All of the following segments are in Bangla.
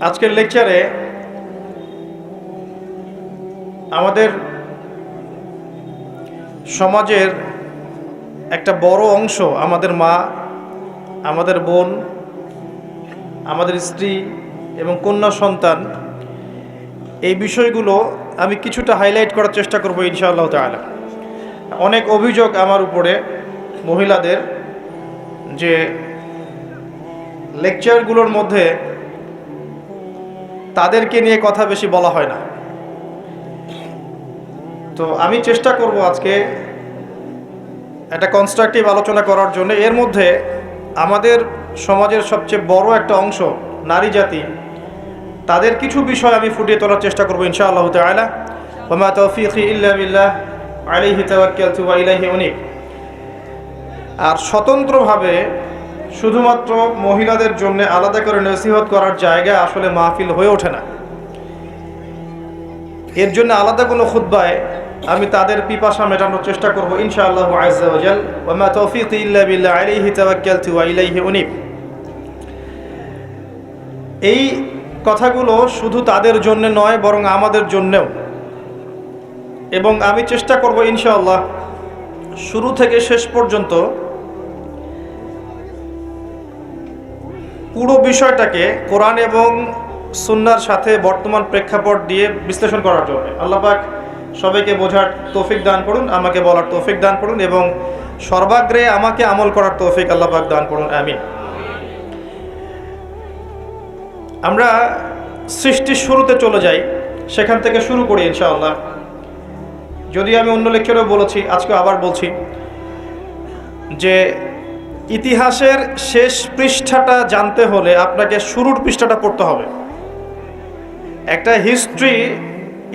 আজকের লেকচারে আমাদের সমাজের একটা বড় অংশ, আমাদের মা, আমাদের বোন, আমাদের স্ত্রী এবং কন্যা সন্তান, এই বিষয়গুলো আমি কিছুটা হাইলাইট করার চেষ্টা করব ইনশাআল্লাহ তাআলা। অনেক অভিযোগ আমার উপরে মহিলাদের যে লেকচারগুলোর মধ্যে তাদেরকে নিয়ে কথা বেশি বলা হয় না। তো আমি চেষ্টা করব আজকে একটা কনস্ট্রাকটিভ আলোচনা করার জন্য। এর মধ্যে আমাদের সমাজের সবচেয়ে বড় একটা অংশ নারী জাতি, তাদের কিছু বিষয় আমি ফুটিয়ে তোলার চেষ্টা করব ইনশাআল্লাহ তাআলা। ওয়া মা তাওফীকি ইল্লা বিল্লাহ আলাইহি তাওয়াক্কালতু ওয়া ইলাইহি উনীব। আর স্বতন্ত্রভাবে শুধুমাত্র মহিলাদের জন্য আলাদা করে নসিহত করার জায়গা আসলে মাহফিল হয়ে ওঠে না। এর জন্য আলাদা কোনো খুতবায় আমি তাদের পিপাসা মেটানোর চেষ্টা করব ইনশাআল্লাহ আযজা ওয়া জাল। ওয়া মা তাওফীকি ইল্লা বিল্লাহ আলাইহি তাওয়াক্কালতু ওয়া ইলাইহি উনীব। এই কথাগুলো শুধু তাদের জন্য নয়, বরং আমাদের জন্যও। এবং আমি চেষ্টা করব ইনশাআল্লাহ শুরু থেকে শেষ পর্যন্ত পুরো বিষয়টাকে কোরআন এবং সুন্নাহর সাথে বর্তমান প্রেক্ষাপট দিয়ে বিশ্লেষণ করার জন্য। আল্লাহ পাক সবাইকে বোঝার তৌফিক দান করুন, আমাকে বলার তৌফিক দান করুন এবং সর্বাগ্রে আমাকে আমল করার তৌফিক আল্লাহ পাক দান করুন, আমিন। আমরা সৃষ্টির শুরুতে চলে যাই, সেখান থেকে শুরু করি ইনশাআল্লাহ। যদি আমি অন্য লেকচারেও বলেছি, আজকে আবার বলছি যে ইতিহাসের শেষ পৃষ্ঠাটা জানতে হলে আপনাকে শুরুর পৃষ্ঠাটা পড়তে হবে। একটা হিস্ট্রি,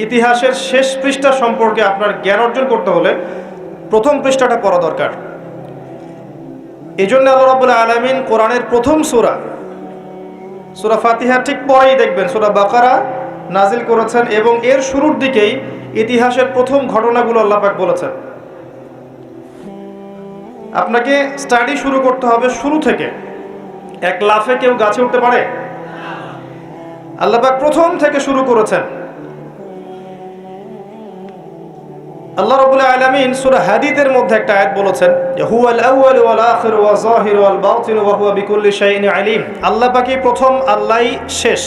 ইতিহাসের শেষ পৃষ্ঠা সম্পর্কে আপনার জ্ঞান অর্জন করতে হলে প্রথম পৃষ্ঠাটা পড়া দরকার। এই জন্য আল্লাহ রাব্বুল আলামিন কোরআনের প্রথম সূরা ফাতিহার ঠিক পরেই দেখবেন সূরা বাকারা নাজিল করেছেন এবং এর শুরুর দিকেই ইতিহাসের প্রথম ঘটনাগুলো আল্লাহ পাক বলেছেন। আপনাকে স্টাডি শুরু করতে হবে শুরু থেকে। এক লাফে কেউ গাছে উঠতে পারে? আল্লাহ পাক প্রথম থেকে শুরু করেছেন। আল্লাহ রাব্বুল আলামিন সূরা হাদীদের মধ্যে একটা আয়াত বলেছেন যে হুয়াল আউয়ালু ওয়াল আখিরু ওয়াজ যাহিরু ওয়াল বাতিনু ওয়া হুয়া বিকুল্লি শাইইন আলিম। আল্লাহ পাকই প্রথম, আল্লাহই শেষ।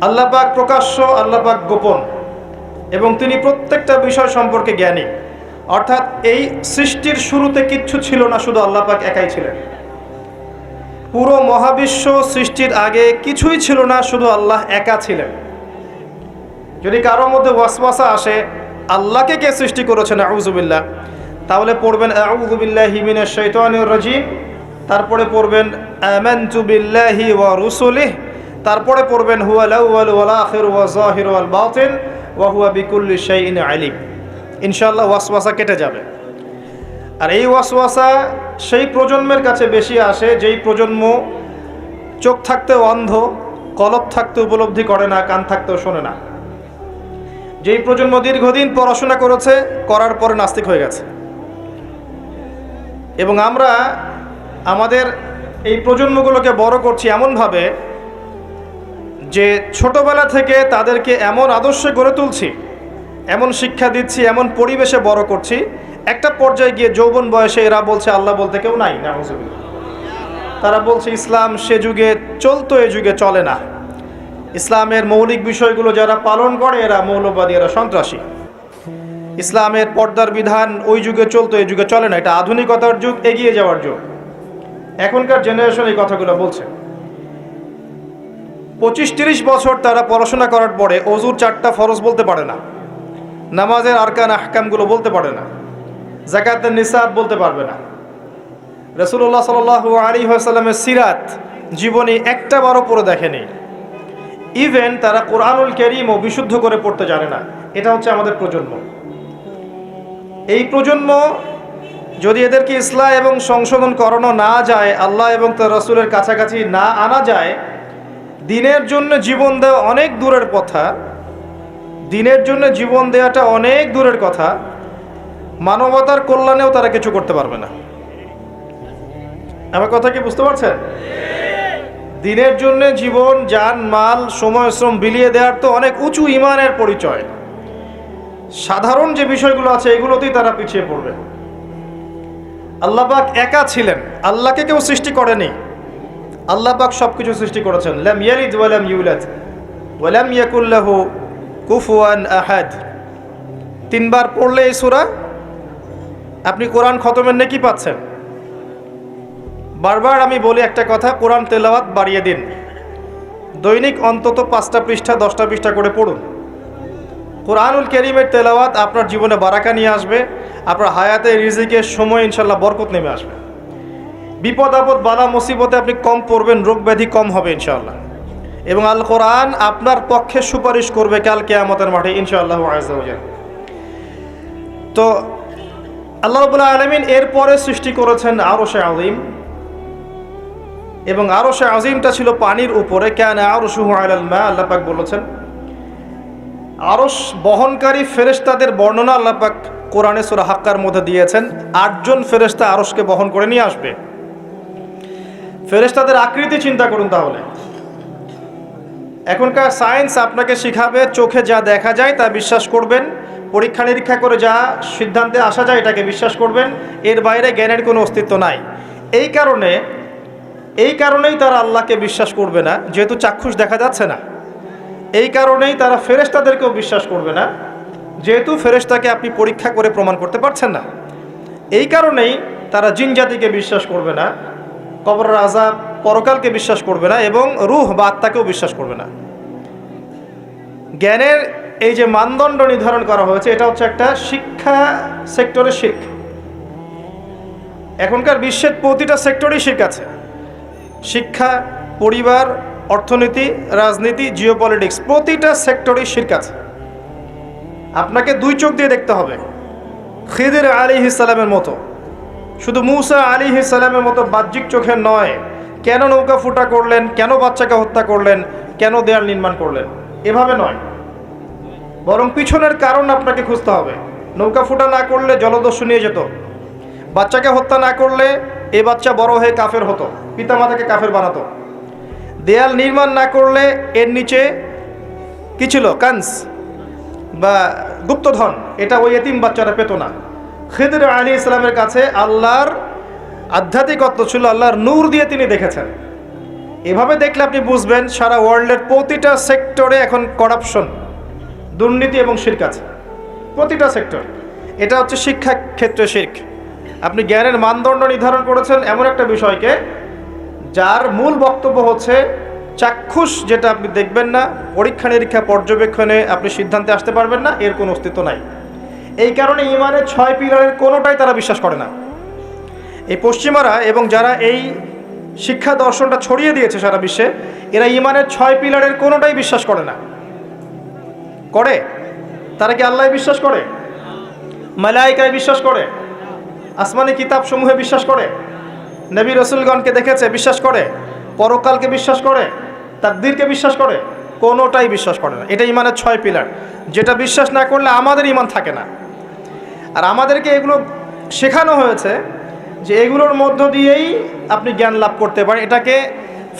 আল্লাহ পাক প্রকাশ্য, আল্লাহ পাক গোপন এবং তিনি প্রত্যেকটা বিষয় সম্পর্কে জ্ঞানী। অর্থাৎ এই সৃষ্টির শুরুতে কিচ্ছু ছিল না, শুধু আল্লাহ পাক একাই ছিলেন। পুরো মহাবিশ্ব সৃষ্টির আগে কিছুই ছিল না, শুধু আল্লাহ একা ছিলেন। যদি কারোর মধ্যে ওয়াসওয়াসা আসে আল্লাহকে কে সৃষ্টি করেছেন আউযু বিল্লাহ, তাহলে পড়বেন আউযু বিল্লাহি মিনাশ শাইতানির রাজিম, তারপরে পড়বেন আমানতু বিল্লাহি ওয়া রুসুলিহি, তারপরে পড়বেন হুয়াল আউয়ালু ওয়াল আখিরু ওয়াজ যাহিরু ওয়াল বাতিন ওয়া হুয়া বিকুল্লি শাইইন আলিম। ইনশাআল্লাহ ওয়াসওয়াসা কেটে যাবে। আর এই ওয়াসওয়াসা সেই প্রজন্মের কাছে বেশি আসে যেই প্রজন্ম চোখ থাকতেও অন্ধ, কলব থাকতে উপলব্ধি করে না, কান থাকতেও শোনে না। যেই প্রজন্ম দীর্ঘদিন পড়াশোনা করেছে, করার পরে নাস্তিক হয়ে গেছে। এবং আমরা আমাদের এই প্রজন্মগুলোকে বড় করছি এমনভাবে যে ছোটবেলা থেকে তাদেরকে এমন আদর্শে গড়ে তুলছি, এমন শিক্ষা দিচ্ছি, এমন পরিবেশে বড় করছি, একটা পর্যায়ে গিয়ে যৌবন বয়সে এরা বলছে আল্লাহ বলতে কেউ নাই, নাউযুবিল্লাহ। তারা বলছে ইসলাম সে যুগে চলতো, এ যুগে চলে না। ইসলামের মৌলিক বিষয়গুলো যারা পালন করে এরা মৌলবাদী, এরা সন্ত্রাসী। ইসলামের পর্দার বিধান ওই যুগে চলতো, এই যুগে চলে না। এটা আধুনিকতার যুগ, এগিয়ে যাওয়ার যুগ। এখনকার জেনারেশন এই কথাগুলো বলছে। 25-30 বছর তারা পড়াশোনা করার পরে অজুর 4টা ফরজ বলতে পারে না, নামাজের আরকান আহকামগুলো বলতে পারে না, যাকাতের নিসাব বলতে পারবে না, রাসূলুল্লাহ সাল্লাল্লাহু আলাইহি ওয়াসাল্লামের সিরাত জীবনী একটা বারও পড়ে দেখেনি। ইভেন তারা কোরআনুল কারীমও বিশুদ্ধ করে পড়তে জানে না। এটা হচ্ছে আমাদের প্রজন্ম। এই প্রজন্ম যদি এদেরকে ইসলাহ এবং সংশোধন করানো না যায়, আল্লাহ এবং তার রাসূলের কাছাকাছি না আনা যায়, দিনের জন্য জীবন দেওয়া অনেক দূরের কথা, দিনের জন্য জীবন দেওয়াটা অনেক দূরের কথা, মানবতার কল্যাণেও তারা কিছু করতে পারবে না। আমার কথা কি বুঝতে পারছেন? দিনের জন্য জীবন, জান, মাল, সময়, শ্রম বিলিয়ে দেওয়ার তো অনেক উঁচু ঈমানের পরিচয়। সাধারণ যে বিষয়গুলো আছে এগুলোতেই তারা পিছিয়ে পড়বে। আল্লাহ পাক একা ছিলেন, আল্লাহকে কেউ সৃষ্টি করেনি। আল্লাহ পাক সবকিছু সৃষ্টি করেছেন। লাম ইয়ালিদ ওয়া লাম ইউলাদ ওয়া লাম ইয়াকুল লাহু কুফুয়ান আহাদ। 3 বার পড়লে এই সূরা আপনি কোরআন খতমের নেকি পাচ্ছেন। বারবার আমি বলি একটা কথা, কোরআন তেলাওয়াত বাড়িয়ে দিন। দৈনিক অন্তত 5টা পৃষ্ঠা 10টা পৃষ্ঠা করে পড়ুন। কোরআনুল কারীমের তেলাওয়াত আপনার জীবনে বারাকা নিয়ে আসবে। আপনার হায়াতে রিজিকের সময় ইনশাল্লাহ বরকত নেমে আসবে। বিপদ আপদ বালা মুসিবতে আপনি কম পড়বেন, রোগ ব্যাধি কম হবে ইনশাআল্লাহ। এবং আল কোরআন আপনার পক্ষে সুপারিশ করবে কাল কিয়ামতের মাঠে ইনশাআল্লাহু আযজা ওয়া জাল। তো আল্লাহ রাব্বুল আলামিন এরপরে সৃষ্টি করেছেন আরশে আযীম, এবং আরশে আযীমটা ছিল পানির উপরে। কানা আরশুহু আলাল মা, আল্লাহ পাক বলেছেন। আরশ বহনকারী ফেরেশতাদের বর্ণনা আল্লাহ পাক কোরআনে সূরা হাক্কার মধ্যে দিয়েছেন। 8 জন ফেরেশতা আরশকে বহন করে নিয়ে আসবে। ফেরেশতাদের আকৃতি চিন্তা করুন তাহলে। এখনকার সায়েন্স আপনাকে শিখাবে চোখে যা দেখা যায় তা বিশ্বাস করবেন, পরীক্ষা নিরীক্ষা করে যা সিদ্ধান্তে আসা যায় এটাকে বিশ্বাস করবেন, এর বাইরে জ্ঞানের কোনো অস্তিত্ব নাই। এই কারণেই তারা আল্লাহকে বিশ্বাস করবে না, যেহেতু চাক্ষুষ দেখা যাচ্ছে না। এই কারণেই তারা ফেরেশতাদেরকেও বিশ্বাস করবে না, যেহেতু ফেরেশতাকে আপনি পরীক্ষা করে প্রমাণ করতে পারছেন না। এই কারণেই তারা জিন জাতিকে বিশ্বাস করবে না, কবরের আযাব, পরকালকে বিশ্বাস করবে না, এবং রূহ বা আত্মাকেও বিশ্বাস করবে না। জ্ঞানের এই যে মানদণ্ড নির্ধারণ করা হয়েছে, এটা হচ্ছে একটা শিক্ষা সেক্টরের শির্ক। এখনকার বিশ্বের প্রতিটা সেক্টরেই শির্ক আছে। শিক্ষা, পরিবার, অর্থনীতি, রাজনীতি, জিওপলিটিক্স, প্রতিটা সেক্টরেই শিরক আছে। আপনাকে 2 চোখ দিয়ে দেখতে হবে। খিদির আলাইহিস সালামের মতো, শুধু মূসা আলাইহিস সালামের মতো বাহ্যিক চোখে নয়। কেন নৌকা ফুটা করলেন, কেন বাচ্চাকে হত্যা করলেন, কেন দেয়াল নির্মাণ করলেন, এভাবে নয়, বরং পিছনের কারণ আপনাকে খুঁজতে হবে। নৌকা ফুটা না করলে জলদস্যু নিয়ে যেত। বাচ্চাকে হত্যা না করলে এই বাচ্চা বড় হয়ে কাফের হতো, পিতামাতাকে কাফের বানাতো। দেয়াল নির্মাণ না করলে এর নিচে কি ছিল, কানস বা গুপ্তধন, এটা ওই এতিম বাচ্চারা পেত না। খিদির আলাইহিস সালামের কাছে আল্লাহর আধ্যাত্মিকত্ব ছিল, আল্লাহর নূর দিয়ে তিনি দেখেছেন। এভাবে দেখলে আপনি বুঝবেন সারা ওয়ার্ল্ডের প্রতিটা সেক্টরে এখন করাপশন, দুর্নীতি এবং শিরক আছে, প্রতিটা সেক্টর। এটা হচ্ছে শিক্ষা ক্ষেত্রে শিরক। আপনি জ্ঞানের মানদণ্ড নির্ধারণ করেছেন এমন একটা বিষয়কে, যার মূল বক্তব্য হচ্ছে চাক্ষুষ যেটা আপনি দেখবেন না, পরীক্ষা নিরীক্ষা পর্যবেক্ষণে আপনি সিদ্ধান্তে আসতে পারবেন না, এর কোনো অস্তিত্ব নাই। এই কারণে ঈমানের 6 পিলারের কোনোটাই তারা বিশ্বাস করে না। এই পশ্চিমারা এবং যারা এই শিক্ষা দর্শনটা ছড়িয়ে দিয়েছে সারা বিশ্বে, এরা ঈমানের 6 পিলারের কোনোটাই বিশ্বাস করে না। করে? তারা কি আল্লাহ বিশ্বাস করে? মালায়েকায় বিশ্বাস করে? আসমানি কিতাব সমূহে বিশ্বাস করে? নবী রাসূলগণকে দেখেছে, বিশ্বাস করে? পরকালকে বিশ্বাস করে? তাকদীরকে বিশ্বাস করে? কোনোটাই বিশ্বাস করে না। এটা ঈমানের 6 পিলার, যেটা বিশ্বাস না করলে আমাদের ঈমান থাকে না। আর আমাদেরকে এগুলো শেখানো হয়েছে যে এগুলোর মধ্য দিয়েই আপনি জ্ঞান লাভ করতে পারেন। এটাকে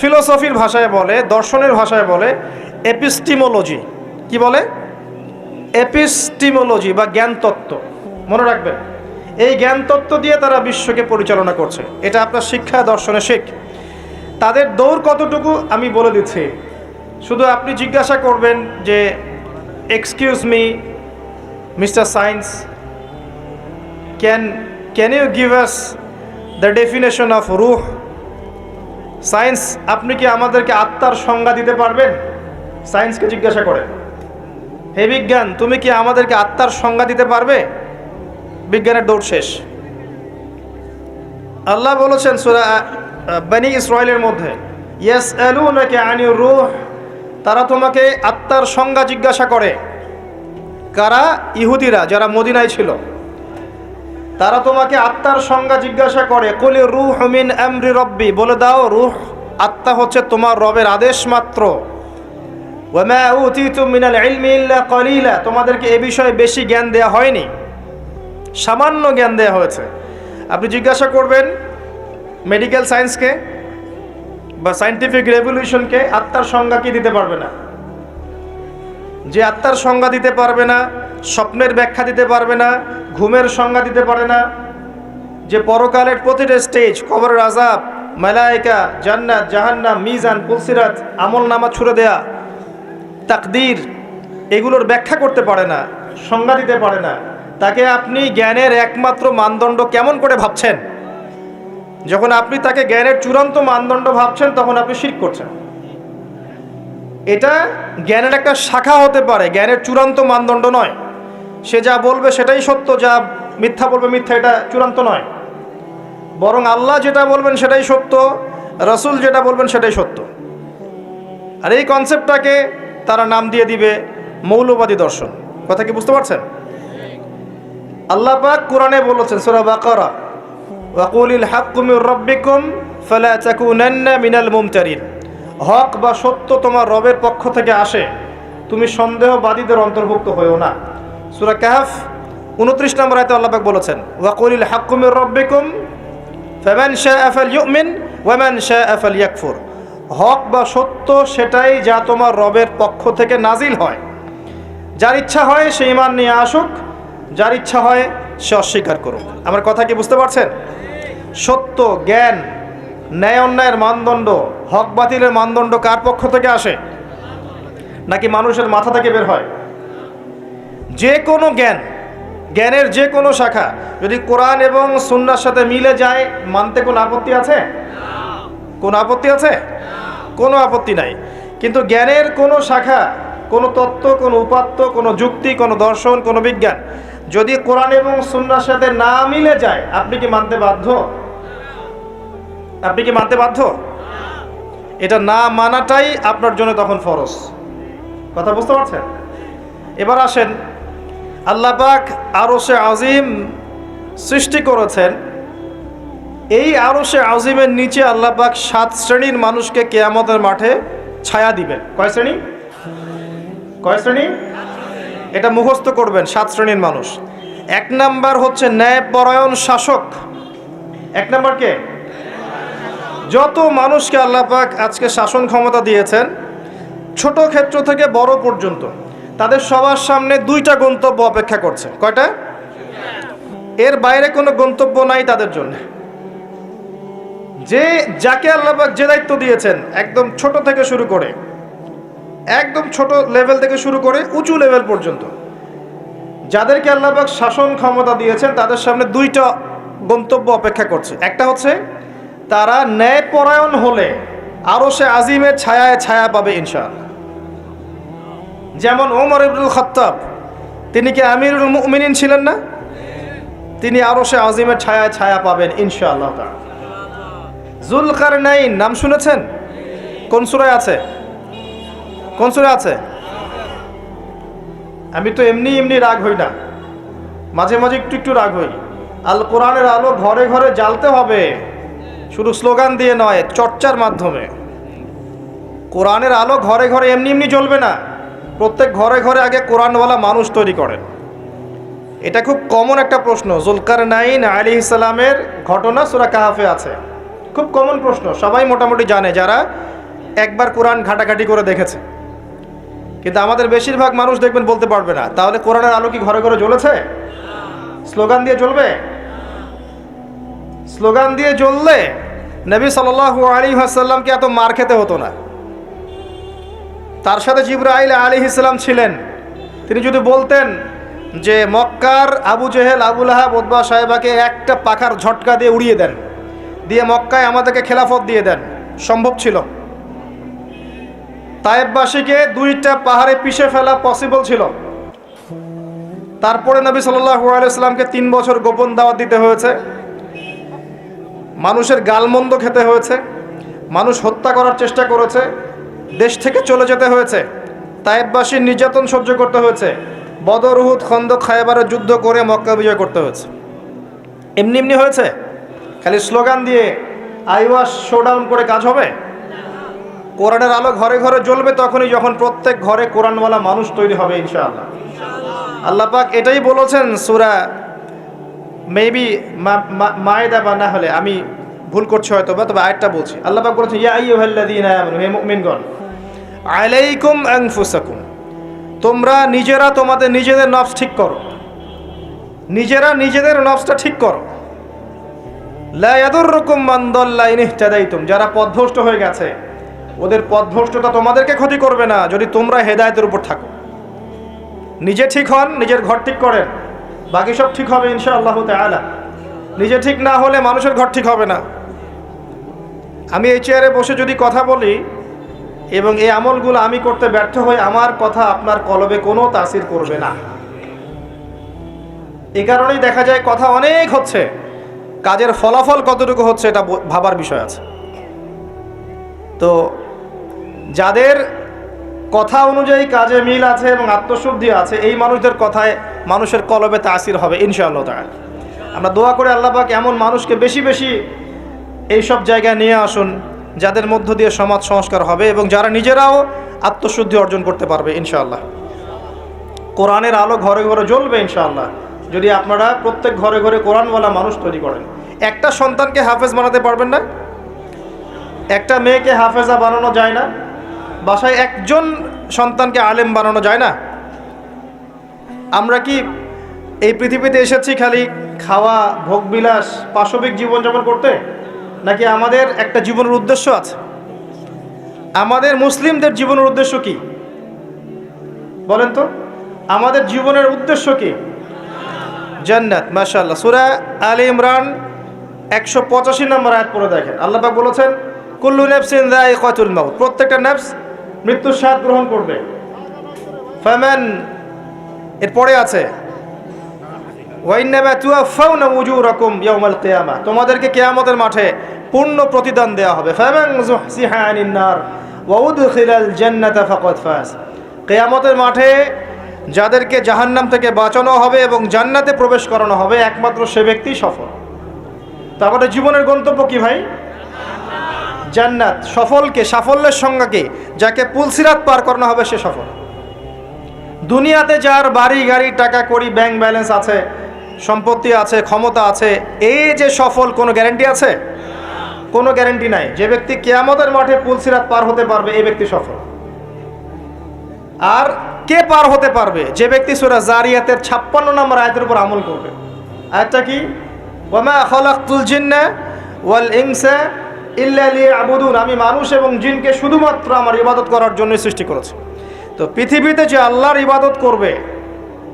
ফিলোসফির ভাষায় বলে, দর্শনের ভাষায় বলে এপিস্টিমোলজি। কি বলে? এপিস্টিমোলজি বা জ্ঞান তত্ত্ব। মনে রাখবেন, এই জ্ঞান তত্ত্ব দিয়ে তারা বিশ্বকে পরিচালনা করছে। এটা আপনার শিক্ষা দর্শনে শিখ। তাদের দৌড় কতটুকু আমি বলে দিচ্ছি, শুধু আপনি জিজ্ঞাসা করবেন যে excuse me mister science, can you give us the definition of রুহ? সায়েন্স, আপনি কি আমাদেরকে আত্মার সংজ্ঞা দিতে পারবেন? সায়েন্সকে জিজ্ঞাসা করেন, হে বিজ্ঞান, তুমি কি আমাদেরকে আত্মার সংজ্ঞা দিতে পারবে? বিজ্ঞানের দৌড় শেষ। আল্লাহ বলেছেন সূরা বনী ইসরাঈলের মধ্যে, ইয়াসআলুনাকা আনির রূহ, তারা তোমাকে আত্মার সংজ্ঞা জিজ্ঞাসা করে। কারা? ইহুদিরা, যারা মদিনায় ছিল। তারা তোমাকে আত্মার সংজ্ঞা জিজ্ঞাসা করে। কুলি রূহু মিন আমরি রব্বি, বলে দাও রূহ, আত্মা হচ্ছে তোমার রবের আদেশ মাত্র। ওয়া মা উতিতুম মিনাল ইলমি ইল্লা কলিলা, তোমাদেরকে এ বিষয়ে বেশি জ্ঞান দেয়া হয়নি, সামান্য জ্ঞান দেয়া হয়েছে। আপনি জিজ্ঞাসা করবেন মেডিকেল সায়েন্সকে, বা সায়েন্টিফিক রেভলিউশনকে আত্মার সংজ্ঞা কি দিতে পারবে না? যে আত্মার সংজ্ঞা দিতে পারবে না, স্বপ্নের ব্যাখ্যা দিতে পারবে না, ঘুমের সংজ্ঞা দিতে পারে না, যে পরকালের প্রতিটা স্টেজ, কবরের আযাব, মালায়েকা, জান্নাত, জাহান্নাম, মিজান, পুলসিরাত, আমল নামা ছুড়ে দেয়া, তাকদীর, এগুলোর ব্যাখ্যা করতে পারে না, সংজ্ঞা দিতে পারে না, তাকে আপনি জ্ঞানের একমাত্র মানদণ্ড কেমন করে ভাবছেন? যখন আপনি তাকে জ্ঞানের চূড়ান্ত মানদণ্ড ভাবছেন, তখন আপনি শিরক করছেন। এটা জ্ঞানের একটা শাখা হতে পারে, জ্ঞানের চূড়ান্ত মানদণ্ড নয়। সে যা বলবে সেটাই সত্য, যা মিথ্যা বলবে মিথ্যা, এটা চূড়ান্ত নয়। বরং আল্লাহ যেটা বলবেন সেটাই সত্য, রাসূল যেটা বলবেন সেটাই সত্য। আর এই কনসেপ্টটাকে তারা নাম দিয়ে দিবে মৌলবাদী দর্শন। কথা কি বুঝতে পারছেন? আল্লাহ পাক কোরআনে বলেছেন সূরা বাকারা, ওয়াকুলিল হাক্কু মির রাব্বিকুম ফালা তাকুনান্না মিনাল মুমতারিন। হক বা সত্য তোমার রবের পক্ষ থেকে আসে, তুমি সন্দেহবাদীদের অন্তর্ভুক্ত হইও না। সূরা কাহফ 29 নম্বর আয়াতে আল্লাহ পাক বলেছেন, ওয়াকুলিল হাক্কু মির রাব্বিকুম ফামান শাআ ফালইউমিন ওয়া মান শাআ ফালইয়াকফুর। হক বা সত্য সেটাই যা তোমার রবের পক্ষ থেকে নাজিল হয়। যার ইচ্ছা হয় সে ঈমান নিয়ে আসুক, যার ইচ্ছা হয় সে অস্বীকার করুক। আমার কথা কি বুঝতে পারছেন? সত্য, জ্ঞান, ন্যায় অন্যায়ের মানদণ্ড, হক বাতিলের মানদণ্ড কার পক্ষ থেকে আসে? নাকি মানুষের মাথা থেকে বের হয়? যে কোনো জ্ঞান, জ্ঞানের যে কোনো শাখা যদি কোরআন এবং সুন্নাহর সাথে মিলে যায়, মানতে কোনো আপত্তি আছে? কোনো আপত্তি আছে? কোনো আপত্তি নাই। কিন্তু জ্ঞানের কোনো শাখা, কোনো তত্ত্ব, কোনো উপাত্ত, কোনো যুক্তি, কোনো দর্শন, কোনো বিজ্ঞান যদি কোরআন এবং সুন্নাহর সাথে না মিলে যায়, আপনি কি মানতে বাধ্য? আপনি কি মানতে বাধ্য? এটা না মানাটাই আপনার জন্য তখন ফরজ। কথা বুঝতে পারছেন? এবার আসেন, আল্লাহ পাক আরশে আজিম সৃষ্টি করেছেন। এই আরশে আজিমের নিচে আল্লাহ পাক 7 শ্রেণীর মানুষকে কিয়ামতের মাঠে ছায়া দিবেন। কয় শ্রেণী? কয় শ্রেণী? এটা মুখস্থ করবেন, 7 শ্রেণীর মানুষ। 1 নাম্বার হচ্ছে ন্যায়পরায়ণ শাসক। 1 নাম্বার কে? যত মানুষকে আল্লাহ পাক আজকে শাসন ক্ষমতা দিয়েছেন, ছোট ক্ষেত্র থেকে বড় পর্যন্ত, তাদের সবার সামনে 2টা গন্তব্য অপেক্ষা করছে। কয়টা? এর বাইরে কোনো গন্তব্য নাই তাদের জন্য। যে যাকে আল্লাহ পাক যে দায়িত্ব দিয়েছেন, একদম ছোট থেকে শুরু করে, একদম ছোট লেভেল থেকে শুরু করে উঁচু লেভেল পর্যন্ত যাদেরকে আল্লাহ পাক শাসন ক্ষমতা দিয়েছেন, তাদের সামনে 2টা গন্তব্য অপেক্ষা করছে। একটা হচ্ছে তারা ন্যায়পরায়ণ হলে আরশে আজিমের ছায়ায় ছায়া পাবে ইনশাআল্লাহ। যেমন ওমর ইবনুল খাত্তাব, তিনি কি আমিরুল মুমিনিন ছিলেন না? তিনি আরশে আজিমের ছায়ায় ছায়া পাবেন ইনশাআল্লাহ তাআলা। যুলকারনাইন নাম শুনেছেন? কোন সূরায় আছে? কোন সূরায় আছে? আমি তো এমনি এমনি রাগ হই না, মাঝে মাঝে একটু একটু রাগ হই। আল কোরআনের আলো ঘরে ঘরে জ্বালতে হবে, শুধু স্লোগান দিয়ে নয়, চর্চার মাধ্যমে। কোরআনের আলো ঘরে ঘরে এমনি এমনি জ্বলবে না, প্রত্যেক ঘরে ঘরে আগে কোরআনওয়ালা মানুষ তৈরি করেন। এটা খুব কমন একটা প্রশ্ন। যুলকারনাইন আলাইহিস সালামের ঘটনা সূরা কাহফে আছে, খুব কমন প্রশ্ন, সবাই মোটামুটি জানে যারা একবার কোরআন ঘাটাঘাটি করে দেখেছে। কিন্তু আমাদের বেশিরভাগ মানুষ দেখবেন বলতে পারবে না। তাহলে কোরআনের আলো কি ঘরে ঘরে জ্বলেছে? স্লোগান দিয়ে জ্বলবে? স্লোগান দিয়ে জ্বললে নবী সাল্লাল্লাহু আলাইহি ওয়াসাল্লামকে এত মার খেতে হতো না। তার সাথে জিবরাইল আলাইহিস সালাম ছিলেন। তিনি যদি বলতেন যে মক্কার আবু জেহেল, আবু লাহাব, উতবা, সাহেবাকে একটা পাখার ঝটকা দিয়ে উড়িয়ে দেন, দিয়ে মক্কায় আমাদেরকে খেলাফত দিয়ে দেন, সম্ভব ছিল। তায়েববাসীকে 2টা পাহাড়ে পিষে ফেলা পসিবল ছিল। তারপরে নবী সাল্লাল্লাহু আলাইহি ওয়াসাল্লামকে 3 বছর গোপন দাওয়াত দিতে হয়েছে, মানুষের গালমন্দ খেতে হয়েছে, মানুষ হত্যা করার চেষ্টা করেছে, দেশ থেকে চলে যেতে হয়েছে, তায়েববাসীর নির্যাতন সহ্য করতে হয়েছে, বদর, উহুদ, খন্দক, খায়বারের যুদ্ধ করে মক্কা বিজয় করতে হয়েছে। এমনি এমনি হয়েছে? খালি স্লোগান দিয়ে আইওয়াস শোডাউন করে কাজ হবে? কোরআনের আলো ঘরে ঘরে জ্বলবে তখনই যখন প্রত্যেক ঘরে কোরআনওয়ালা মানুষ তৈরি হবে ইনশাআল্লাহ। আল্লাহ পাক এটাই বলেছেন সূরা মেবি মায়েদা, বা না হলে আমি ভুল করছি হয়তো বা, তবে আয়াতটা বলছি। আল্লাহ পাক বলেছেন ইয়া আইয়ুহাল্লাযীনা আমানু, হে মুমিনগণ, আলাইকুম আনফুসাকুম, তোমরা নিজেরা তোমাদের নিজেদের নফস ঠিক করো, নিজেরা নিজেদের নফসটা ঠিক করো। লা ইয়াদুররুকুম মান দাল্লা ইন ইহতাদাইতুম, যারা পথভ্রষ্ট হয়ে গেছে ওদের পথভ্রষ্টতা তোমাদেরকে ক্ষতি করবে না যদি তোমরা হেদায়েতের উপর থাকো। নিজে ঠিক হন, নিজের ঘর ঠিক করেন, বাকি সব ঠিক হবে ইনশাআল্লাহ তাআলা। নিজে ঠিক না হলে মানুষের ঘর ঠিক হবে না। আমি এই চেয়ারে বসে যদি কথা বলি এবং এই আমলগুলো আমি করতে ব্যর্থ হই, আমার কথা আপনার কলবে কোনো তাসির করবে না। এই কারণেই দেখা যায় কথা অনেক হচ্ছে, কাজের ফলাফল কতটুকু হচ্ছে এটা ভাবার বিষয় আছে। তো যাদের কথা অনুযায়ী কাজে মিল আছে এবং আত্মশুদ্ধি আছে, এই মানুষদের কথায় মানুষের কলবে তাসির হবে ইনশাআল্লাহ তাআলা। আমরা দোয়া করে আল্লাহ পাক এমন মানুষকে বেশি বেশি এই সব জায়গায় নিয়ে আসুন যাদের মধ্য দিয়ে সমাজ সংস্কার হবে এবং যারা নিজেরাও আত্মশুদ্ধি অর্জন করতে পারবে ইনশাআল্লাহ। কোরআনের আলো ঘরে ঘরে জ্বলবে ইনশাআল্লাহ যদি আপনারা প্রত্যেক ঘরে ঘরে কোরআনওয়ালা মানুষ তৈরি করেন। একটা সন্তানকে হাফেজ বানাতে পারবেন না? একটা মেয়েকে হাফেজা বানানো যায় না? বাসায় একজন সন্তানকে আলেম বানানো যায় না? আমরা কি এই পৃথিবীতে এসেছি খালি খাওয়া, ভোগবিলাস, পাশবিক জীবনযাপন করতে, নাকি আমাদের একটা জীবনের উদ্দেশ্য আছে? আমাদের মুসলিমদের জীবনের উদ্দেশ্য কি বলেন তো? আমাদের জীবনের উদ্দেশ্য কি? জান্নাত। মাশাআল্লাহ, সূরা আলে ইমরান 185 নম্বর আয়াত পড়ে দেখেন। আল্লাহ পাক বলেছেন কুল্লু নাফসিন যায়িকাতুল মাউত, প্রত্যেকটা নফস মৃত্যুর স্বাদ গ্রহণ করবে। ফামান, এরপরে আছে ওয়া ইন্নামা তুওয়াফাউনা উজুরাকুম ইয়াওমাল কিয়ামা, তোমাদেরকে কিয়ামতের মাঠে পূর্ণ প্রতিদান দেওয়া হবে। ফামান যুহসিহা আনিন নার ওয়া উদখিলাল জান্নাতা ফাকাদ ফাজ, কিয়ামতের মাঠে যাদেরকে জাহান্নাম থেকে বাঁচানো হবে এবং জান্নাতে প্রবেশ করানো হবে একমাত্র সে ব্যক্তি সফল। তারপরে জীবনের গন্তব্য কি ভাই? জান্নাত। সফলকে, সাফল্যের সংজ্ঞা কি? যাকে পুলসিরাত পার করানো হবে সে সফল। দুনিয়াতে যার বাড়ি গাড়ি, টাকা কড়ি, ব্যাংক ব্যালেন্স আছে, সম্পত্তি আছে, ক্ষমতা আছে, এই যে সফল, কোনো গ্যারান্টি আছে? কোনো গ্যারান্টি নাই। যে ব্যক্তি কিয়ামতের মাঠে পুলসিরাত পার হতে পারবে এই ব্যক্তি সফল। আর কে পার হতে পারবে? যে ব্যক্তি সূরা জারিয়াতের 56 নম্বর আয়াতের উপর আমল করবে। আয়াতটা কি? ওয়ামা খালাকতুল জিন্না ওয়াল ইনসা ইল্লা লিয়াবুদুন, আমি মানুষ এবং জিনকে শুধুমাত্র আমার ইবাদত করার জন্য সৃষ্টি করেছি। তো পৃথিবীতে যে আল্লাহর ইবাদত করবে,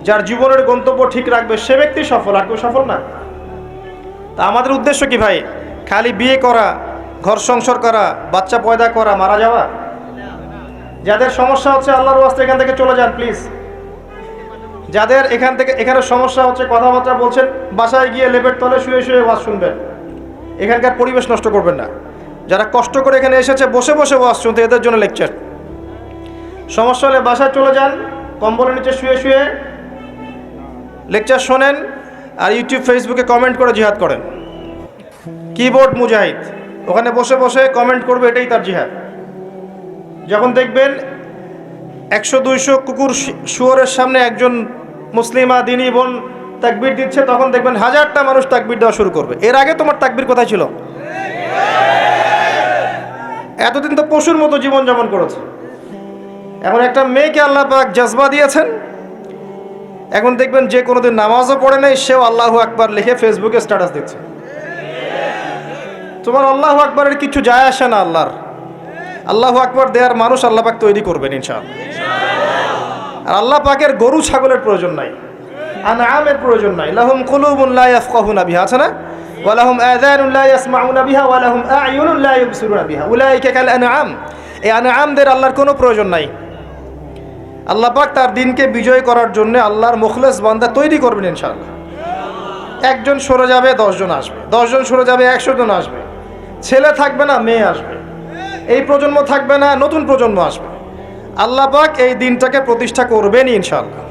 যার জীবনের গন্তব্য ঠিক রাখবে, সে ব্যক্তি সফল, আর কেউ সফল না। তা আমাদের উদ্দেশ্য কি ভাই? খালি বিয়ে করা, ঘর সংসার করা, বাচ্চা পয়দা করা, মারা যাওয়া? যাদের সমস্যা হচ্ছে আল্লাহর ওয়াস্তে এখান থেকে চলে যান প্লিজ। যাদের এখানে সমস্যা হচ্ছে, কথাবার্তা বলছেন, বাসায় গিয়ে লেপের তলে শুয়ে শুয়ে ওয়াজ শুনবেন। এখানকার পরিবেশ নষ্ট করবেন না। যারা কষ্ট করে এখানে এসেছে বসে বসে ওয়াজ শুনতে, এদের জন্য লেকচার। সমস্যা হলে বাসায় চলে যান, কম্বলের নিচে শুয়ে শুয়ে লেকচার শোনেন, আর ইউটিউব ফেসবুকে কমেন্ট করে জিহাদ করেন। কিবোর্ড মুজাহিদ, ওখানে বসে বসে কমেন্ট করবে, এটাই তার জিহাদ। যখন দেখবেন 100-200 কুকুর শুয়োরের সামনে একজন মুসলিমা দিনী বোন তাকবীর দিচ্ছে, তখন দেখবেন 1000টা মানুষ তাকবীর দেওয়া শুরু করবে। এর আগে তোমার তাকবীর কোথায় ছিল? এতদিন তো পশুর মতো জীবনযাপন করেছে। এখন একটা মেয়েকে আল্লাহ পাক জজবা দিয়েছেন, এখন দেখবেন যে কোনোদিন নামাজও পড়ে নাই, সেও আল্লাহু আকবার লিখে ফেসবুকে স্ট্যাটাস দিচ্ছে। তোমার আল্লাহু আকবারের কিছু যায় আসে না। আল্লাহু আকবার দেওয়ার মানুষ আল্লাহ পাক তৈরি করবেন ইনশাআল্লাহ। আর আল্লাহ পাকের গরু ছাগলের প্রয়োজন নাই, আনআমের প্রয়োজন নাই। লাহুম কুলুবুন লা ইয়াফকাহুনা বিহা, আছে না? ওয়া লাহুম আযানুন লা ইয়াসমাউনা বিহা ওয়া লাহুম আ'য়ুনুন লা ইউবসিরুনা বিহা উলাইকা কাল আনআম। এই আনআমদের আল্লাহর কোনো প্রয়োজন নাই। আল্লাহ পাক তার দিনকে বিজয় করার জন্য আল্লাহর মুখলেস বান্দা তৈরি করবেন ইনশাআল্লাহ। একজন সরে যাবে 10 জন আসবে, 10 জন সরে যাবে 100 জন আসবে। ছেলে থাকবে না, মেয়ে আসবে। এই প্রজন্ম থাকবে না, নতুন প্রজন্ম আসবে। আল্লাহ পাক এই দিনটাকে প্রতিষ্ঠা করবেন ইনশাআল্লাহ।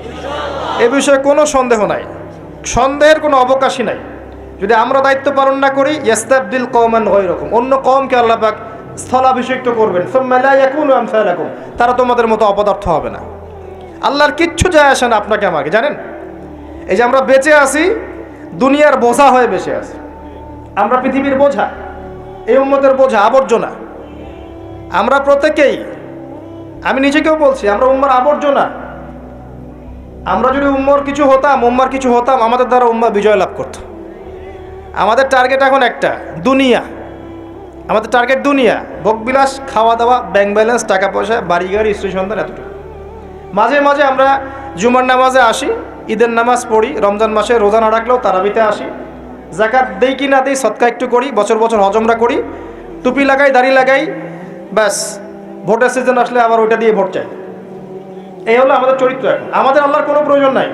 এ বিষয়ে কোনো সন্দেহ নাই, সন্দেহের কোনো অবকাশই নাই। যদি আমরা দায়িত্ব পালন না করি, ইয়াস্তাবদিল কওমান গায়রাকুম, অন্য কওমকে আল্লাহ পাক স্থলাভিষিক্ত করবেন। সুম্মা লা ইয়াকুনু আমসালাকুম, তারা তোমাদের মতো অপদার্থ হবে না। আল্লাহর কিচ্ছু যায় আসে না আপনাকে আমাকে, জানেন? এই যে আমরা বেঁচে আছি, দুনিয়ার বোঝা হয়ে বেঁচে আছি। আমরা পৃথিবীর বোঝা। এই উম্মতের বোঝা, আবর্জনা। আমরা প্রত্যেকেই, আমি নিজেকেও বলছি, আমরা উম্মার আবর্জনা। আমরা যদি উম্মার কিছু হতাম, আমাদের দ্বারা উম্মা বিজয় লাভ করত। আমাদের টার্গেট এখন একটা, দুনিয়া। আমাদের টার্গেট দুনিয়া, ভোগবিলাস, খাওয়া দাওয়া, ব্যাংক ব্যালেন্স, টাকা পয়সা, বাড়ি গাড়ি, স্ত্রী সন্তান, এতটুকু। মাঝে মাঝে আমরা জুমার নামাজে আসি, ঈদের নামাজ পড়ি, রমজান মাসে রোজা না রাখলেও তারাবিতে আসি, যাকাত দেই কি না দেই, সদকা একটু করি, বছর বছর হজ উমরা করি, টুপি লাগাই, দাড়ি লাগাই, ব্যাস ভোটের সিজন আসলে আবার ওইটা দিয়ে ভোট চাই। এই হলো আমাদের চরিত্র। এখন আমাদের আল্লাহর কোনো প্রয়োজন নাই।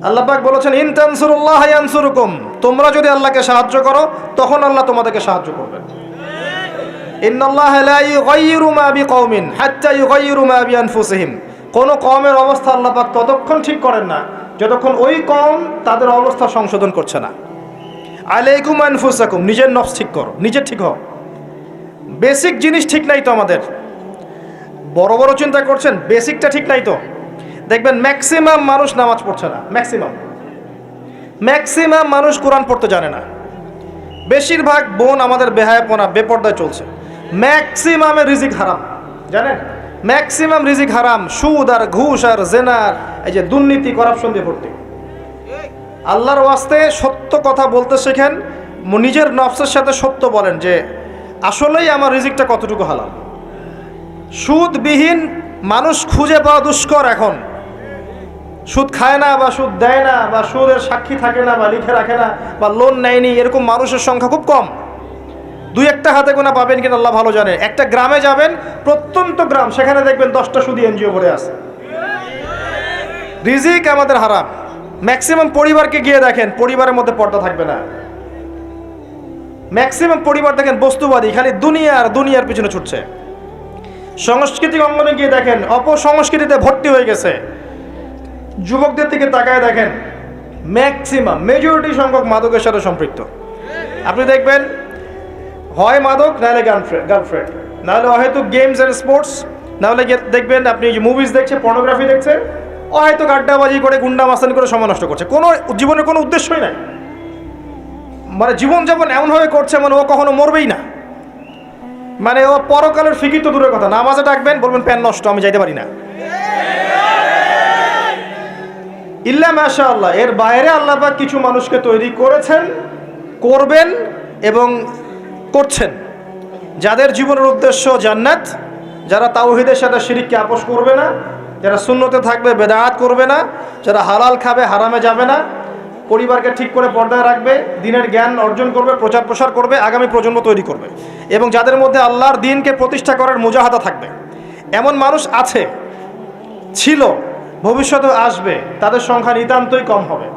আল্লাহ পাক বলেছেন, ইন তানসুরুল্লাহ ইয়ানসুরুকুম, তোমরা যদি আল্লাহকে সাহায্য করো তখন আল্লাহ তোমাদেরকে সাহায্য করবেন। ইন্নাল্লাহা লা ইউগাইয়িরু মা বিকওমিন হাত্তা ইউগাইয়িরু মা বিআনফুসিহিম, কোন কওমের অবস্থা আল্লাহ পাক ততক্ষণ ঠিক করেন না যতক্ষণ ওই কওম তাদের অবস্থা সংশোধন করছে না। আলাইকুম আনফুসাকুম, নিজের নফস ঠিক করো, নিজে ঠিক হও। বেসিক জিনিস ঠিক নাই তো আমাদের। বড় বড় চিন্তা করছেন, বেসিকটা ঠিক নাই তো। দেখবেন ম্যাক্সিমাম মানুষ নামাজ পড়ছে না, ম্যাক্সিমাম মানুষ কোরআন পড়তে জানে না। বেশিরভাগ বোন আমাদের বেহায়াপনা, বেপর্দায় চলছে। ম্যাক্সিমামের রিজিক হারাম, জানেন? ম্যাক্সিমাম রিজিক হারাম, সুদ আর ঘুষ আর জেনার, এই যে দুর্নীতি, করাপশন দিয়ে ভর্তি। আল্লাহর ওয়াস্তে সত্য কথা বলতে শেখেন, নিজের নফসের সাথে সত্য বলেন যে আসলেই আমার রিজিকটা কতটুকু হালাল। সুদবিহীন মানুষ খুঁজে পাওয়া দুষ্কর এখন। সুদ খায় না বা সুদ দেয় না বা সুদের সাক্ষী থাকে না বা লিখে রাখে না বা লোন নেয়নি, এরকম মানুষের সংখ্যা খুব কম। দুই একটা হাতে গোনা পাবেন কিনা আল্লাহ ভালো জানে। একটা গ্রামে যাবেন, প্রত্যন্ত গ্রাম, সেখানে দেখবেন 10টা সুদী এনজিও ভরে আছে। রিজিক আমাদের হারাম। ম্যাক্সিমাম পরিবারকে গিয়ে দেখেন, পরিবারের মধ্যে পর্দা থাকবে না। ম্যাক্সিমাম পরিবার দেখেন বস্তুবাদী, খালি দুনিয়ার পিছনে ছুটছে। সাংস্কৃতিক অঙ্গনে গিয়ে দেখেন অপসংস্কৃতিতে ভর্তি হয়ে গেছে। যুবকদের দিকে তাকায় দেখেন, ম্যাক্সিমাম মেজরিটি সংখ্যক মাদকের সাথে সম্পৃক্ত। আপনি দেখবেন হয় মাদক, নাহলে গার্লফ্রেন্ড, নাহলে হয়তো গেমস অ্যান্ড স্পোর্টস, নাহলে দেখবেন আপনি যে মুভিজ দেখছে, পর্নোগ্রাফি দেখছে, হয়তো আড্ডাবাজি করে, গুন্ডা মাস্তানি করে সময় নষ্ট করছে। কোনো জীবনের কোনো উদ্দেশ্যই নাই। মানে জীবনযাপন এমনভাবে করছে মানে ও কখনো মরবেই না। মানে ও পরকালের ফিকির তো দূরের কথা, নামাজে ডাকবেন বলবেন প্যান নষ্ট, আমি যাইতে পারি না। ইল্লা মাশাআল্লাহ, এর বাইরে আল্লাহ পাক কিছু মানুষকে তৈরি করেছেন, করবেন এবং করছেন, যাদের জীবনের উদ্দেশ্য জান্নাত, যারা তাওহীদের সাথে শিরককে আপোষ করবে না, যারা সুন্নতে থাকবে, বেদাত করবে না, যারা হালাল খাবে, হারামে যাবে না, পরিবারকে ঠিক করে পর্দায় রাখবে, দিনের জ্ঞান অর্জন করবে, প্রচার প্রসার করবে, আগামী প্রজন্ম তৈরি করবে, এবং যাদের মধ্যে আল্লাহর দ্বীনকে প্রতিষ্ঠা করার মুজাহাদা থাকবে। এমন মানুষ আছে, ছিল, ভবিষ্যতে আসবে, তাদের সংখ্যা নিতান্তই কম হবে।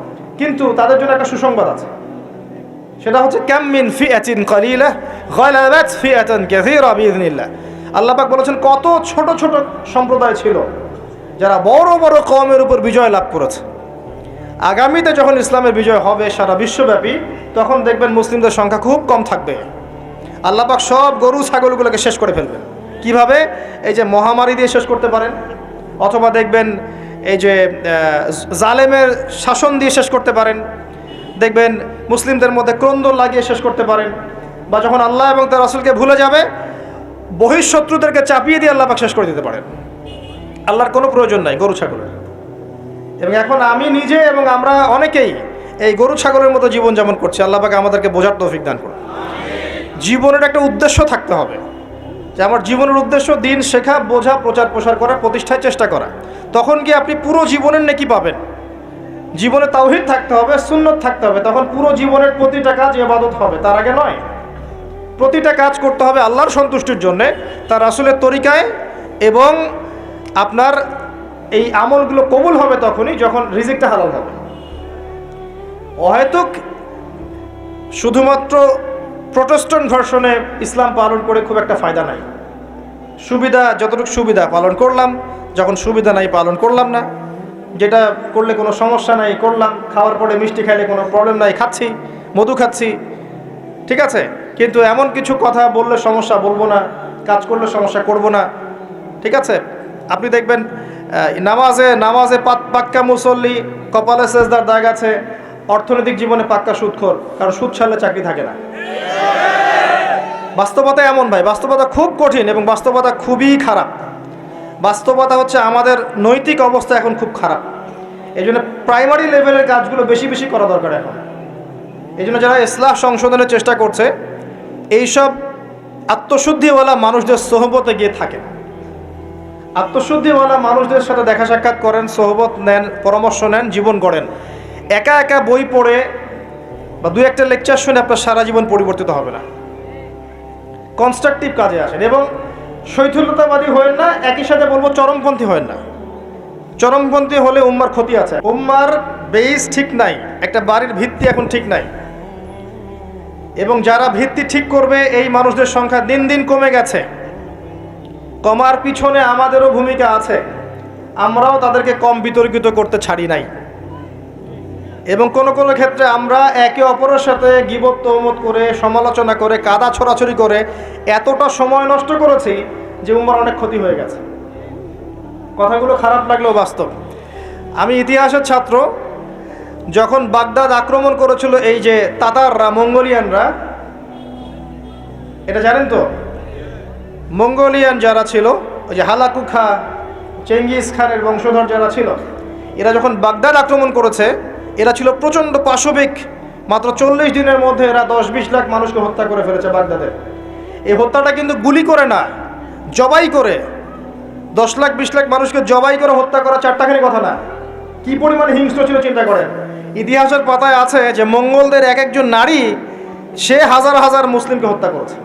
কিন্তু তাদের জন্য একটা সুসংবাদ আছে, সেটা হচ্ছে কাম মিন ফিআতিন কালিলা গালাবাত ফিআতান কাসীরা বিইذنিল্লাহ। আল্লাহ পাক বলেছেন, কত ছোট ছোট সম্প্রদায় ছিল যারা বড় বড় কওমের উপর বিজয় লাভ করেছে। আগামীতে যখন ইসলামের বিজয় হবে সারা বিশ্বব্যাপী, তখন দেখবেন মুসলিমদের সংখ্যা খুব কম থাকবে। আল্লাহ পাক সব গরু ছাগলগুলোকে শেষ করে ফেলবেন। কিভাবে? এই যে মহামারী দিয়ে শেষ করতে পারেন, অথবা দেখবেন এই যে জালেমের শাসন দিয়ে শেষ করতে পারেন, দেখবেন মুসলিমদের মধ্যে ক্রন্দন লাগিয়ে শেষ করতে পারেন, বা যখন আল্লাহ এবং তার রাসূলকে ভুলে যাবে, বহিঃশত্রুদেরকে চাপিয়ে দিয়ে আল্লাহ পাক শেষ করে দিতে পারেন। আল্লাহর কোনো প্রয়োজন নাই গরু ছাগলের। এবং এখন আমি নিজে এবং আমরা অনেকেই এই গরু ছাগলের মতো জীবনযাপন করছি। আল্লাহ পাক আমাদেরকে বোঝার তৌফিক দান করুন। জীবনের একটা উদ্দেশ্য থাকতে হবে, যে আমার জীবনের উদ্দেশ্য দিন শেখা, বোঝা, প্রচার প্রসার করা, প্রতিষ্ঠায় চেষ্টা করা। তখন গিয়ে আপনি পুরো জীবনের নেকি পাবেন। জীবনে তাওহীদ থাকতে হবে, সুন্নত থাকতে হবে, তখন পুরো জীবনের প্রতিটা কাজ ইবাদত হবে। তার আগে নয়। প্রতিটা কাজ করতে হবে আল্লাহর সন্তুষ্টির জন্যে, তার রাসূলের তরিকায়, এবং আপনার এই আমলগুলো কবুল হবে তখনই যখন রিজিকটা হালাল হবে। অহেতুক শুধুমাত্র প্রোটেস্ট্যান্ট ভার্সনে ইসলাম পালন করে খুব একটা ফায়দা নাই। সুবিধা, যতটুকু সুবিধা পালন করলাম, যখন সুবিধা নাই পালন করলাম না। যেটা করলে কোনো সমস্যা নাই করলাম, খাওয়ার পরে মিষ্টি খাইলে কোনো প্রবলেম নাই, খাচ্ছি, মধু খাচ্ছি, ঠিক আছে। কিন্তু এমন কিছু কথা বললে সমস্যা বলবো না, কাজ করলে সমস্যা করব না, ঠিক আছে। আপনি দেখবেন নামাজে পাক্কা মুসল্লি, কপালে সেজদার দাগ আছে, অর্থনৈতিক জীবনে পাক্কা সুদখোর, কারণ সুদ ছাড়লে চাকরি থাকে না। বাস্তবতা এমন ভাই, বাস্তবতা খুব কঠিন এবং বাস্তবতা খুবই খারাপ। বাস্তবতা হচ্ছে আমাদের নৈতিক অবস্থা এখন খুব খারাপ। এই জন্য প্রাইমারি লেভেলের কাজগুলো বেশি বেশি করা দরকার এখন। এই জন্য যারা ইসলাহ সংশোধনের চেষ্টা করছে, এইসব আত্মশুদ্ধিওয়ালা মানুষদের সোহবতে গিয়ে থাকেন, আত্মশুদ্ধিওয়ালা মানুষদের সাথে দেখা সাক্ষাৎ করেন, সোহবত নেন, পরামর্শ নেন, জীবন গড়েন। একা একা বই পড়ে বা দুই একটা লেকচার শুনে আপনার সারা জীবন পরিবর্তিত হবে না। কনস্ট্রাকটিভ কাজে আসেন এবং শৈথিল্যতাবাদী হয়েন না, একই সাথে বলবো চরমপন্থী হয়েন না। চরমপন্থী হলে উম্মার ক্ষতি আছে। উম্মার বেস ঠিক নাই, একটা বাড়ির ভিত্তি এখন ঠিক নাই, এবং যারা ভিত্তি ঠিক করবে এই মানুষদের সংখ্যা দিন দিন কমে গেছে। কমার পিছনে আমাদেরও ভূমিকা আছে, আমরাও তাদেরকে কম বিতর্কিত করতে ছাড়ি নাই। এবং কোনো কোনো ক্ষেত্রে আমরা একে অপরের সাথে গীবত তহমত করে, সমালোচনা করে, কাদা ছড়াছড়ি করে এতটা সময় নষ্ট করেছি যে উম্মার অনেক ক্ষতি হয়ে গেছে। কথাগুলো খারাপ লাগলেও বাস্তব। আমি ইতিহাসের ছাত্র। যখন বাগদাদ আক্রমণ করেছিল এই যে তাতাররা, মঙ্গোলিয়ানরা, এটা জানেন তো? মঙ্গোলিয়ান যারা ছিল, ওই যে হালাকু খা, চেঙ্গিস খানের বংশধর যারা ছিল, এরা যখন বাগদাদ আক্রমণ করেছে, এরা ছিল প্রচণ্ড পাশবিক। মাত্র 40 দিনের মধ্যে এরা 10-20 লাখ মানুষকে হত্যা করে ফেলেছে বাগদাদে। এই হত্যাটা কিন্তু গুলি করে না, জবাই করে। 10 লাখ 20 লাখ মানুষকে জবাই করে হত্যা করা চারটাখানি কথা না। কি পরিমাণে হিংস্র ছিল চিন্তা করেন। ইতিহাসের পাতায় আছে যে মঙ্গলদের এক একজন নারী সে হাজার হাজার মুসলিমকে হত্যা করেছে,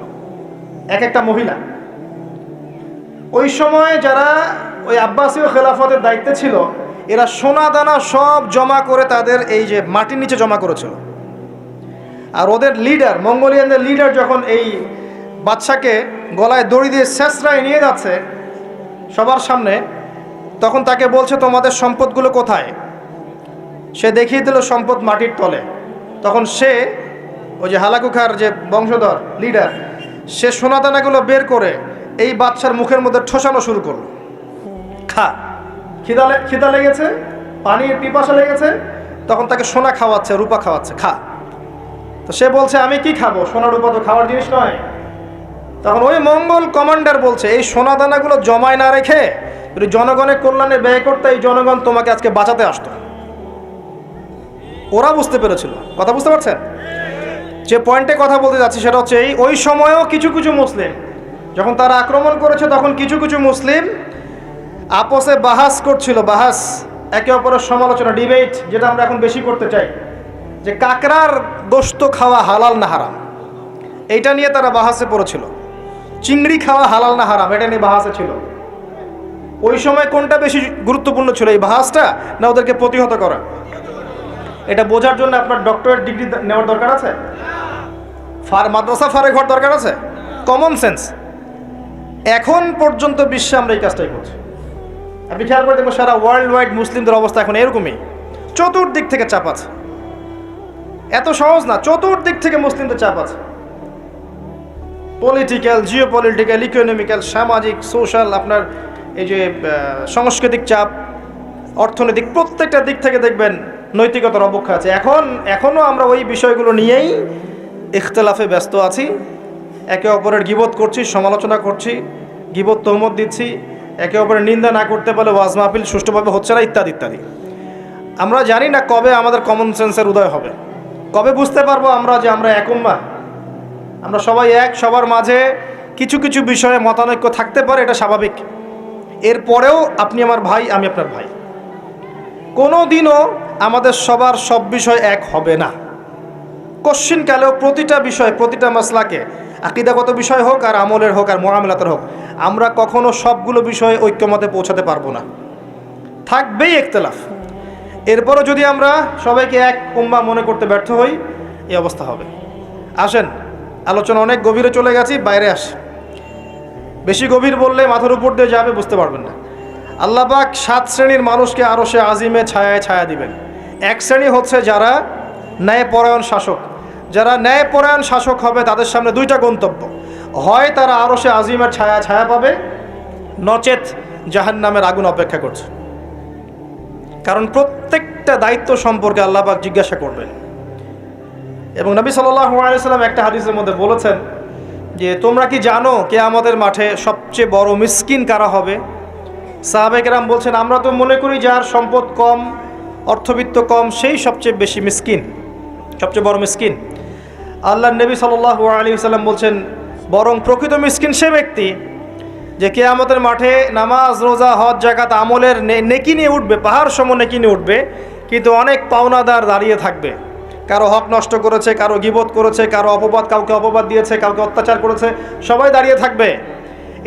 এক একটা মহিলা। ওই সময় যারা ওই আব্বাসীয় খেলাফতের দায়িত্বে ছিল, এরা সোনা দানা সব জমা করে তাদের এই যে মাটির নিচে জমা করেছিল। আর ওদের লিডার, মঙ্গোলিয়ানদের লিডার যখন এই বাদশাকে গলায় দড়ি দিয়ে শেষরায় নিয়ে যাচ্ছে সবার সামনে, তখন তাকে বলছে তোমাদের সম্পদগুলো কোথায়? সে দেখিয়ে দিল সম্পদ মাটির তলে। তখন সে ওই যে হালাকুখার যে বংশধর লিডার, সে সোনাদানাগুলো বের করে এই বাদশার মুখের মধ্যে ঠোসানো শুরু করলো। খা, খিদা লেগেছে, পানির পিপাসা লেগেছে, তখন তাকে সোনা খাওয়াচ্ছে, রূপা খাওয়াচ্ছে, খা। তো সে বলছে আমি কি খাবো, সোনা রূপা তো খাওয়ার জিনিস নয়। তখন ওই মঙ্গল কমান্ডার বলছে এই সোনা দানাগুলো জমায় না রেখে যদি জনগণের কল্যাণে ব্যয় করতে, এই জনগণ তোমাকে আজকে বাঁচাতে আসতো। ওরা বুঝতে পেরেছিল। কথা বুঝতে পারছেন? যে পয়েন্টে কথা বলতে যাচ্ছি সেটা হচ্ছে ওই সময়ও কিছু কিছু মুসলিম যখন তারা আক্রমণ করেছে, তখন কিছু কিছু মুসলিম আপসে বাহাস করছিল, বাহাস, একে অপরের সমালোচনা, ডিবেট, যেটা আমরা এখন বেশি করতে চাই, যে কাকড়ার গোশত খাওয়া হালাল না হারাম, এইটা নিয়ে তারা বাহাসে পড়েছিল। চিংড়ি খাওয়া হালাল না হারাম, এটা নিয়ে বাহাসে ছিল। ওই সময় কোনটা বেশি গুরুত্বপূর্ণ ছিল, এই বাহাসটা না ওদেরকে প্রতিহত করা? এটা বোঝার জন্য আপনার ডক্টরেট ডিগ্রি নেওয়ার দরকার আছে? মাদ্রাসা ফারে ঘর দরকার আছে? Common sense. এখন পর্যন্ত বিশ্বে আমরা এই কাজটাই করছি। আপনি খেয়াল করে দেখবো সারা ওয়ার্ল্ড ওয়াইড মুসলিমদের অবস্থা এখন এরকমই। চতুর্দিক থেকে চাপ আছে। এত সহজ না, চতুর্দিক থেকে মুসলিমদের চাপ আছে। পলিটিক্যাল, জিওপলিটিক্যাল, ইকোনমিক্যাল, সামাজিক, সোশ্যাল, আপনার এই যে সাংস্কৃতিক চাপ, অর্থনৈতিক, প্রত্যেকটা দিক থেকে দেখবেন নৈতিকতার অবক্ষয় আছে। এখনও আমরা ওই বিষয়গুলো নিয়েই ইখতিলাফে ব্যস্ত আছি। একে অপরের গীবত করছি, সমালোচনা করছি, গীবত তহমত দিচ্ছি, একে অপরের নিন্দা না করতে পারলে ওয়াজ মাহফিল সুষ্ঠুভাবে হচ্ছে না, ইত্যাদি ইত্যাদি। আমরা জানি না কবে আমাদের কমন সেন্সের উদয় হবে, কবে বুঝতে পারবো আমরা যে আমরা এক উম্মাহ, আমরা সবাই এক, সবার মাঝে কিছু কিছু বিষয়ে মতানৈক্য থাকতে পারে, এটা স্বাভাবিক। এরপরেও আপনি আমার ভাই, আমি আপনার ভাই। কোনো দিনও আমাদের সবার সব বিষয় এক হবে না। কশ্চিনকালেও প্রতিটা বিষয়, প্রতিটা মাসলাকে, আকীদাগত বিষয় হোক আর আমলের হোক আর মুআমালাতের হোক, আমরা কখনো সবগুলো বিষয়ে ঐক্যমতে পৌঁছাতে পারবো না, থাকবেই ইখতিলাফ। এরপরও যদি আমরা সবাইকে এক উম্মাহ মনে করতে ব্যর্থ হই, এই অবস্থা হবে। আসেন, আলোচনা অনেক গভীরে চলে গেছি, বাইরে আসি। বেশি গভীর বললে মাথার উপর দিয়ে যাবে, বুঝতে পারবেন না। আল্লাহ পাক 7 শ্রেণীর মানুষকে আরশে আজিমে ছায়ায় ছায়া দিবেন। এক শ্রেণী হচ্ছে যারা ন্যায়পরায়ণ শাসক। যারা ন্যায়পরায়ণ শাসক হবে তাদের সামনে দুইটা গন্তব্য, হয় তারা আরশে আজিমের ছায়া ছায়া পাবে, নচেত জাহান্নামের আগুন অপেক্ষা করছে। কারণ প্রত্যেকটা দায়িত্ব সম্পর্কে আল্লাহ পাক জিজ্ঞাসা করবেন। এবং নবী সাল্লাল্লাহু আলাইহি ওয়াসাল্লাম একটা হাদিসের মধ্যে বলেছেন যে তোমরা কি জানো কিয়ামতের মাঠে সবচেয়ে বড় মিসকিন কারা হবে? সাহাবায়ে কেরাম বলছেন, আমরা তো মনে করি যার সম্পদ কম, অর্থবিত্ত কম, সেই সবচেয়ে বেশি মিসকিন, সবচেয়ে বড় মিসকিন। আল্লাহর নবী সাল্লাল্লাহু আলাইহি ওয়াসাল্লাম বলছেন, বরং প্রকৃত মিসকিন সে ব্যক্তি যে কিয়ামতের মাঠে নামাজ, রোজা, হজ, যাকাত আমলের নেকি নিয়ে উঠবে, পাহাড় সম নেকি নিয়ে উঠবে, কিন্তু অনেক পাওনাদার দাঁড়িয়ে থাকবে। কারো হক নষ্ট করেছে, কারো গীবত করেছে, কারো অপবাদ, কাউকে অপবাদ দিয়েছে, কাউকে অত্যাচার করেছে, সবাই দাঁড়িয়ে থাকবে।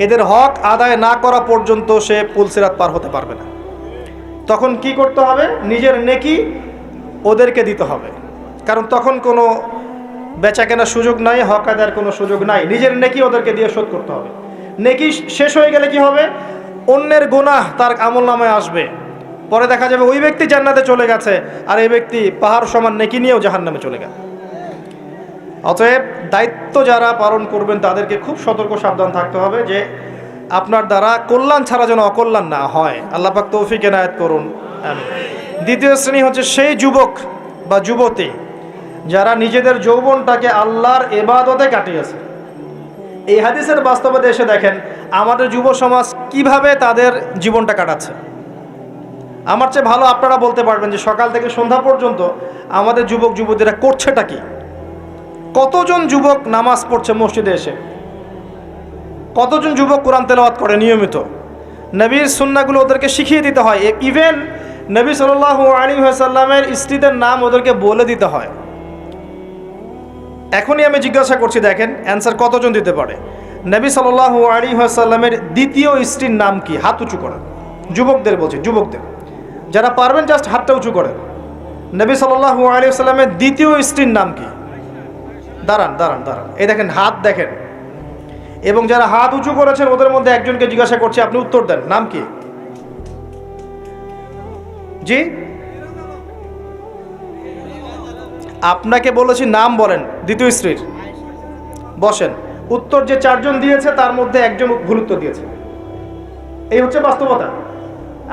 এদের হক আদায় না করা পর্যন্ত সে পুলসিরাত পার হতে পারবে না। তখন কি করতে হবে? নিজের নেকি ওদেরকে দিতে হবে, কারণ তখন কোনো বেচা কেনার সুযোগ নাই, হক আদায়ের কোনো সুযোগ নাই। নিজের নেকি ওদেরকে দিয়ে শোধ করতে হবে। নেকি শেষ হয়ে গেলে কি হবে? অন্যের গুনাহ তার আমল নামায় আসবে, পরে দেখা যাবে ওই ব্যক্তি জান্নাতে চলে গেছে, আর এই ব্যক্তি পাহাড় সমান নেকি নিয়েও জাহান্নামে চলে গেল। অতএব দায়িত্ব যারা পালন করবেন তাদেরকে খুব সতর্ক সাবধান থাকতে হবে যে আপনার দ্বারা কল্যাণ ছাড়া যেন অকল্যাণ না হয়। আল্লাহ পাক তৌফিক এনায়েত করুন। দ্বিতীয় শ্রেণী হচ্ছে সেই যুবক বা যুবতী যারা নিজেদের যৌবনটাকে আল্লাহর ইবাদতে কাটিয়েছে। এই হাদিসের বাস্তবতা এসে দেখেন আমাদের যুব সমাজ কিভাবে তাদের জীবনটা কাটাচ্ছে। আমার চেয়ে ভালো আপনারা বলতে পারবেন যে সকাল থেকে সন্ধ্যা পর্যন্ত আমাদের যুবক যুবতীরা করছেটা কি। কতজন যুবক নামাজ পড়ছে মসজিদে এসে, কতজন যুবক কোরআন তেলাওয়াত করে নিয়মিত। নবীর সুন্নাহগুলো ওদেরকে শিখিয়ে দিতে হয়। ইভেন নবী সাল্লাল্লাহু আলাইহি ওয়াসাল্লামের স্ত্রীদের নাম ওদেরকে বলে দিতে হয়। এখনই আমি জিজ্ঞাসা করছি, দেখেন অ্যান্সার কতজন দিতে পারে। নবী সাল্লাল্লাহু আলাইহি ওয়াসাল্লামের দ্বিতীয় স্ত্রীর নাম কি? হাত উঁচু করেন। যুবকদের বলছি, যুবকদের যারা পারবেন জাস্ট হাতটা উঁচু করেন। নবী সাল্লাল্লাহু আলাইহি ওয়াসাল্লামের দ্বিতীয় স্ত্রীর নাম কি? দাঁড়ান দাঁড়ান দাঁড়ান, এই দেখেন হাত দেখেন। এবং যারা হাত উঁচু করেছেন ওদের মধ্যে একজনকে জিজ্ঞাসা করছি, আপনি উত্তর দেন, নাম কি? জি, আপনাকে বলেছি নাম বলেন দ্বিতীয় স্ত্রীর। বসেন। উত্তর যে চারজন দিয়েছে তার মধ্যে একজন ভুল উত্তর দিয়েছে। এই হচ্ছে বাস্তবতা।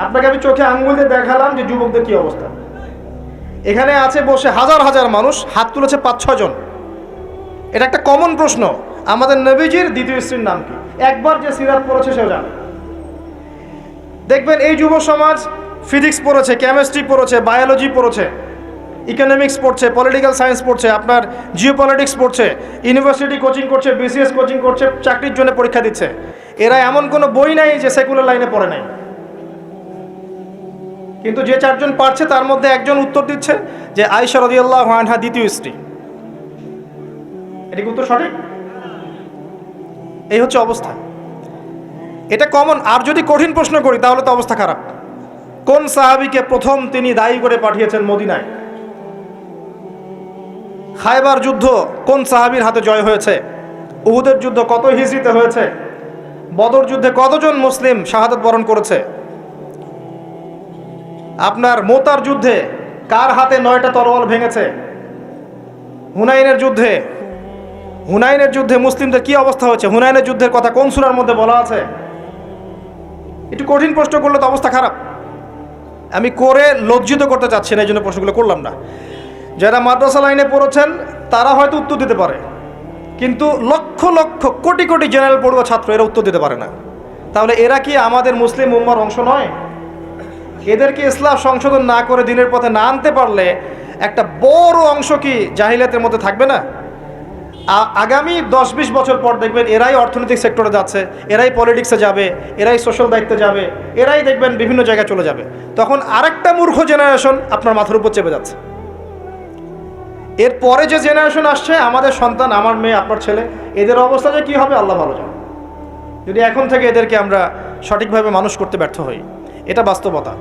আপনাকে আমি চোখে আঙ্গুল দিয়ে দেখালাম যে যুবকদের কি অবস্থা। এখানে আছে বসে হাজার হাজার মানুষ, হাত তুলেছে 5-6 জন। এটা একটা কমন প্রশ্ন, আমাদের নবীজির দ্বিতীয় স্ত্রীর নাম কি? একবার যে সিরাত পড়েছে সেও জানে। দেখবেন এই যুব সমাজ ফিজিক্স পড়েছে, কেমিস্ট্রি পড়েছে, বায়োলজি পড়েছে, ইকোনমিক্স পড়ছে, পলিটিক্যাল সায়েন্স পড়ছে, আপনার জিওপলিটিক্স পড়ছে, ইউনিভার্সিটি কোচিং করছে, বিসিএস কোচিং করছে, চাকরির জন্য পরীক্ষা দিচ্ছে। এরা এমন কোনো বই নাই যে সেকুলার লাইনে পড়ে নাই। কিন্তু যে চারজন পারছে তার মধ্যে একজন উত্তর দিচ্ছে যে আয়েশা রাদিয়াল্লাহু আনহা দ্বিতীয় স্ত্রী। এটা কি উত্তর সঠিক? এই হচ্ছে অবস্থা। এটা কমন। আর যদি কঠিন প্রশ্ন করি তাহলে তো অবস্থা খারাপ। কোন সাহাবীকে প্রথম তিনি দায়ী করে পাঠিয়েছেন মদিনায়? খায়বার যুদ্ধ কোন সাহাবীর হাতে জয় হয়েছে? উহুদের যুদ্ধ কত হিজরিতে হয়েছে? বদর যুদ্ধে কতজন মুসলিম শাহাদাত বরণ করেছে? আপনার মোতার যুদ্ধে কার হাতে 9টা তরোয়াল ভেঙেছে? হুনাইনের যুদ্ধে মুসলিমদের কি অবস্থা হয়েছে? হুনাইনের যুদ্ধের কথা কোন সূরার মধ্যে বলা আছে? একটু কঠিন প্রশ্ন করলে তো অবস্থা খারাপ। আমি করে লজ্জিত করতে চাচ্ছি না, এই জন্য প্রশ্নগুলো করলাম না। যারা মাদ্রাসা লাইনে পড়েছেন তারা হয়তো উত্তর দিতে পারে, কিন্তু লক্ষ লক্ষ কোটি কোটি জেনারেল পড়ুয়া ছাত্র এরা উত্তর দিতে পারে না। তাহলে এরা কি আমাদের মুসলিম উম্মার অংশ নয়? এদেরকে ইসলাম সংশোধন না করে দিনের পথে না আনতে পারলে একটা বড় অংশ কি জাহিলিয়াতের মধ্যে থাকবে না? আগামী 10-20 বছর পর দেখবেন এরাই অর্থনৈতিক সেক্টরে যাচ্ছে, এরাই পলিটিক্সে যাবে, এরাই সোশ্যাল দায়িত্বে যাবে, এরাই দেখবেন বিভিন্ন জায়গায় চলে যাবে। তখন আরেকটা মূর্খ জেনারেশন আপনার মাথার উপর চেপে যাচ্ছে। এরপরে যে জেনারেশন আসছে, আমাদের সন্তান, আমার মেয়ে, আপনার ছেলে, এদের অবস্থা যে কী হবে আল্লাহ ভালো জানে, যদি এখন থেকে এদেরকে আমরা সঠিকভাবে মানুষ করতে ব্যর্থ হই। এটা বাস্তবতা।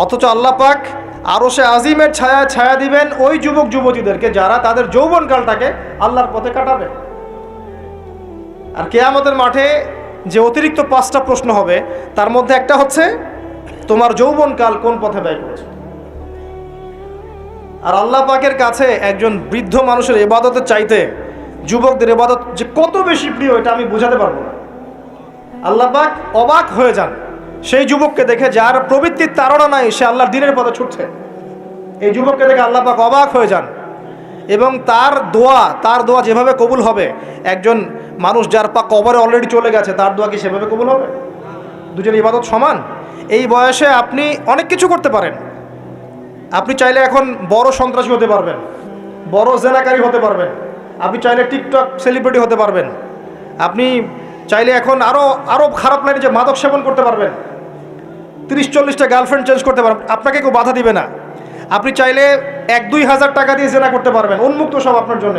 অথচ আল্লাহ পাক আরশে আজিমের ছায়া দিবেন ওই যুবক যুবতীদেরকে যারা তাদের যৌবনকালটাকে আল্লাহর পথে কাটাবে। আর কিয়ামতের মাঠে যে অতিরিক্ত 5টা প্রশ্ন হবে তার মধ্যে একটা হচ্ছে তোমার যৌবনকাল কোন পথে ব্যয় করেছে। আর আল্লাহ পাকের কাছে একজন বৃদ্ধ মানুষের ইবাদতের চাইতে যুবকদের ইবাদত যে কত বেশি প্রিয় এটা আমি বোঝাতে পারবো না। আল্লাহ পাক অবাক হয়ে যান সেই যুবককে দেখে যার প্রবৃত্তির তাড়না নাই, সে আল্লাহর দ্বীনের পথে ছুটছে। এই যুবককে দেখে আল্লাহ পাক অবাক হয়ে যান এবং তার দোয়া যেভাবে কবুল হবে, একজন মানুষ যার পা কবরে অলরেডি চলে গেছে তার দোয়া কি সেভাবে কবুল হবে? দুজন ইবাদত সমান? এই বয়সে আপনি অনেক কিছু করতে পারেন। আপনি চাইলে এখন বড় সন্ত্রাসী হতে পারবেন, বড় জেনাকারী হতে পারবেন, আপনি চাইলে টিকটক সেলিব্রিটি হতে পারবেন, আপনি চাইলে এখন আরও খারাপ লাইনে যে মাদক সেবন করতে পারবেন, 30-40টা গার্লফ্রেন্ড চেঞ্জ করতে পারবেন, আপনাকে কেউ বাধা দিবে না। আপনি চাইলে 1-2 হাজার টাকা দিয়ে জেনা করতে পারবেন, উন্মুক্ত সব আপনার জন্য।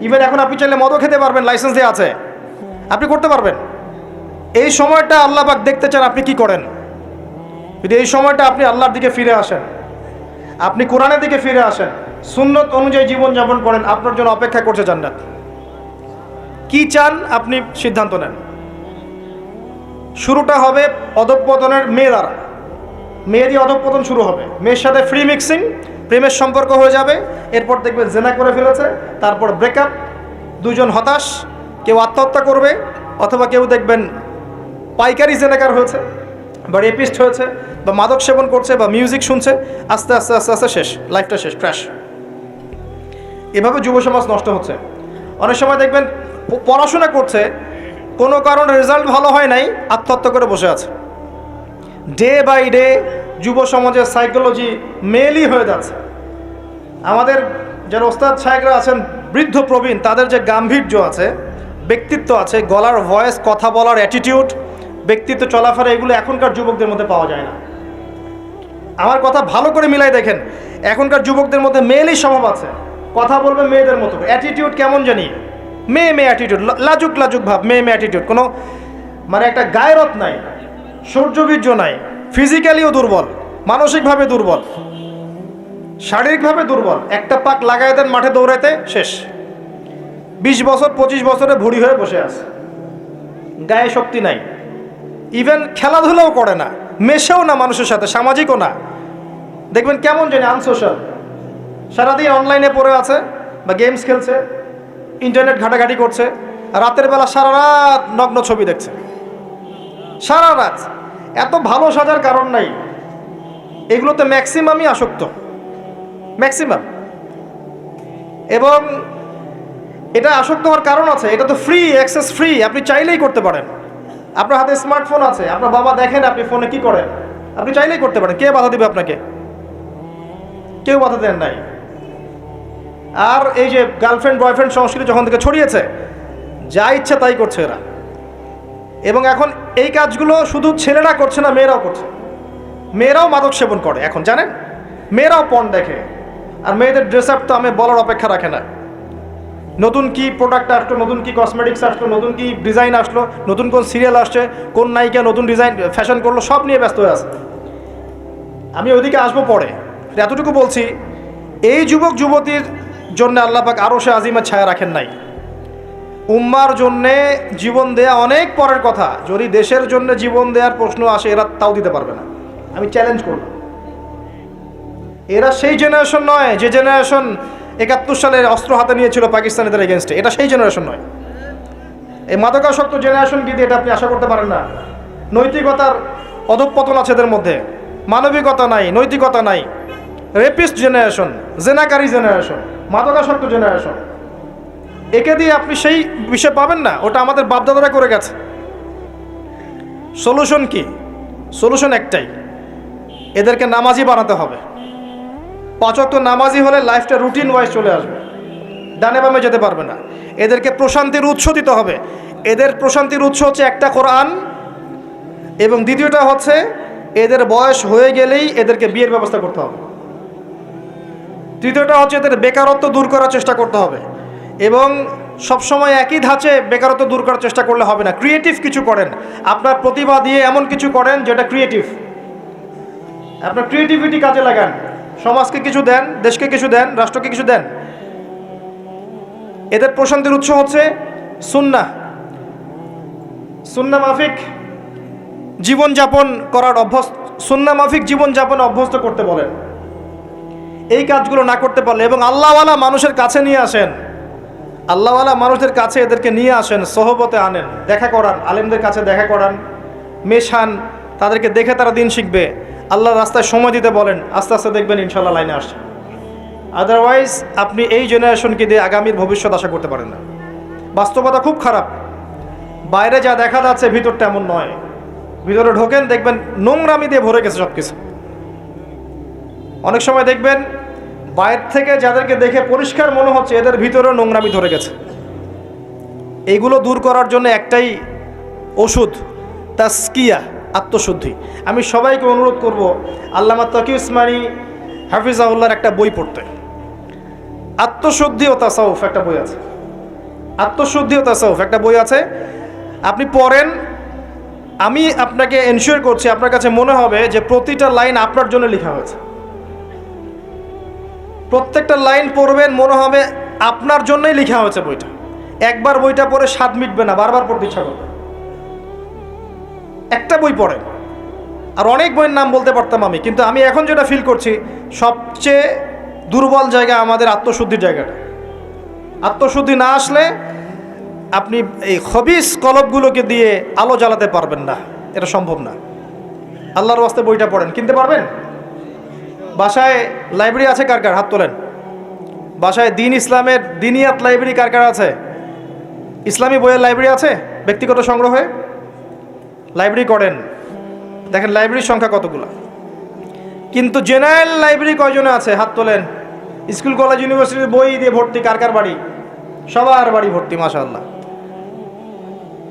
ইভেন এখন আপনি চাইলে মদও খেতে পারবেন, লাইসেন্স দিয়ে আছে, আপনি করতে পারবেন। এই সময়টা আল্লাহ পাক দেখতে চান আপনি কি করেন। যদি এই সময়টা আপনি আল্লাহর দিকে ফিরে আসেন, আপনি কোরআনের দিকে ফিরে আসেন, সুন্নত অনুযায়ী জীবনযাপন করেন, আপনার জন্য অপেক্ষা করছে জান্নাত। কি চান আপনি সিদ্ধান্ত নেন। শুরুটা হবে অধঃপতনের মেয়ে দ্বারা, মেয়ে দিয়ে অধঃপতন শুরু হবে, মেয়ের সাথে ফ্রি মিক্সিং, প্রেমের সম্পর্ক হয়ে যাবে, এরপর দেখবেন জেনা করে ফেলেছে, তারপর ব্রেকআপ, দুজন হতাশ, কেউ আত্মহত্যা করবে, অথবা কেউ দেখবেন পাইকারি জেনাকার হয়েছে বা রেপিস্ট হয়েছে বা মাদক সেবন করছে বা মিউজিক শুনছে, আস্তে আস্তে আস্তে আস্তে শেষ, লাইফটা শেষ, ক্র্যাশ। এভাবে যুব সমাজ নষ্ট হচ্ছে। অনেক সময় দেখবেন পড়াশোনা করছে, কোনো কারণে রেজাল্ট ভালো হয় নাই, আত্মহত্যা করে বসে আছে। ডে বাই ডে যুব সমাজের সাইকোলজি মেলই হয়ে যাচ্ছে। আমাদের যারা ওস্তাদ সাহেবরা আছেন, বৃদ্ধ প্রবীণ, তাদের যে গাম্ভীর্য আছে, ব্যক্তিত্ব আছে, গলার ভয়েস, কথা বলার অ্যাটিটিউড, ব্যক্তিত্ব, চলাফেরা, এগুলো এখনকার যুবকদের মধ্যে পাওয়া যায় না। আমার কথা ভালো করে মিলাই দেখেন, এখনকার যুবকদের মধ্যে মেয়েলই স্বভাব আছে, কথা বলবে মেয়েদের মতো, অ্যাটিটিউড কেমন জানি, মেয়ে অ্যাটিটিউড, লাজুক লাজুক ভাব, মেয়ে অ্যাটিটিউড, কোনো মানে একটা গায়রত নাই, শৌর্যবীর্য নাই, ফিজিক্যালিও দুর্বল, মানসিকভাবে দুর্বল, শারীরিকভাবে দুর্বল। একটা পাক লাগাই দেন মাঠে দৌড়াইতে, শেষ। 20 বছর 25 বছরে ভুড়ি হয়ে বসে আছে, গায়ে শক্তি নাই, ইভেন খেলাধুলাও করে না, মেশেও না মানুষের সাথে, সামাজিকও না। দেখবেন কেমন জানি আনসোশ্যাল, সারাদিন অনলাইনে পড়ে আছে বা গেমস খেলছে, ইন্টারনেট ঘাটাঘাটি করছে, রাতের বেলা সারা রাত নগ্ন ছবি দেখছে, সারা রাত। এত ভালো সাজার কারণ নাই, এগুলোতে ম্যাক্সিমামই আসক্ত, ম্যাক্সিমাম। এবং এটা আসক্ত হওয়ার কারণ আছে, এটা তো ফ্রি, অ্যাক্সেস ফ্রি, আপনি চাইলেই করতে পারেন। আপনার হাতে স্মার্টফোন আছে, আপনার বাবা দেখেন আপনি ফোনে কি করেন, আপনি চাইলেই করতে পারেন। কে বাধা দিবে আপনাকে? কেউ বাধা দেন নাই। আর এই যে গার্লফ্রেন্ড বয়ফ্রেন্ড সংস্কৃতি যখন থেকে ছড়িয়েছে, যা ইচ্ছা তাই করছে এরা। এবং এখন এই কাজগুলো শুধু ছেলেরা করছে না, মেয়েরাও করছে। মেয়েরাও মাদক সেবন করে এখন, জানেন? মেয়েরাও পর্ন দেখে। আর মেয়েদের ড্রেস আপ তো আমি বলার অপেক্ষা রাখে না। নতুন কি প্রোডাক্ট আসলো, নতুন কি কসমেটিক্স আসলো, নতুন কি ডিজাইন আসলো, নতুন কোন সিরিয়াল আসছে, কোন নায়িকা নতুন ডিজাইন ফ্যাশন করলো, সব নিয়ে ব্যস্ত হয়ে আছে। আমি ওইদিকে আসবো পরে। এতটুকু বলছি, এই যুবক যুবতীর জন্য আল্লাহ পাক আরশে আজিমের ছায়া রাখেন নাই। উম্মার জন্যে জীবন দেয়া অনেক পরের কথা। যদি দেশের জন্য জীবন দেওয়ার প্রশ্ন আসে, এরা তাও দিতে পারবে না। আমি চ্যালেঞ্জ করব, এরা সেই জেনারেশন নয় যে জেনারেশন 71 সালে অস্ত্র হাতে নিয়েছিল পাকিস্তানিদের এগেনস্টে। এটা সেই জেনারেশন নয়। এই মাদকাসক্ত জেনারেশন কি দিয়ে এটা আপনি আশা করতে পারেন না। নৈতিকতার অধঃপতন আছে এদের মধ্যে, মানবিকতা নাই, নৈতিকতা নাই। রেপিস্ট জেনারেশন, জেনাকারী জেনারেশন, মাদকাসক্ত জেনারেশন। একে দিয়ে আপনি সেই বিষয় পাবেন না, ওটা আমাদের বাপদাদারা করে গেছে। সলিউশন কি? সলিউশন একটাই, এদেরকে নামাজি বানাতে হবে। 5 ওয়াক্ত নামাজি হলে লাইফটা রুটিন ওয়াইজ চলে আসবে, ডানে বামে যেতে পারবে না। এদেরকে প্রশান্তির উৎস দিতে হবে। এদের প্রশান্তির উৎস হচ্ছে একটা কোরআন, এবং দ্বিতীয়টা হচ্ছে এদের বয়স হয়ে গেলেই এদেরকে বিয়ের ব্যবস্থা করতে হবে। তৃতীয়টা হচ্ছে এদের বেকারত্ব দূর করার চেষ্টা করতে হবে। এবং সবসময় একই ধাঁচে বেকারত্ব দূর করার চেষ্টা করলে হবে না। ক্রিয়েটিভ কিছু করেন, আপনার প্রতিভা দিয়ে এমন কিছু করেন যেটা ক্রিয়েটিভ। আপনার ক্রিয়েটিভিটি কাজে লাগান, সমাজকে কিছু দেন, দেশকে কিছু দেন, রাষ্ট্রকে কিছু দেন। এদের প্রশান্তির উৎস হচ্ছে সুন্নাহ, সুন্নাহ মাফিক জীবনযাপন করার অভ্যস্ত, সুন্নাহ মাফিক জীবনযাপনে অভ্যস্ত করতে বলেন। এই কাজগুলো না করতে পারলে, এবং আল্লাহওয়ালা মানুষের কাছে নিয়ে আসেন, আল্লাহওয়ালা মানুষদের কাছে এদেরকে নিয়ে আসেন, সোহবতে আনেন, দেখা করান, আলেমদের কাছে দেখা করান, মেশান, তাদেরকে দেখে তারা দিন শিখবে। আল্লাহর রাস্তায় সময় দিতে বলেন, আস্তে আস্তে দেখবেন ইনশাল্লাহ লাইনে আসছে। আদারওয়াইজ আপনি এই জেনারেশনকে দিয়ে আগামীর ভবিষ্যৎ আশা করতে পারেন না। বাস্তবতা খুব খারাপ। বাইরে যা দেখা যাচ্ছে ভিতরটা এমন নয়। ভিতরে ঢোকেন দেখবেন নোংরামি দিয়ে ভরে গেছে সব কিছু। অনেক সময় দেখবেন বাইরে থেকে যাদেরকে দেখে পরিষ্কার মনে হচ্ছে এদের ভিতরেও নোংরামি ধরে গেছে। এইগুলো দূর করার জন্য একটাই ওষুধ, তাসকিয়া, আত্মশুদ্ধি। আমি সবাইকে অনুরোধ করব আল্লামা তকি উসমানী হাফিজাহুল্লাহর একটা বই পড়তে। আত্মশুদ্ধি ও তাসাউফ একটা বই আছে। আত্মশুদ্ধি ও তাসাউফ একটা বই আছে, আপনি পড়েন। আমি আপনাকে এনশিওর করছি আপনার কাছে মনে হবে যে প্রতিটা লাইন আপনার জন্য লেখা হয়েছে। প্রত্যেকটা লাইন পড়বেন মনে হবে আপনার জন্যই লেখা হয়েছে বইটা। একবার বইটা পড়ে স্বাদ মিটবে না, বারবার পড়তে ইচ্ছা করবে। একটা বই পড়েন। আর অনেক বইয়ের নাম বলতে পারতাম আমি, কিন্তু আমি এখন যেটা ফিল করছি সবচেয়ে দুর্বল জায়গা আমাদের আত্মশুদ্ধির জায়গাটা। আত্মশুদ্ধি না আসলে আপনি এই খবিস কলবগুলোকে দিয়ে আলো জ্বালাতে পারবেন না, এটা সম্ভব না। আল্লাহর ওয়াস্তে বইটা পড়েন। কিনতে পারবেন? বাসায় লাইব্রেরি আছে কার কার? হাত তোলেন। বাসায় দিন ইসলামের দিনিয়াত লাইব্রেরি কার কার আছে? ইসলামী বইয়ের লাইব্রেরি আছে ব্যক্তিগত সংগ্রহে? লাইব্রেরি করেন, দেখেন লাইব্রেরির সংখ্যা কতগুলো। কিন্তু জেনারেল লাইব্রেরি কয়জনে আছে? হাত তোলেন। স্কুল কলেজ ইউনিভার্সিটির বই দিয়ে ভর্তি কার কার বাড়ি? সবার বাড়ি ভর্তি, মাশাআল্লাহ।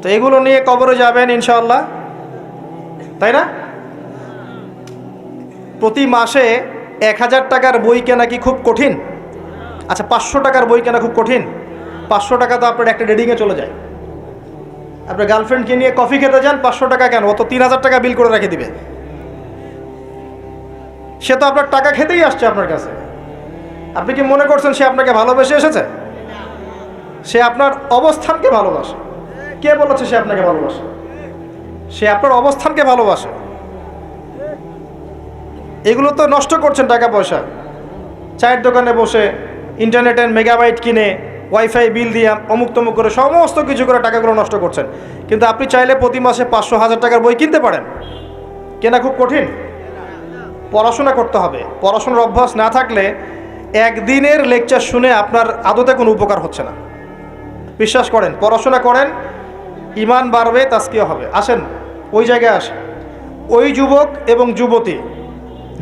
তো এগুলো নিয়ে কবরে যাবেন ইনশাআল্লাহ, তাই না? প্রতি মাসে 1000 টাকার বই কেনা কি খুব কঠিন? আচ্ছা 500 টাকার বই কেনা খুব কঠিন? 500 টাকা তো আপনার একটা রেডিংয়ে চলে যায়। আপনার গার্লফ্রেন্ডকে নিয়ে কফি খেতে যান, 500 টাকা কেন? ও তো 3000 টাকা বিল করে রেখে দিবে। সে তো আপনার টাকা খেতেই আসছে আপনার কাছে। আপনি কি মনে করছেন সে আপনাকে ভালোবেসে এসেছে? সে আপনার অবস্থানকে ভালোবাসে। কে বলেছে সে আপনাকে ভালোবাসে? সে আপনার অবস্থানকে ভালোবাসে। এগুলো তো নষ্ট করছেন টাকা পয়সা। চায়ের দোকানে বসে ইন্টারনেটের মেগাবাইট কিনে ওয়াইফাই বিল দিয়ে অমুক তমুক করে সমস্ত কিছু করে টাকাগুলো নষ্ট করছেন। কিন্তু আপনি চাইলে প্রতি মাসে 500-1000 টাকার বই কিনতে পারেন। কেনা খুব কঠিন? পড়াশোনা করতে হবে। পড়াশোনার অভ্যাস না থাকলে একদিনের লেকচার শুনে আপনার আদতে কোনো উপকার হচ্ছে না। বিশ্বাস করেন, পড়াশোনা করেন, ইমান বাড়বে, তাসকিয়া হবে। আসেন ওই জায়গায় আসেন। ওই যুবক এবং যুবতী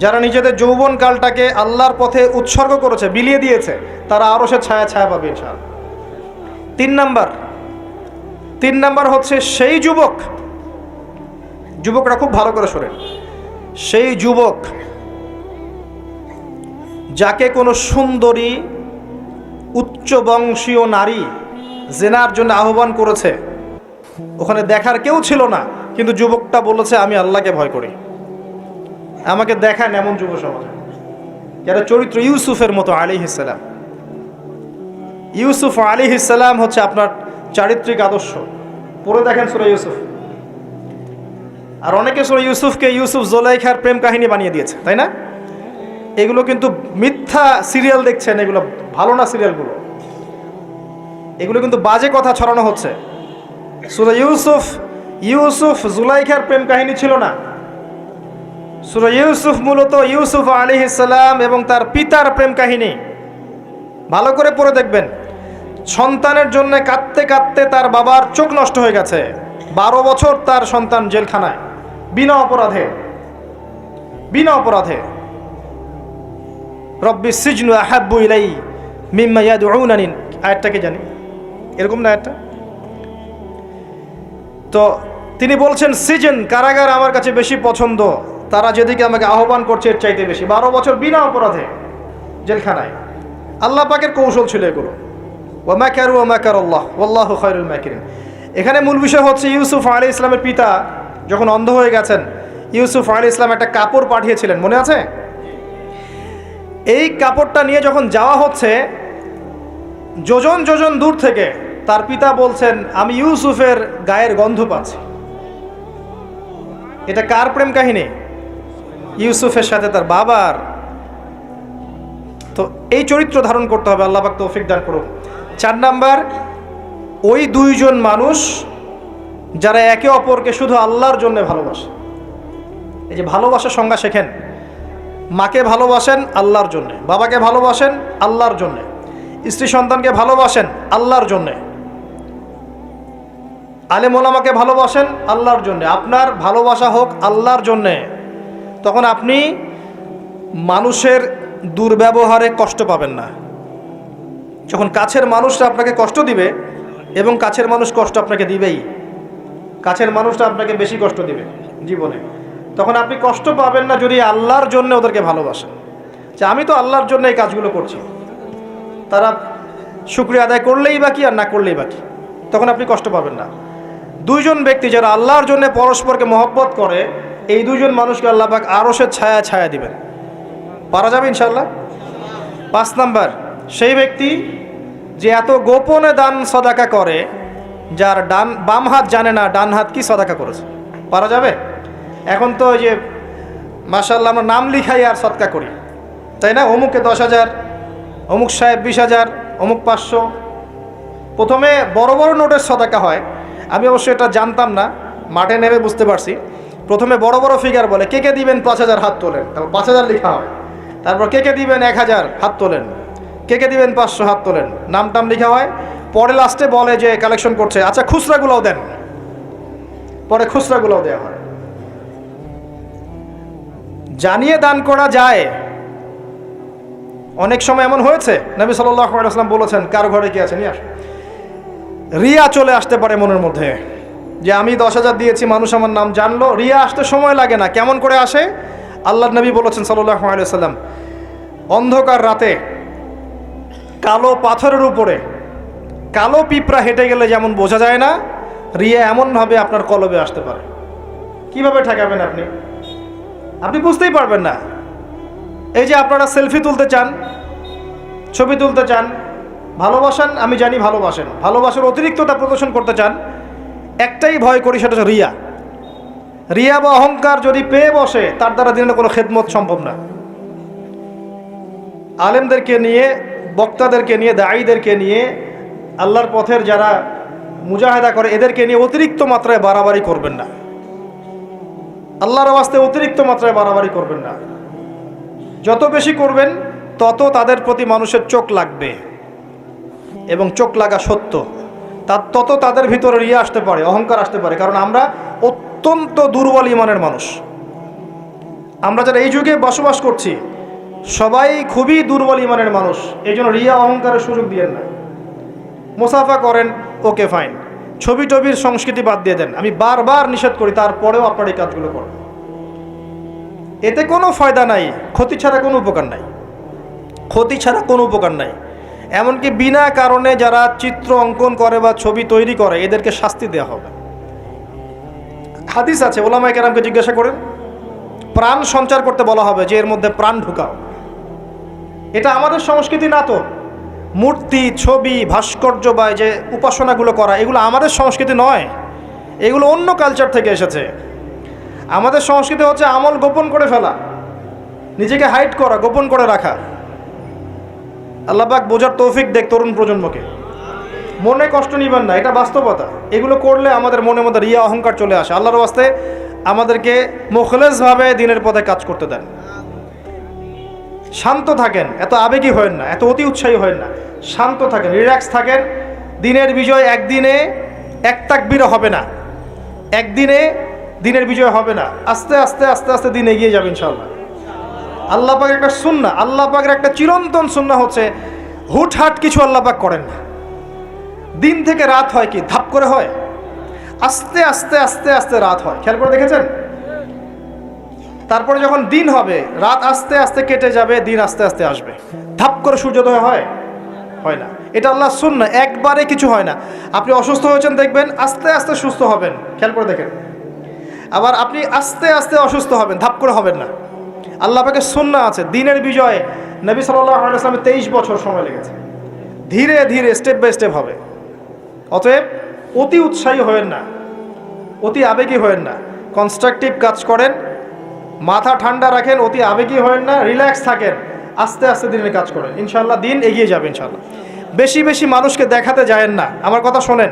যারা নিজেদের যৌবনকালটাকে আল্লাহর পথে উৎসর্গ করেছে, বিলিয়ে দিয়েছে, তারা আরও সে ছায়া ছায়া পাবে ইনশাআল্লাহ। 3 নাম্বার হচ্ছে সেই যুবকরা খুব ভালো করে শোনেন। সেই যুবক যাকে কোনো সুন্দরী উচ্চ বংশীয় নারী জেনার জন্য আহ্বান করেছে, ওখানে দেখার কেউ ছিল না, কিন্তু যুবকটা বলেছে আমি আল্লাহকে ভয় করি, আমাকে দেখান। এমন যুব সমাজ যারা চরিত্র ইউসুফের মতো আলাইহিস সালাম। ইউসুফ আলাইহিস সালাম হচ্ছে আপনার চারিত্রিক আদর্শ। পড়ে দেখেন সূরা ইউসুফ। আর অনেকে সূরা ইউসুফকে ইউসুফ জুলাইখার প্রেম কাহিনী বানিয়ে দিয়েছে, তাই না? এগুলো কিন্তু মিথ্যা সিরিয়াল দেখছেন, এগুলো ভালো না সিরিয়ালগুলো। এগুলো কিন্তু বাজে কথা ছড়ানো হচ্ছে। সূরা ইউসুফ জুলাইখার প্রেম কাহিনী ছিল না। সূরা ইউসুফ মূলত ইউসুফ আলাইহিস সালাম এবং তার পিতার প্রেম কাহিনী। ভালো করে পড়ে দেখবেন। সন্তানের জন্য কাঁদতে কাঁদতে তার বাবার চোখ নষ্ট হয়ে গেছে। 12 বছর তার সন্তান জেলখানায় বিনা অপরাধে। রব্বি সিজনু আহাব্বু ইলাই মিম্মা ইয়াদউনানি, আয়াতটাকে জানি, এরকম না আয়াতটা? তো তিনি বলছেন সিজন, কারাগার আমার কাছে বেশি পছন্দ, তারা যেদিকে আমাকে আহ্বান করছে এর চাইতে বেশি। 12 বছর বিনা অপরাধে জেলখানায়। আল্লাহ পাকের কৌশল ছিল এগুলো। ওয়া মাকারু ওয়া মাকারাল্লাহ ওয়াল্লাহু খায়রুল মাকিরিন। এখানে মূল বিষয় হচ্ছে ইউসুফ আলাইহিস সালামের পিতা যখন অন্ধ হয়ে গেছেন, ইউসুফ আলাইহিস সালাম একটা কাপড় পাঠিয়েছিলেন, মনে আছে? এই কাপড়টা নিয়ে যখন যাওয়া হচ্ছে যোজন যোজন দূর থেকে, তার পিতা বলছেন আমি ইউসুফের গায়ের গন্ধ পাচ্ছি। এটা কার প্রেম কাহিনী? ইউসুফের সাথে তার বাবার। তো এই চরিত্র ধারণ করতে হবে, আল্লাহ পাক তৌফিক দান করুন। 4 নাম্বার, ওই 2 জন মানুষ যারা একে অপরকে শুধু আল্লাহর জন্য ভালোবাসে। এই যে ভালোবাসার সংজ্ঞা শেখেন। মাকে ভালোবাসেন আল্লাহর জন্যে, বাবাকে ভালোবাসেন আল্লাহর জন্যে, স্ত্রী সন্তানকে ভালোবাসেন আল্লাহর জন্যে। আলেম ওলামাকে ভালোবাসেন আল্লাহর জন্যে, আপনার ভালোবাসা হোক আল্লাহর জন্যে, তখন আপনি মানুষের দুর্ব্যবহারে কষ্ট পাবেন না। যখন কাছের মানুষরা আপনাকে কষ্ট দিবে, এবং কাছের মানুষ কষ্ট আপনাকে দিবেই, কাছের মানুষটা আপনাকে বেশি কষ্ট দিবে জীবনে, তখন আপনি কষ্ট পাবেন না যদি আল্লাহর জন্য ওদেরকে ভালোবাসেন, যে আমি তো আল্লাহর জন্য এই কাজগুলো করছি, তারা শুকরিয়া আদায় করলেই বাকি আর না করলেই বাকি, তখন আপনি কষ্ট পাবেন না। দুইজন ব্যক্তি যারা আল্লাহর জন্য পরস্পরকে মহব্বত করে, এই দুইজন মানুষকে আল্লাহ পাক আরশের ছায়া ছায়া দিবেন। পারা যাবে ইনশাআল্লাহ। 5 নাম্বার, সেই ব্যক্তি যে এত গোপনে দান সদাকা করে, যার বাম হাত জানে না ডান হাত কি সদাকা করেছে। পারা যাবে? এখন তো ওই যে মাশাআল্লাহ আমরা নাম লিখাই আর সদকা করি, তাই না? অমুকে 10,000, অমুক সাহেব 20,000, অমুক 500। প্রথমে বড় বড় নোটের সদাকা হয়, আমি অবশ্য এটা জানতাম না, মাঠে নেমে বুঝতে পারছি। প্রথমে বড় বড় ফিগার বলে, কে কে দিবেন 5,000 হাত তোলেন, তারপর 5,000 লেখা হয়, তারপর কে কে দিবেন 1,000 হাত তোলেন, কে কে দিবেন 500 হাত তোলেন, নাম টাম লেখা হয়। পরে লাস্টে বলে যে কালেকশন করছে, আচ্ছা খুচরাগুলোও দেন, পরে খুচরাগুলোও দেওয়া হয়। জানিয়ে দান করা যায়। অনেক সময় এমন হয়েছে, নবী সাল্লাল্লাহু আলাইহি ওয়াসাল্লাম বলেছেন, কার ঘরে কি আছে নিয়ে আস। রিয়া চলে আসতে পারে মনের মধ্যে, যে আমি 10,000 দিয়েছি, মানুষ আমার নাম জানলো। রিয়া আসতে সময় লাগে না, কেমন করে আসে? আল্লাহর নবী বলেছেন সাল্লাল্লাহু আলাইহি ওয়াসাল্লাম, অন্ধকার রাতে কালো পাথরের উপরে কালো পিঁপড়া হেঁটে গেলে যেমন বোঝা যায় না, রিয়া এমনভাবে আপনার কলবে আসতে পারে। কিভাবে ঠেকাবেন আপনি? আপনি বুঝতেই পারবেন না। এই যে আপনারা সেলফি তুলতে চান, ছবি তুলতে চান, ভালোবাসেন, আমি জানি ভালোবাসেন, ভালোবাসার অতিরিক্ততা প্রদর্শন করতে চান, একটাই ভয় করি, সেটা হচ্ছে রিয়া। রিয়া বা অহংকার যদি পেয়ে বসে, তার দ্বারা দিনে কোনো খেদমত সম্ভব না। আলেমদেরকে নিয়ে, বক্তাদেরকে নিয়ে, দায়ীদেরকে নিয়ে, আল্লাহর পথের যারা মুজাহিদা করে, এদেরকে নিয়ে অতিরিক্ত মাত্রায় বাড়াবাড়ি করবেন না। আল্লাহর ওয়াস্তে অতিরিক্ত মাত্রায় বাড়াবাড়ি করবেন না। যত বেশি করবেন তত তাদের প্রতি মানুষের চোখ লাগবে, এবং চোখ লাগা সত্য, তত তাদের ভিতরে রিয়া আসতে পারে, অহংকার আসতে পারে। কারণ আমরা অত্যন্ত দুর্বল ইমানের মানুষ। আমরা যারা এই যুগে বসবাস করছি সবাই খুবই দুর্বল ইমানের মানুষ। এই জন্য রিয়া অহংকারের সুযোগ দিয়েন না। মুসাফা করেন, ওকে ফাইন, ছবি টবির সংস্কৃতি বাদ দিয়ে দেন, আমি বারবার নিষেধ করি, তারপরেও আপনার এই কাজগুলো করেন। এতে কোনো ফায়দা নাই, ক্ষতি ছাড়া কোনো উপকার নাই, ক্ষতি ছাড়া কোনো উপকার নাই। এমনকি বিনা কারণে যারা চিত্র অঙ্কন করে বা ছবি তৈরি করে, এদেরকে শাস্তি দেওয়া হবে। হাদিস আছে, ওলামায়ে কেরামকে জিজ্ঞাসা করেন, প্রাণ সঞ্চার করতে বলা হবে, যে এর মধ্যে প্রাণ ঢুকাও। এটা আমাদের সংস্কৃতি না তো। মূর্তি, ছবি, ভাস্কর্য বা যে উপাসনাগুলো করা, এগুলো আমাদের সংস্কৃতি নয়, এগুলো অন্য কালচার থেকে এসেছে। আমাদের সংস্কৃতি হচ্ছে আমল গোপন করে ফেলা, নিজেকে হাইড করা, গোপন করে রাখা। আল্লাহ পাক বোঝার তৌফিক দেখ তরুণ প্রজন্মকে। মনে কষ্ট নিবেন না, এটা বাস্তবতা। এগুলো করলে আমাদের মনের মধ্যে রিয়া অহংকার চলে আসে। আল্লাহর ওয়াস্তে আমাদেরকে মুখলেসভাবে দিনের পথে কাজ করতে দেন। শান্ত থাকেন, এত আবেগী হয়েন না, এত অতি উৎসাহী হয়েন না, শান্ত থাকেন, রিল্যাক্স থাকেন। দিনের বিজয় একদিনে এক তাকবীরে হবে না, একদিনে দিনের বিজয় হবে না। আস্তে আস্তে আস্তে আস্তে দিন এগিয়ে যাবে ইনশাআল্লাহ। আল্লাহ পাকের একটা সুন্নাহ, আল্লাহ পাকের একটা চিরন্তন সুন্নাহ হচ্ছে, হুটহাট কিছু আল্লাহ পাক করেন না। দিন থেকে রাত হয় কি ধাপ করে হয়? আস্তে আস্তে আস্তে আস্তে রাত হয়। খেয়াল করে দেখেছেন? তারপরে যখন দিন হবে, রাত আস্তে আস্তে কেটে যাবে, দিন আস্তে আস্তে আসবে। ধাপ করে সূর্যোদয় হয়? হয় না। এটা আল্লাহর সুন্নাহ, একবারে কিছু হয় না। আপনি অসুস্থ হয়েছেন, দেখবেন আস্তে আস্তে সুস্থ হবেন, খেয়াল করে দেখেন। আবার আপনি আস্তে আস্তে অসুস্থ হবেন, ধাপ করে হবেন না। আল্লাহ পাকের সুন্নাহ আছে। দিনের বিজয়ে নবী সাল্লাল্লাহু আলাইহি ওয়াসাল্লামের 23 বছর সময় লেগেছে। ধীরে ধীরে স্টেপ বাই স্টেপ হবে। অতএব অতি উৎসাহী হয়েন না, অতি আবেগী হয়েন না, কনস্ট্রাকটিভ কাজ করেন, মাথা ঠান্ডা রাখেন, অতি আবেগী হয়েন না, রিল্যাক্স থাকেন, আস্তে আস্তে দিনের কাজ করেন, ইনশাআল্লাহ দিন এগিয়ে যাবে ইনশাআল্লাহ। বেশি বেশি মানুষকে দেখাতে যায়েন না। আমার কথা শোনেন,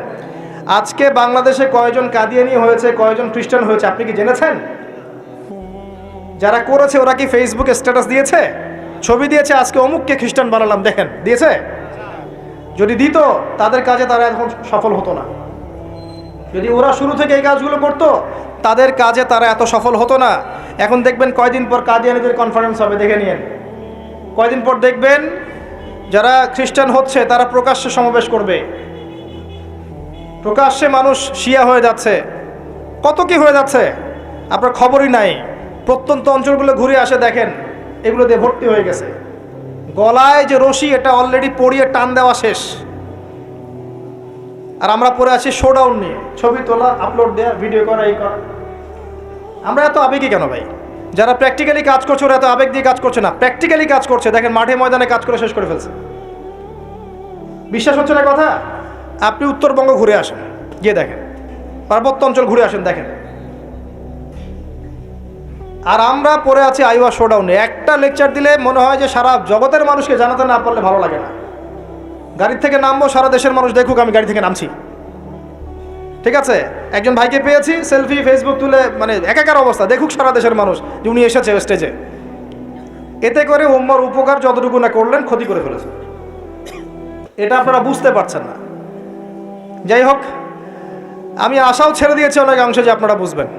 আজকে বাংলাদেশে কয়জন কাদিয়ানি হয়েছে, কয়জন খ্রিস্টান হয়েছে আপনি কি জেনেছেন? যারা করেছে ওরা কি ফেসবুকে স্ট্যাটাস দিয়েছে, ছবি দিয়েছে, আজকে অমুককে খ্রিস্টান বানালাম, দেখেন দিয়েছে? যদি দিত তাদের কাজে তারা এখন সফল হতো না। যদি ওরা শুরু থেকে এই কাজগুলো করতো, তাদের কাজে তারা এত সফল হতো না। এখন দেখবেন কয়দিন পর কাদিয়ানীদের কনফারেন্স হবে, দেখে নিন। কয়দিন পর দেখবেন যারা খ্রিস্টান হচ্ছে তারা প্রকাশ্যে সমাবেশ করবে, প্রকাশ্যে মানুষ শিয়া হয়ে যাচ্ছে, কত কি হয়ে যাচ্ছে আপনার খবরই নাই। প্রত্যন্ত অঞ্চলগুলো ঘুরে আসে, দেখেন এগুলো দিয়ে ভর্তি হয়ে গেছে। গলায় যে রশি, এটা অলরেডি পরিয়ে টান দেওয়া শেষ, আর আমরা পরে আছি শোডাউন নিয়ে, ছবি তোলা, আপলোড দেওয়া, ভিডিও করা, এই করা। আমরা এত আবেগী কেন ভাই? যারা প্র্যাকটিক্যালি কাজ করছে ওরা এত আবেগ দিয়ে কাজ করছে না, প্র্যাকটিক্যালি কাজ করছে। দেখেন মাঠে ময়দানে কাজ করে শেষ করে ফেলছে। বিশ্বাস হচ্ছে না কথা? আপনি উত্তরবঙ্গ ঘুরে আসেন, গিয়ে দেখেন, পার্বত্য অঞ্চল ঘুরে আসেন, দেখেন। আর আমরা পড়ে আছি আইওয়া শোডাউনে। একটা লেকচার দিলে মনে হয় যে সারা জগতের মানুষকে জানাতে না পারলে ভালো লাগে না। গাড়ির থেকে নামবো, সারা দেশের মানুষ দেখুক আমি গাড়ি থেকে নামছি, ঠিক আছে? একজন ভাইকে পেয়েছি, সেলফি ফেসবুক তুলে, মানে একাকার অবস্থা, দেখুক সারা দেশের মানুষ যে উনি এসেছে স্টেজে। এতে করে উম্মার উপকার যতটুকু না করলেন, ক্ষতি করে ফেলেছে। এটা আপনারা বুঝতে পারছেন না। যাই হোক, আমি আশাও ছেড়ে দিয়েছি অনেক অংশে যে আপনারা বুঝবেন।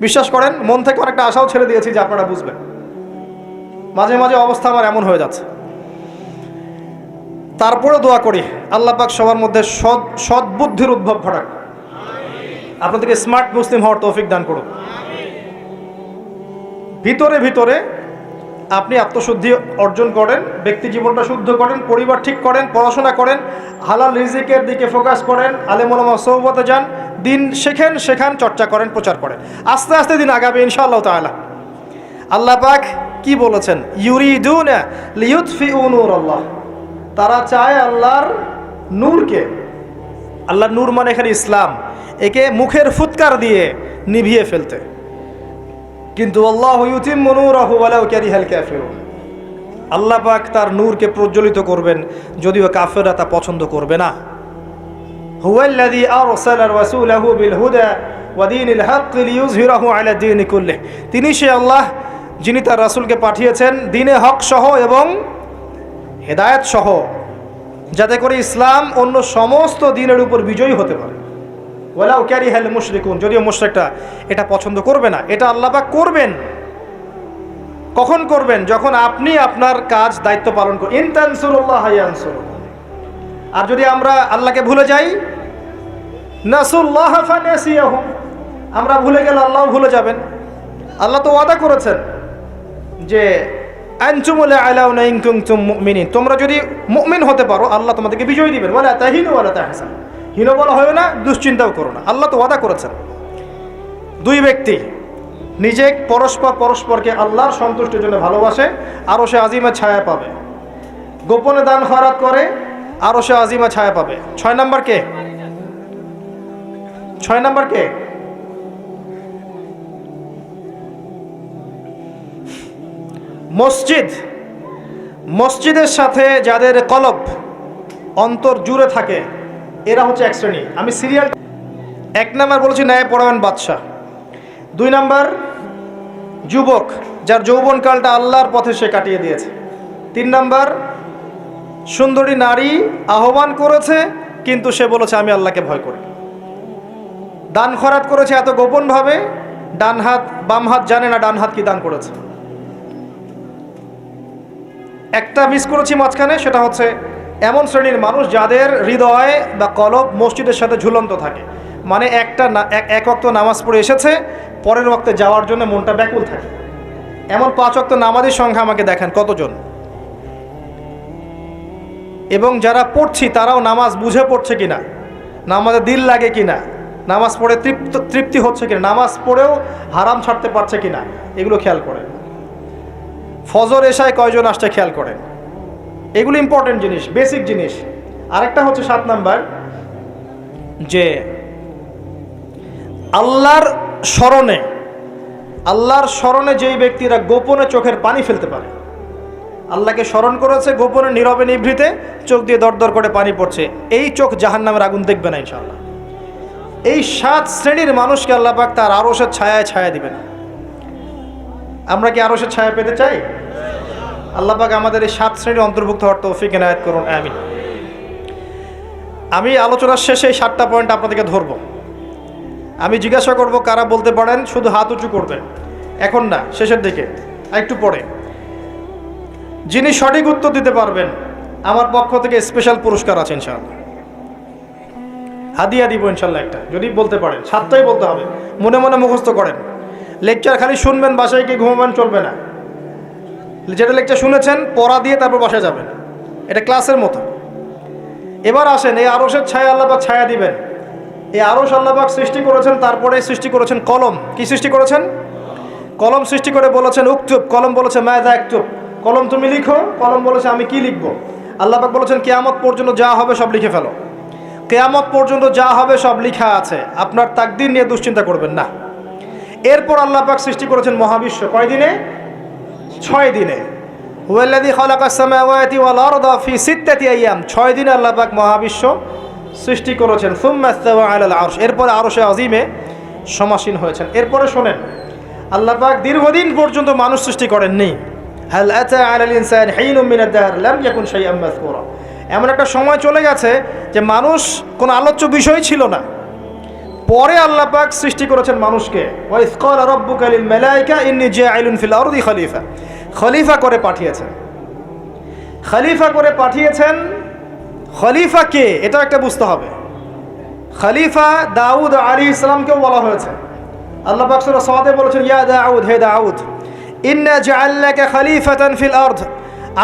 বিশ্বাস করেন, মন থেকে অনেকটা আশাও ছেড়ে দিয়েছি যে আপনারা বুঝবেন। মাঝে মাঝে অবস্থা আমার এমন হয়ে যাচ্ছে। তারপরে দোয়া করি আল্লাহ পাক সবার মধ্যে সদ্বুদ্ধির উদ্ভব ঘটাক, আপনাদেরকে স্মার্ট মুসলিম হওয়ার তৌফিক দান করুন। ভিতরে ভিতরে আপনি আত্মশুদ্ধি অর্জন করেন, ব্যক্তি জীবনটা শুদ্ধ করেন, পরিবার ঠিক করেন, পড়াশোনা করেন, হালাল রিজিকের দিকে ফোকাস করেন, আলেম ওলামা সোহবতে যান, দিন শেখান, চর্চা করেন, প্রচার করেন। আস্তে আস্তে দিন আগাবে ইনশাআল্লাহ তাআলা। আল্লাহ পাক কি বলেছেন? ইউরিদুনা লিইউতফিউ নূরাল্লাহ, তারা চায় আল্লাহর নূরকে। আল্লাহর নূর মানে এখানে ইসলাম, একে মুখের ফুৎকার দিয়ে নিভিয়ে ফেলতে। কিন্তু আল্লাহু ইউতিম্মু নূরাহু ওয়ালাউ কারিহাল কাফিরুন, আল্লাহ পাক তার নূরকে প্রজ্বলিত করবেন যদিও কাফেররা তা পছন্দ করবে না। হুয়াল্লাযী আরসালা রাসূলাহু বিল হুদা ওয়া দীনিল হক লিইয়ুযহিরাহু আলা দীনি কুল্লিহি, তিনি সে আল্লাহ যিনি তার রাসূলকে পাঠিয়েছেন দ্বীনে হক সহ এবং হেদায়েত সহ, যাতে করে ইসলাম অন্য সমস্ত দ্বীনের উপর বিজয়ী হতে পারে। ওয়ালাউ কারিহাল মুশরিকুন, যদিও মুশরিকরা এটা পছন্দ করবে না। এটা আল্লাহ পাক করবেন। কখন করবেন? যখন আপনি আপনার কাজ দায়িত্ব পালন করবেন। ইন তানসুরুল্লাহ ইয়ানসুরকুম, আর যদি আমরা আল্লাহকে ভুলে যাই, নাসুল্লাহ ফানাসিয়াহুম, আমরা ভুলে গেলে আল্লাহও ভুলে যাবেন। আল্লাহ তো ওয়াদা করেছেন যে আনতুমুল আলাউনা ইন কুনতুম মুমিনিন, তোমরা যদি মুমিন হতে পারো আল্লাহ তোমাদেরকে বিজয় দিবেন। ওয়ালা তাহিনু ওয়ালা তাহজানু, হীন বলা হয় না, দুশ্চিন্তাও করো না। আল্লাহ তো ওয়াদা করেছেন। দুই ব্যক্তি নিজে পরস্পরকে আল্লাহর সন্তুষ্টির জন্য ভালোবাসে, আরো সে আজিমা ছায়া পাবে। গোপনে দান খয়রাত করে, আরো সে আজিমা ছায়া পাবে। 6 নাম্বার কে? 6 নাম্বার কে? মসজিদের সাথে যাদের কলব, অন্তর জুড়ে থাকে, এরা হচ্ছে এক শ্রেণী। আমি সিরিয়াল 1 নাম্বার বলেছি ন্যায় পরায়ণ বাদশা। 2 নাম্বার যুবক, যার যৌবনকালটা আল্লাহর পথে সে কাটিয়ে দিয়েছে। 3 নাম্বার সুন্দরী নারী আহ্বান করেছে কিন্তু সে বলেছে আমি আল্লাহকে ভয় করি। দান খয়রাত করেছে এত গোপনভাবে, ডান হাত বাম হাত জানে না ডান হাত কি দান করেছে। একটা মিস করেছি মাঝখানে, সেটা হচ্ছে এমন শ্রেণীর মানুষ যাদের হৃদয় বা কলব মসজিদের সাথে ঝুলন্ত থাকে। মানে এক ওয়াক্ত নামাজ পড়ে এসেছে, পরের ওয়াক্তে যাওয়ার জন্য মনটা ব্যাকুল থাকে। এমন 5 ওয়াক্ত নামাজের সংখ্যা আমাকে দেখান কতজন। এবং যারা পড়ছি তারাও নামাজ বুঝে পড়ছে কিনা, নামাজে দিল লাগে কিনা, নামাজ পড়ে তৃপ্তি হচ্ছে কিনা, নামাজ পড়েও হারাম ছাড়তে পারছে কিনা, এগুলো খেয়াল করেন। ফজর এশায় কয়জন আসছে খেয়াল করেন। এগুলো ইম্পর্টেন্ট জিনিস, বেসিক জিনিস। আরেকটা হচ্ছে 7 নাম্বার, যে আল্লাহর স্মরণে যেই ব্যক্তিরা গোপনে চোখের পানি ফেলতে পারে, আল্লাহকে স্মরণ করেছে গোপনে নীরবে নিভৃতে, চোখ দিয়ে দরদর করে পানি পড়ছে, এই চোখ জাহান্নামের আগুন দেখবে না ইনশাআল্লাহ। এই 7 শ্রেণীর মানুষকে আল্লাহ পাক তার আরশের ছায়ায় ছায়া দিবেন। আমরা কি আরশের ছায়া পেতে চাই? আল্লাহ পাক আমাদের এই 7 শ্রেণীর অন্তর্ভুক্ত হওয়ার তৌফিক এনায়েত করুন, আমিন। আমি আলোচনার শেষে এই 7টা পয়েন্ট আপনাদেরকে ধরব। আমি জিজ্ঞাসা করব কারা বলতে পারেন, শুধু হাত উঁচু করবেন, এখন না, শেষের দিকে, একটু পরে। যিনি সঠিক উত্তর দিতে পারবেন আমার পক্ষ থেকে স্পেশাল পুরস্কার আছে ইনশাআল্লাহ, হাদিয়া দিব ইনশাআল্লাহ একটা, যদি বলতে পারেন। 7টাই বলতে হবে, মনে মনে মুখস্থ করেন। লেকচার খালি শুনবেন, বাসায় গিয়ে ঘুমাবেন চলবে না। যেটা লেকচার শুনেছেন পড়া দিয়ে তারপর বাসায় যাবেন, এটা ক্লাসের মতো। এবার আসেন, এই আরশের ছায়া আল্লাহ পাক ছায়া দিবেন। এই আরশ আল্লাহ পাক সৃষ্টি করেছেন, তারপরে সৃষ্টি করেছেন কলম। কি সৃষ্টি করেছেন? কলম সৃষ্টি করে বলেছেন উকতুব, কলম বলেছে মাযা আকতুব, কলম তুমি লিখো। কলম বলেছে আমি কি লিখবো? আল্লাহ পাক বলেছেন কিয়ামত পর্যন্ত যা হবে সব লিখে ফেলো। কিয়ামত পর্যন্ত যা হবে সব লেখা আছে, আপনার তাকদীর নিয়ে দুশ্চিন্তা করবেন না। এরপর আল্লাহ পাক সৃষ্টি করেছেন মহাবিশ্ব। কয় দিনে? 6 দিনে। হুয়াল্লাযী খালাকাস সামাওয়াতি ওয়াল আরদা ফি 6 আইয়াম, 6 দিনে আল্লাহ পাক মহাবিশ্ব সৃষ্টি করেছেন। সুম্মা ইসতাওয়া আলাল আরশ, এরপরে আরশে আজিমে সমাসীন হয়েছেন। এরপরে শোনেন, আল্লাহ পাক দীর্ঘদিন পর্যন্ত মানুষ সৃষ্টি করেননি। হাল আতা আলাল ইনসানি হিনুম মিনাদ দাহর লাম ইয়াকুন শাইআম মাযকুরা, এমন একটা সময় চলে গেছে যে মানুষ কোনো আলোচ্য বিষয় ছিল না। পরে আল্লাহ পাক সৃষ্টি করেছেন মানুষকে। ওয়া ইয ক্বালা রাব্বুকা লিল মালায়েকা ইন্নী জাইলুন ফিল আরদি খলিফা, খলিফা করে পাঠিয়েছেন। খলিফা করে পাঠিয়েছেন। খলিফা কে এটা একটা বুঝতে হবে। খলিফা দাউদ আলাইহিস সালামকেও বলা হয়েছে। আল্লাহ পাক সূরা সাদে বলেছেন ইয়া দাউদ, হে দাউদ, ইন্না জাআলনাকা খলিফাতান ফিল আরদ,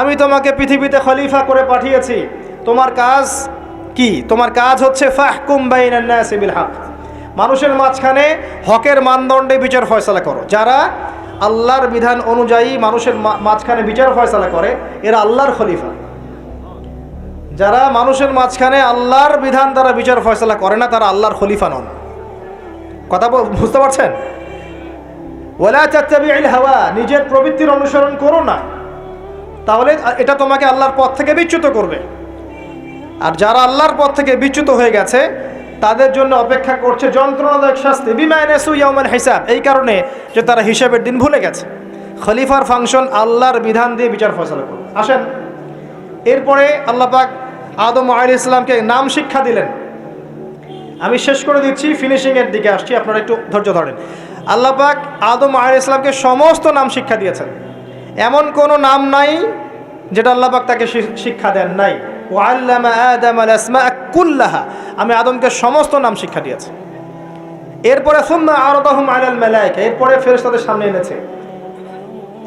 আমি তোমাকে পৃথিবীতে খলিফা করে পাঠিয়েছি। তোমার কাজ কি? তোমার কাজ হচ্ছে ফাহকুম বাইনান নাসি বিল হক, মানুষের মাঝখানে হকের মানদণ্ডে বিচার ফয়সালা করো। যারা আল্লাহর বিধান অনুযায়ী মানুষের মাঝখানে বিচার ফয়সালা করে এরা আল্লাহর খলিফা। যারা মানুষের মাঝখানে আল্লাহর বিধান দ্বারা বিচার ফয়সালা করে না তারা আল্লাহর খলিফা নন। কথা বুঝতে পারছেন? ওয়ালা তাত্তাবিউল হাওয়া, নিজের প্রবৃত্তির অনুসরণ করো না, তাহলে এটা তোমাকে আল্লাহর পথ থেকে বিচ্যুত করবে। আর যারা আল্লাহর পথ থেকে বিচ্যুত হয়ে গেছে তাদের জন্য অপেক্ষা করছে যন্ত্রণাদায়ক শাস্তি। বিমা নাসু ইয়াউমাল হিসাব, এই কারণে যে তারা হিসাবের দিন ভুলে গেছে। খলিফার ফাংশন আল্লাহর বিধান দিয়ে বিচার ফয়সালা করবে। আসেন, এরপরে আল্লাহ পাক আদম আলাইহিস সালামকে নাম শিক্ষা দিলেন। আমি শেষ করে দিচ্ছি, ফিনিশিংয়ের দিকে আসছি, আপনারা একটু ধৈর্য ধরেন। আল্লাহ পাক আদম আলাইহিস সালামকে সমস্ত নাম শিক্ষা দিয়েছেন। এমন কোনো নাম নাই যেটা আল্লাহ পাক তাকে শিক্ষা দেন নাই। ওয়াল্লামা আদামাল আসমাআ কুল্লাহা, আমি আদমকে সমস্ত নাম শিক্ষা দিয়েছি। এরপরে সুম্মা আরাদাহুম আলাল মালায়েকা, এরপরে ফেরেশতাদের সামনে এনেছে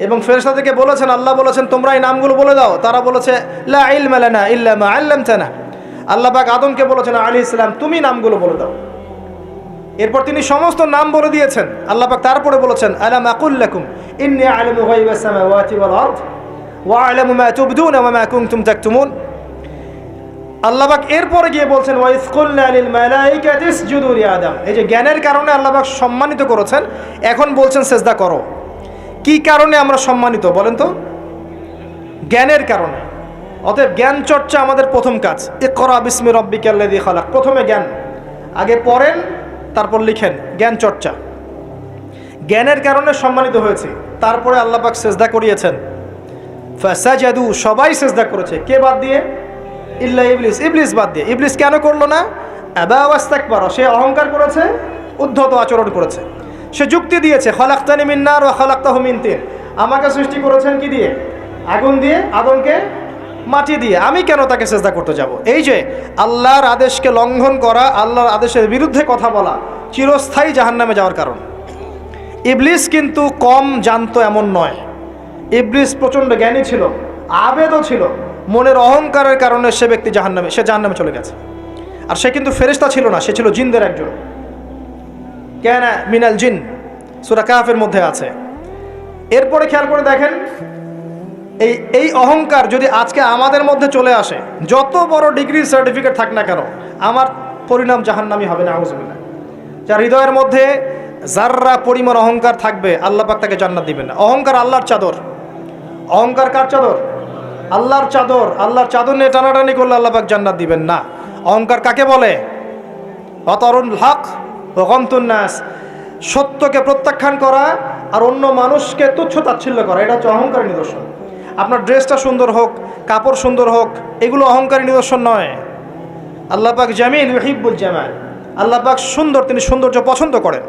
এবং ফেরেশতাদেরকে বলেছেন, আল্লাহ বলেছেন তোমরা এই নামগুলো বলে দাও। তারা বলেছে লা ইলমা লানা ইল্লা মা আল্লামতানা। আল্লাহ পাক আদমকে বলেছেন আলাইহিস সালাম তুমি নামগুলো বলে দাও। এরপর তিনি সমস্ত নাম বলে দিয়েছেন। আল্লাহ পাক তারপরে বলেছেন আলাম আকুল লাকুম ইন্নী আ'লামু গায়বাস সামাওয়াতি ওয়াল আরদ ওয়া আ'লামু মা তুবদুনা ওয়া মা কুনতুম তাকতুমুন। আল্লাহ পাক এরপরে গিয়ে বলছেন ওয়া ইয কুলনা লিল মালাইকাতি ইসজুদু লি আদম, এই যে জ্ঞানের কারণে আল্লাহ পাক সম্মানিত করেছেন, এখন বলছেন সেজদা করো। কি কারণে আমরা সম্মানিত বলেন তো? জ্ঞানের কারণে। অতএব জ্ঞান চর্চা আমাদের প্রথম কাজ। ইকরা বিসমি রাব্বিকাল্লাযী খালাক, প্রথমে জ্ঞান, আগে পড়েন তারপর লিখেন, জ্ঞান চর্চা। জ্ঞানের কারণে সম্মানিত হয়েছে। তারপরে আল্লাহ পাক সেজদা করিয়েছেন। ফাসাজাদু, সবাই সেজদা করেছে, কে বাদ দিয়ে? ইল্লা ইবলিস, ইবলিস বাদ দিয়ে। ইবলিস কেন করলো না? আবা ওয়াস্তাকবারা, সে অহংকার করেছে, উদ্ধত আচরণ করেছে। সে যুক্তি দিয়েছে খালাকতানি মিন নার ওয়া খালাকতাহু মিন তিন, আমাকে সৃষ্টি করেছেন কি দিয়ে? আগুন দিয়ে, আদমকে মাটি দিয়ে, আমি কেন তাকে সেজদা করতে যাব? এই যে আল্লাহর আদেশকে লঙ্ঘন করা, আল্লাহর আদেশের বিরুদ্ধে কথা বলা চিরস্থায়ী জাহান্নামে যাওয়ার কারণ। ইবলিস কিন্তু কম জানতো এমন নয়। ইবলিস প্রচণ্ড জ্ঞানী ছিল, আবেদও ছিল। মনের অহংকারের কারণে সে ব্যক্তি জাহান্নামে চলে গেছে। আর সে কিন্তু ফেরেশতা ছিল না, সে ছিল জিনদের একজন। কানা মিনাল জিন, সূরা কাহফের মধ্যে আছে। এরপরে খেয়াল করে দেখেন, এই অহংকার যদি আজকে আমাদের মধ্যে চলে আসে, যত বড় ডিগ্রির সার্টিফিকেট থাক না কেন, আমার পরিণাম জাহান্নামী হবে না, আউযুবিল্লাহ। যার হৃদয়ের মধ্যে যাররা পরিমাণ অহংকার থাকবে আল্লাহ পাক তাকে জান্নাত দিবেন না। অহংকার আল্লাহর চাদর। অহংকার কার চাদর? আল্লাহর চাদর। আল্লাহর চাদর নিয়ে টানাটানি করলে আল্লাহ পাক জান্নাত দিবেন না। অহংকার কাকে বলে? অতরুল হক ওয়া গমতুন নাস, সত্যকে প্রত্যাখ্যান করা আর অন্য মানুষকে তুচ্ছ তাচ্ছিল্য করা, এটা হচ্ছে অহংকারের নিদর্শন। আপনার ড্রেসটা সুন্দর হোক, কাপড় সুন্দর হোক, এগুলো অহংকারের নিদর্শন নয়। আল্লাহ পাক জামিল ইউহিব্বুল জামাল, আল্লাহ পাক সুন্দর, তিনি সৌন্দর্য পছন্দ করেন।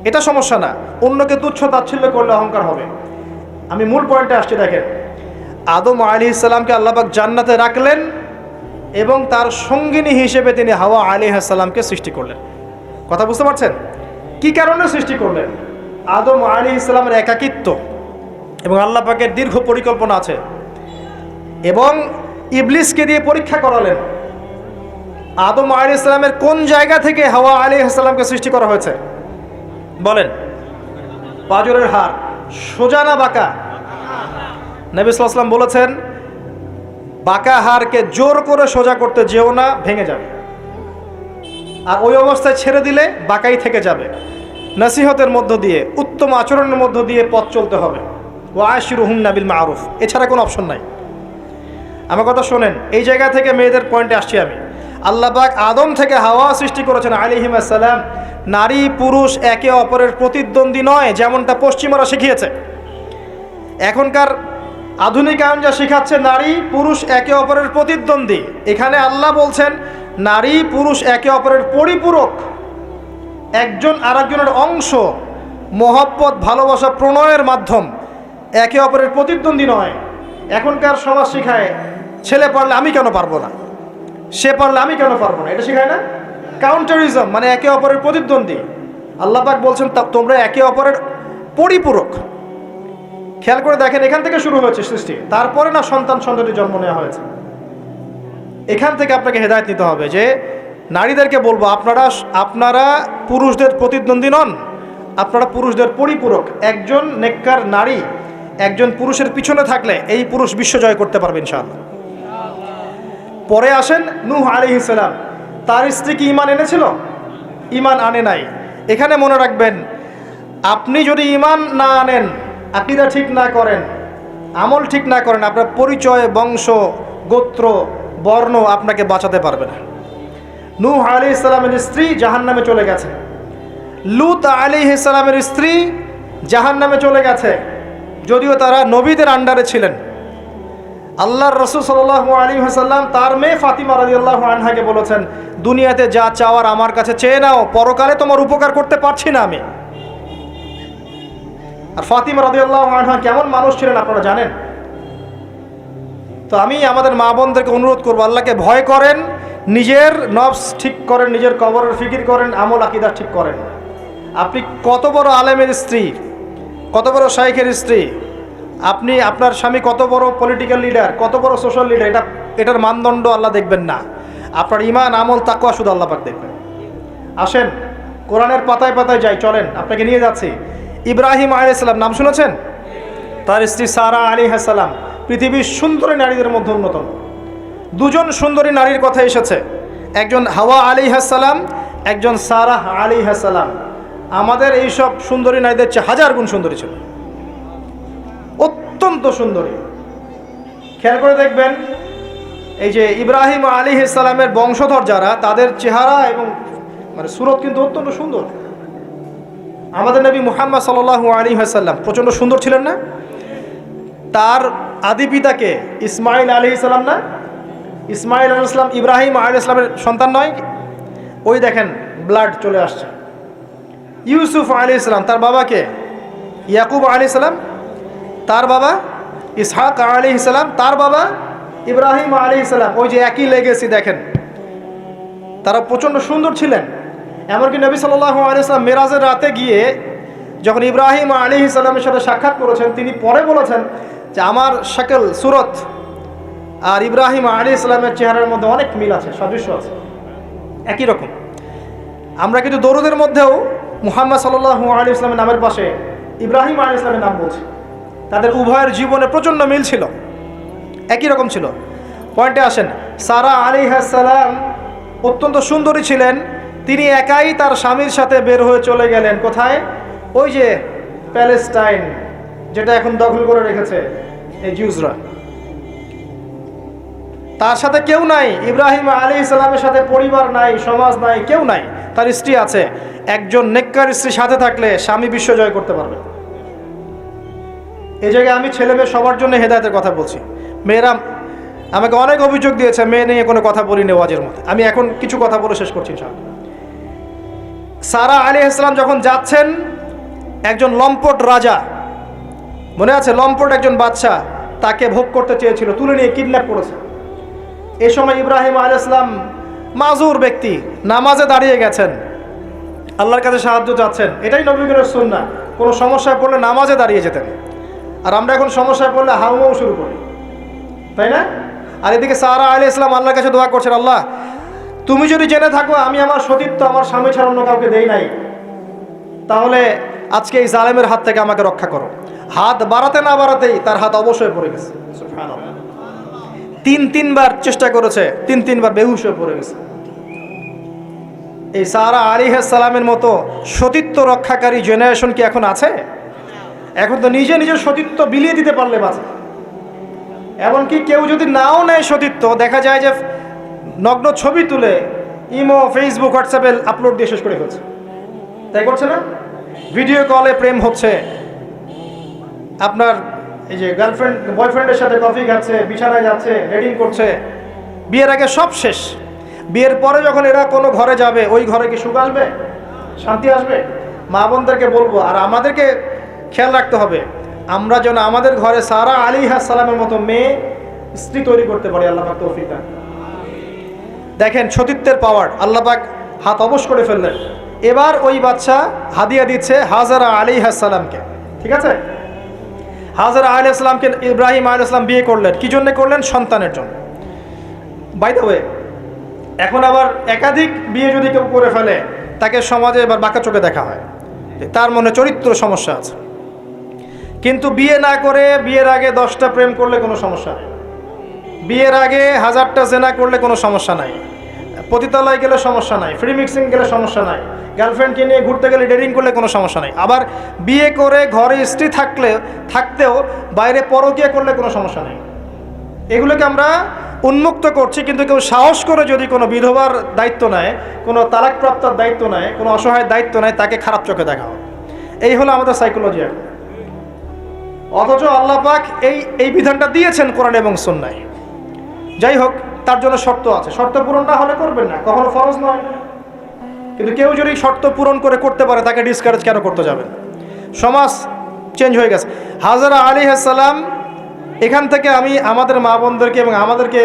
এটা সমস্যা না, অন্যকে তুচ্ছ তাচ্ছিল্য করলে অহংকার হবে। আমি মূল পয়েন্টে আসছি। দেখেন, আদম আলাইহিস সালামকে আল্লাহ পাক জান্নাতে রাখলেন এবং তার সঙ্গিনী হিসেবে তিনি হাওয়া আলাইহিস সালামকে সৃষ্টি করলেন। কথা বুঝতে পারছেন? কি কারণে সৃষ্টি করলেন? আদম আলাইহিস সালামের একাকিত্ব এবং আল্লাহ পাকের দীর্ঘ পরিকল্পনা আছে, এবং ইবলিসকে দিয়ে পরীক্ষা করালেন আদম আলাইহিস সালামের কোন জায়গা থেকে হাওয়া আলাইহিস সালামকে সৃষ্টি করা হয়েছে। বলেন, পাঁজরের হাড় সোজা না বাঁকা? নবী সাল্লাল্লাহু আলাইহি ওয়াসাল্লাম বলেছেন, বাঁকা হাড়কে জোর করে সোজা করতে যেও না, ভেঙে যাবে, আর ওই অবস্থায় ছেড়ে দিলে বাঁকাই থেকে যাবে। নসিহতের মধ্য দিয়ে, উত্তম আচরণের মধ্য দিয়ে পথ চলতে হবে। ওয়া আশিরুহুন্না বিল মারুফ, এছাড়া কোনো অপশন নাই। আমার কথা শোনেন, এই জায়গা থেকে মেয়েদের পয়েন্টে আসছি আমি। আল্লাহ পাক আদম থেকে হাওয়া সৃষ্টি করেছেন আলাইহিস সালাম। নারী পুরুষ একে অপরের প্রতিদ্বন্দ্বী নয়, যেমনটা পশ্চিমারা শিখিয়েছে। এখনকার আধুনিকায়ন যা শিখাচ্ছে নারী পুরুষ একে অপরের প্রতিদ্বন্দ্বী, এখানে আল্লাহ বলছেন নারী পুরুষ একে অপরের পরিপূরক, একজন আরেকজনের অংশ, মহব্বত, ভালোবাসা, প্রণয়ের মাধ্যম, একে অপরের প্রতিদ্বন্দ্বী নয়। এখনকার সমাজ শিখায় ছেলে পারলে আমি কেন পারবো না, সে পারলে আমি কেন পারবো না, এটা শিখায় না? কাউন্টারিজম, মানে একে অপরের প্রতিদ্বন্দ্বী। আল্লাহ পাক বলছেন তোমরা একে অপরের পরিপূরক। খেয়াল করে দেখেন, এখান থেকে শুরু হয়েছে সৃষ্টি, তারপরে না সন্তানের জন্ম নেওয়া হয়েছে। এখান থেকে আপনাকে হেদায়েত নিতে হবে যে নারীদেরকে বলবো, আপনারা পুরুষদের প্রতিদ্বন্দ্বী নন, আপনারা পুরুষদের পরিপূরক। একজন নেককার নারী একজন পুরুষের পিছনে থাকলে এই পুরুষ বিশ্ব জয় করতে পারবে ইনশাআল্লাহ। পরে আসেন নূহ আলাইহিস সালাম, তার স্ত্রী কি ঈমান এনেছিল? ঈমান আনে নাই। এখানে মনে রাখবেন, আপনি যদি ঈমান না আনেন, আকীদা ঠিক না করেন, আমল ঠিক না করেন, আপনার পরিচয়, বংশ, গোত্র, বর্ণ আপনাকে বাঁচাতে পারবে না। নূহ আলাইহিস সালামের স্ত্রী জাহান্নামে চলে গেছে, লূত আলাইহিস সালামের স্ত্রী জাহান্নামে চলে গেছে, যদিও তারা নবীদের আন্ডারে ছিলেন। আল্লাহর রাসূল সাল্লাল্লাহু আলাইহি ওয়াসাল্লাম তার মেয়ে ফাতিমা রাদিয়াল্লাহু আনহাকে বলেছেন, দুনিয়াতে যা চাওয়ার আমার কাছে চেয়ে নাও, পরকালে তোমার উপকার করতে পারছি না আমি। আর ফাতিমা রাদিয়াল্লাহু আনহা কেমন মানুষ ছিলেন আপনারা জানেন তো। আমি আমাদের মা বোনদেরকে অনুরোধ করব, আল্লাহকে ভয় করেন, নিজের নফস ঠিক করেন, নিজের কবরের ফিকির করেন, আমল আকীদা ঠিক করেন। আপনি কত বড় আলেমের স্ত্রী, কত বড় শাইখের স্ত্রী, আপনি আপনার স্বামী কত বড় পলিটিক্যাল লিডার, কত বড় সোশ্যাল লিডার, এটার মানদণ্ড আল্লাহ দেখবেন না। আপনার ঈমান, আমল, তাকওয়া শুধু আল্লাহ পাক দেখবেন। আসেন কোরআনের পাতায় পাতায় যাই, চলেন আপনাকে নিয়ে যাচ্ছি। ইব্রাহিম আলাইহিস সালাম নাম শুনেছেন? তার স্ত্রী সারা আলাইহিস সালাম পৃথিবীর সুন্দরী নারীদের মধ্যে অন্যতম। দুজন সুন্দরী নারীর কথা এসেছে, একজন হাওয়া আলাইহিস সালাম, একজন সারা আলাইহিস সালাম। আমাদের এইসব সুন্দরী নারীদের চেয়ে হাজার গুণ সুন্দরী ছিল, অত্যন্ত সুন্দরী। খেয়াল করে দেখবেন, এই যে ইব্রাহিম আলাইহিস সালামের বংশধর যারা, তাদের চেহারা এবং মানে সুরত কিন্তু অত্যন্ত সুন্দর। আমাদের নবী মুহাম্মদ সাল্লাল্লাহু আলাইহি ওয়াসাল্লাম প্রচণ্ড সুন্দর ছিলেন না? তার আদি পিতাকে ইসমাইল আলাইহিস সালাম না? ইসমাইল আলাইহিস সালাম ইব্রাহিম আলাইহিস সালামের সন্তান নয়? ওই দেখেন ব্লাড চলে আসছে। ইউসুফ আলাইহিস সালাম, তার বাবাকে ইয়াকুব আলাইহিস সালাম, তার বাবা ইসহাক আলাইহিস সালাম, তার বাবা ইব্রাহিম আলাইহিস সালাম। ওই যে একই লেগেসি দেখেন, তারা প্রচণ্ড সুন্দর ছিলেন। এমনকি নবী সাল্লাল্লাহু আলাইহি ওয়াসাল্লাম মেরাজের রাতে গিয়ে যখন ইব্রাহিম আলাইহিস সালামের সাথে সাক্ষাৎ করেছেন, তিনি পরে বলেছেন যে আমার শাকল, সুরত আর ইব্রাহিম আলাইহিস সালামের চেহারার মধ্যে অনেক মিল আছে, সাদৃশ্য আছে, একই রকম। আমরা কিন্তু দরুদের মধ্যেও মুহাম্মদ সাল্লাল্লাহু আলাইহি ওয়াসাল্লামের নামের পাশে ইব্রাহিম আলাইহিস সালামের নাম বলছি। তাদের উভয়ের জীবনে প্রচণ্ড মিল ছিল, একই রকম ছিল। পয়েন্টে আসেন, সারা আলাইহিস সালাম অত্যন্ত সুন্দরী ছিলেন। তিনি একাই তার স্বামীর সাথে বের হয়ে চলে গেলেন কোথায়? ওই যে প্যালেস্টাইন, যেটা এখন দখল করে রেখেছে এই জিউসরা। তার সাথে কেউ নাই, ইব্রাহিম আলাইহিস সালামের সাথে পরিবার নাই, সমাজ নাই, কেউ নাই। তার স্ত্রী আছে। একজন নেককার স্ত্রী সাথে থাকলে স্বামী বিশ্ব জয় করতে পারবে। এই জায়গায় আমি ছেলে মেয়ে সবার জন্য হেদায়েতের কথা বলছি। মেয়েরা আমাকে অনেক অভিযোগ দিয়েছে মেয়ে নিয়ে কোনো কথা বলিনি ওয়াজের মধ্যে। আমি এখন কিছু কথা বলে শেষ করছি ইনশাআল্লাহ। সারা আলাইহিস সালাম যখন যাচ্ছেন, একজন লম্পট রাজা, মনে আছে, লম্পট একজন বাদশা তাকে ভোগ করতে চেয়েছিল, তুলে নিয়ে কিডন্যাপ করেছে। এই সময় ইব্রাহিম আলাইহিস সালাম মাজুর ব্যক্তি, নামাজে দাঁড়িয়ে গেছেন, আল্লাহর কাছে সাহায্য চাচ্ছেন। এটাই নবীগণের সুন্নাহ, কোনো সমস্যায় পড়লে নামাজে দাঁড়িয়ে যেতেন। আর আমরা এখন সমস্যায় পড়লে হাউমাউ শুরু করি, তাই না? আর এদিকে সারা আলাইহিস সালাম আল্লাহর কাছে দোয়া করছেন, আল্লাহ তুমি যদি জেনে থাকো আমি আমার সতীত্ব আমার স্বামী ছাড়া অন্য কাউকে দেই নাই, তাহলে আজকে এই জালেমের হাত থেকে আমাকে রক্ষা করো। হাত বাড়াতে না বাড়াতেই তার হাত অবশ্যই পড়ে গেছে। সুবহানাল্লাহ। তিনবার চেষ্টা করেছে, তিনবার বেহুশ হয়ে পড়ে গেছে। এই সারা আলাইহিস সালামের মতো সতীত্ব রক্ষাকারী জেনারেশন কি এখন আছে? এখন তো নিজের সতীত্ব বিলিয়ে দিতে পারলে বাঁচে। এমনকি কেউ যদি নাও নেয় সতীত্ব, দেখা যায় যে নগ্ন ছবি তুলে ইমো, ফেসবুক, হোয়াটসঅ্যাপে আপলোড দিয়ে শেষ করে ফেলছে, তাই করছে না? ভিডিও কলে প্রেম হচ্ছে, আপনার এই যে গার্লফ্রেন্ড বয়ফ্রেন্ডের সাথে কফি খাচ্ছে, বিছানায় যাচ্ছে, ডেটিং করছে। বিয়ের আগে সব শেষ, বিয়ের পরে যখন এরা কোনো ঘরে যাবে, ওই ঘরে কি সুখ আসবে, শান্তি আসবে? মা বোনদেরকে বলবো, আর আমাদেরকে খেয়াল রাখতে হবে আমরা যেন আমাদের ঘরে সারা আলাইহিস সালামের মতো মেয়ে স্ত্রী তৈরি করতে পারি। আল্লাহ পাক তৌফিক দান। দেখেন সতীত্বের পাওয়ার, আল্লাহ পাক হাত অবশ করে ফেললেন। এবার ওই বাচ্চা হাদিয়া দিচ্ছে হাজারা আলাইহিস সালামকে, ঠিক আছে? হাজারা আলাইহিস সালামকে ইব্রাহিম আলাইহিস সালাম বিয়ে করলেন, কি জন্য করলেন? সন্তানের জন্য। বাই দ্য ওয়ে, এখন আবার একাধিক বিয়ে যদি কেউ করে ফেলে, তাকে সমাজে এবার বাঁকা চোখে দেখা হয়, তার মনে চরিত্র সমস্যা আছে। কিন্তু বিয়ে না করে বিয়ের আগে 10টা প্রেম করলে কোনো সমস্যা নেই, বিয়ের আগে 1000টা জেনা করলে কোনো সমস্যা নাই, পতিতালয় গেলে সমস্যা নাই, ফ্রি মিক্সিং গেলে সমস্যা নাই, গার্লফ্রেন্ডকে নিয়ে ঘুরতে গেলে ডেটিং করলে কোনো সমস্যা নাই। আবার বিয়ে করে ঘরে স্ত্রী থাকতেও বাইরে পরকীয়া করলে কোনো সমস্যা নেই। এগুলোকে আমরা উন্মুক্ত করছি, কিন্তু কেউ সাহস করে যদি কোনো বিধবার দায়িত্ব নেয়, কোনো তালাকপ্রাপ্তার দায়িত্ব নেয়, কোনো অসহায় দায়িত্ব নেয়, তাকে খারাপ চোখে দেখা হয়। এই হলো আমাদের সাইকোলজি। অথচ আল্লাহ পাক এই বিধানটা দিয়েছেন কোরআন এবং সুন্নাহয়। যাই হোক, তার জন্য শর্ত আছে, শর্ত পূরণ না হলে করবেন না, কখনো ফরজ নয়। কিন্তু কেউ যদি শর্ত পূরণ করে করতে পারে, তাকে ডিসকারেজ কেন করতে যাবেন? সমাজ চেঞ্জ হয়ে গেছে। হাজারা আলাইহিস সালাম, এখান থেকে আমি আমাদের মা বোনদেরকে এবং আমাদেরকে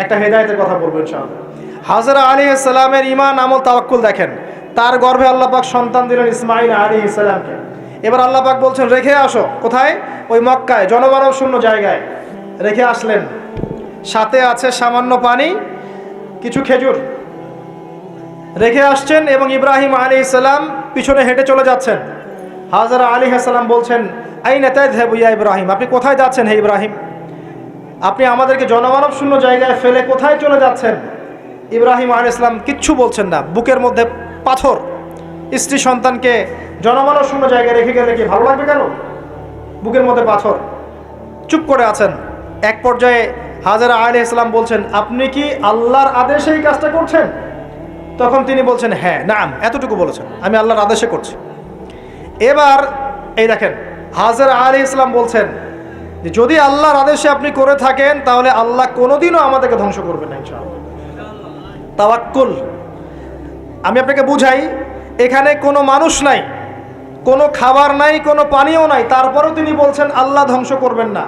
একটা হেদায়েতের কথা বলবো ইনশাআল্লাহ। হাজারা আলাইহিস সালামের ঈমান, আমল, তাওয়াক্কুল দেখেন। তার গর্ভে আল্লাহ পাক সন্তান দিলেন ইসমাঈল আলাইহিস সালামকে। এবার আল্লাহ পাক বলছেন রেখে আসো, কোথায়? ওই মক্কায়, জনমানব শূন্য জায়গায় রেখে আসলেন। সাথে আছে সামান্য পানি, কিছু খেজুর, রেখে আসছেন। এবং ইব্রাহিম আলাইহিস সালাম পিছনে হেঁটে চলে যাচ্ছেন। হাজারা আলাইহিস সালাম বলছেন, আইনা তাযহাবু ইয়া ইব্রাহিম, আপনি কোথায় যাচ্ছেন হে ইব্রাহিম? আপনি আমাদেরকে জনমানব শূন্য জায়গায় ফেলে কোথায় চলে যাচ্ছেন? ইব্রাহিম আলাইহিস সালাম কিচ্ছু বলছেন না, বুকের মধ্যে পাথর। স্ত্রী সন্তানকে জনমানব শূন্য জায়গায় রেখে গেলে কি ভালো লাগবে কেন? বুকের মধ্যে পাথর, চুপ করে আছেন। এক পর্যায়ে হাজারা আলাইহিস সালাম বলছেন, আপনি কি আল্লাহর আদেশে এই কাজটা করছেন? তখন তিনি বলছেন, হ্যাঁ, নাম, এতটুকু বলেছেন, আমি আল্লাহর আদেশে করছি। এবার এই দেখেন, হাজারা আলাইহিস সালাম বলছেন যে যদি আল্লাহর আদেশে আপনি করে থাকেন, তাহলে আল্লাহ কোনোদিনও আমাদেরকে ধ্বংস করবেন না ইনশাআল্লাহ। তাওয়াক্কুল। আমি আপনাকে বুঝাই, এখানে কোনো মানুষ নাই, কোনো খাবার নাই, কোনো পানিও নাই, তারপরেও তিনি বলছেন আল্লাহ ধ্বংস করবেন না।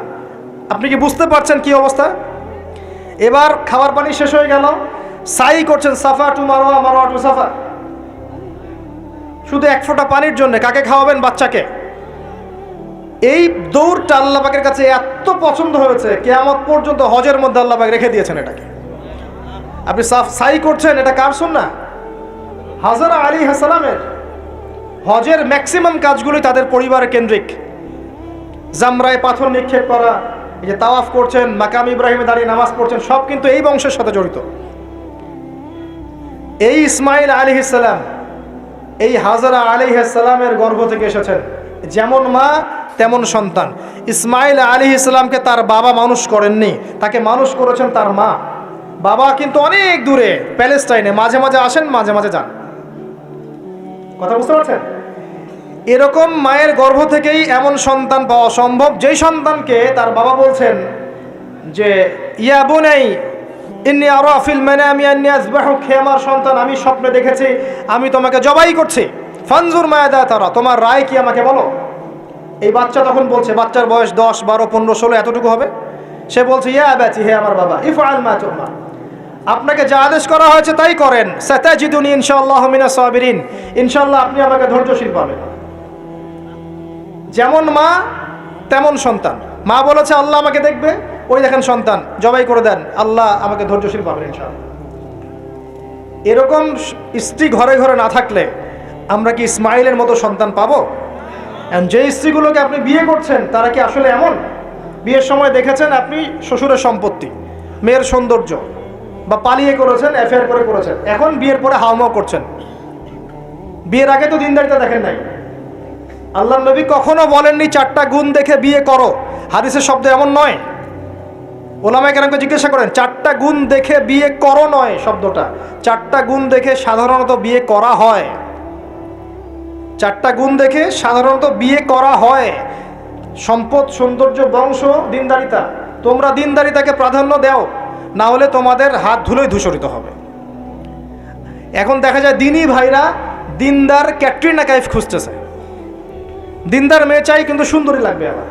আপনি কি বুঝতে পারছেন কি অবস্থা? এবার খাবার পানি শেষ হয়ে গেল, সাই করছেন সাফা টু মারোয়া, মারোয়া টু সাফা, শুধু এক ফোঁটা পানির জন্য। কাকে খাওয়াবেন? বাচ্চাকে। এই দৌড়টা আল্লাহ পাকের কাছে এত পছন্দ হয়েছে, কিয়ামত পর্যন্ত হজের মধ্যে আল্লাহ পাক রেখে দিয়েছেন এটাকে। আপনি সাই করছেন, এটা কার সুন্নাহ? হাজারা আলাইহিস সালামের। হজের ম্যাক্সিমাম কাজগুলোই তাদের পরিবার কেন্দ্রিক। জামরায় পাথর নিক্ষেপ করা, এই যে তাওয়াফ করছেন, মাকাম ইব্রাহিমে দাঁড়িয়ে নামাজ পড়ছেন, সব কিন্তু এই বংশের সাথে জড়িত। এই ইসমাঈল আলাইহিস সালাম, এই হাজারা আলাইহিস সালামের গর্ভ থেকে এসেছেন। যেমন মা তেমন সন্তান। ইসমাঈল আলাইহিস সালামকে তার বাবা মানুষ করেননি, তাকে মানুষ করেছেন তার মা। বাবা কিন্তু অনেক দূরে, প্যালেস্টাইনে, মাঝে মাঝে আসেন, মাঝে মাঝে যান। কথা বুঝতে পারছেন? এরকম মায়ের গর্ভ থেকেই এমন সন্তান পাওয়া সম্ভব, যেই সন্তানকে তার বাবা বলছেন যে ইয়া বুনাই ইন্নী আরা ফিল মানামি আন্নী আযবাহুক, হে আমার সন্তান, আমি স্বপ্নে দেখেছি আমি তোমাকে জবাই করছি, ফানজুর মায়াদা তারা, তোমার রায় কি আমাকে বলো। এই বাচ্চা তখন বলছে, বাচ্চার বয়স 10, 12, 15, 16 এতটুকু হবে। সে বলছে ইয়া আবাতি, হে আমার বাবা, ইফআল মা তু'মার, আপনাকে যা আদেশ করা হয়েছে তাই করেন, সাতাজিদুনি ইনশাআল্লাহু মিনাস সাবিরিন, ইনশাআল্লাহ আপনি আমাকে ধৈর্যশীল পাবেন। যেমন মা তেমন সন্তান। মা বলেছে আল্লাহ আমাকে দেখবে, ওই দেখেন সন্তান জবাই করে দেন, আল্লাহ আমাকে ধৈর্যশীল পাবেন ইনশাআল্লাহ। এরকম স্ত্রী ঘরে ঘরে না থাকলে আমরা কি ইসমাইলের মতো সন্তান পাবো? যে স্ত্রীগুলোকে আপনি বিয়ে করছেন তারা কি আসলে এমন? বিয়ের সময় দেখেছেন আপনি শ্বশুরের সম্পত্তি, মেয়ের সৌন্দর্য, বা পালিয়ে করেছেন, অ্যাফেয়ার করে করেছেন, এখন বিয়ের পরে হাওমাও করছেন। বিয়ের আগে তো দিনদারিতা দেখেন নাই। আল্লাহ নবী কখনো বলেননি 4টা গুণ দেখে বিয়ে করো, হাদিসের শব্দ এমন নয়। ওলামায়ে কেরামকে জিজ্ঞাসা করেন, 4টা গুণ দেখে বিয়ে করো নয় শব্দটা, 4টা গুণ দেখে সাধারণত বিয়ে করা হয়। 4টা গুণ দেখে সাধারণত বিয়ে করা হয়, সম্পদ, সৌন্দর্য, বংশ, দিনদারিতা। তোমরা দিনদারিতাকে প্রাধান্য দাও, না হলে তোমাদের হাত ধুলোই ধূসরিত হবে। এখন দেখা যায় দিনী ভাইরা দিনদার ক্যাটরিনা কাইফ খুঁজতেছে, দিনদার মেয়ে চাই কিন্তু সুন্দরী লাগবে আবার।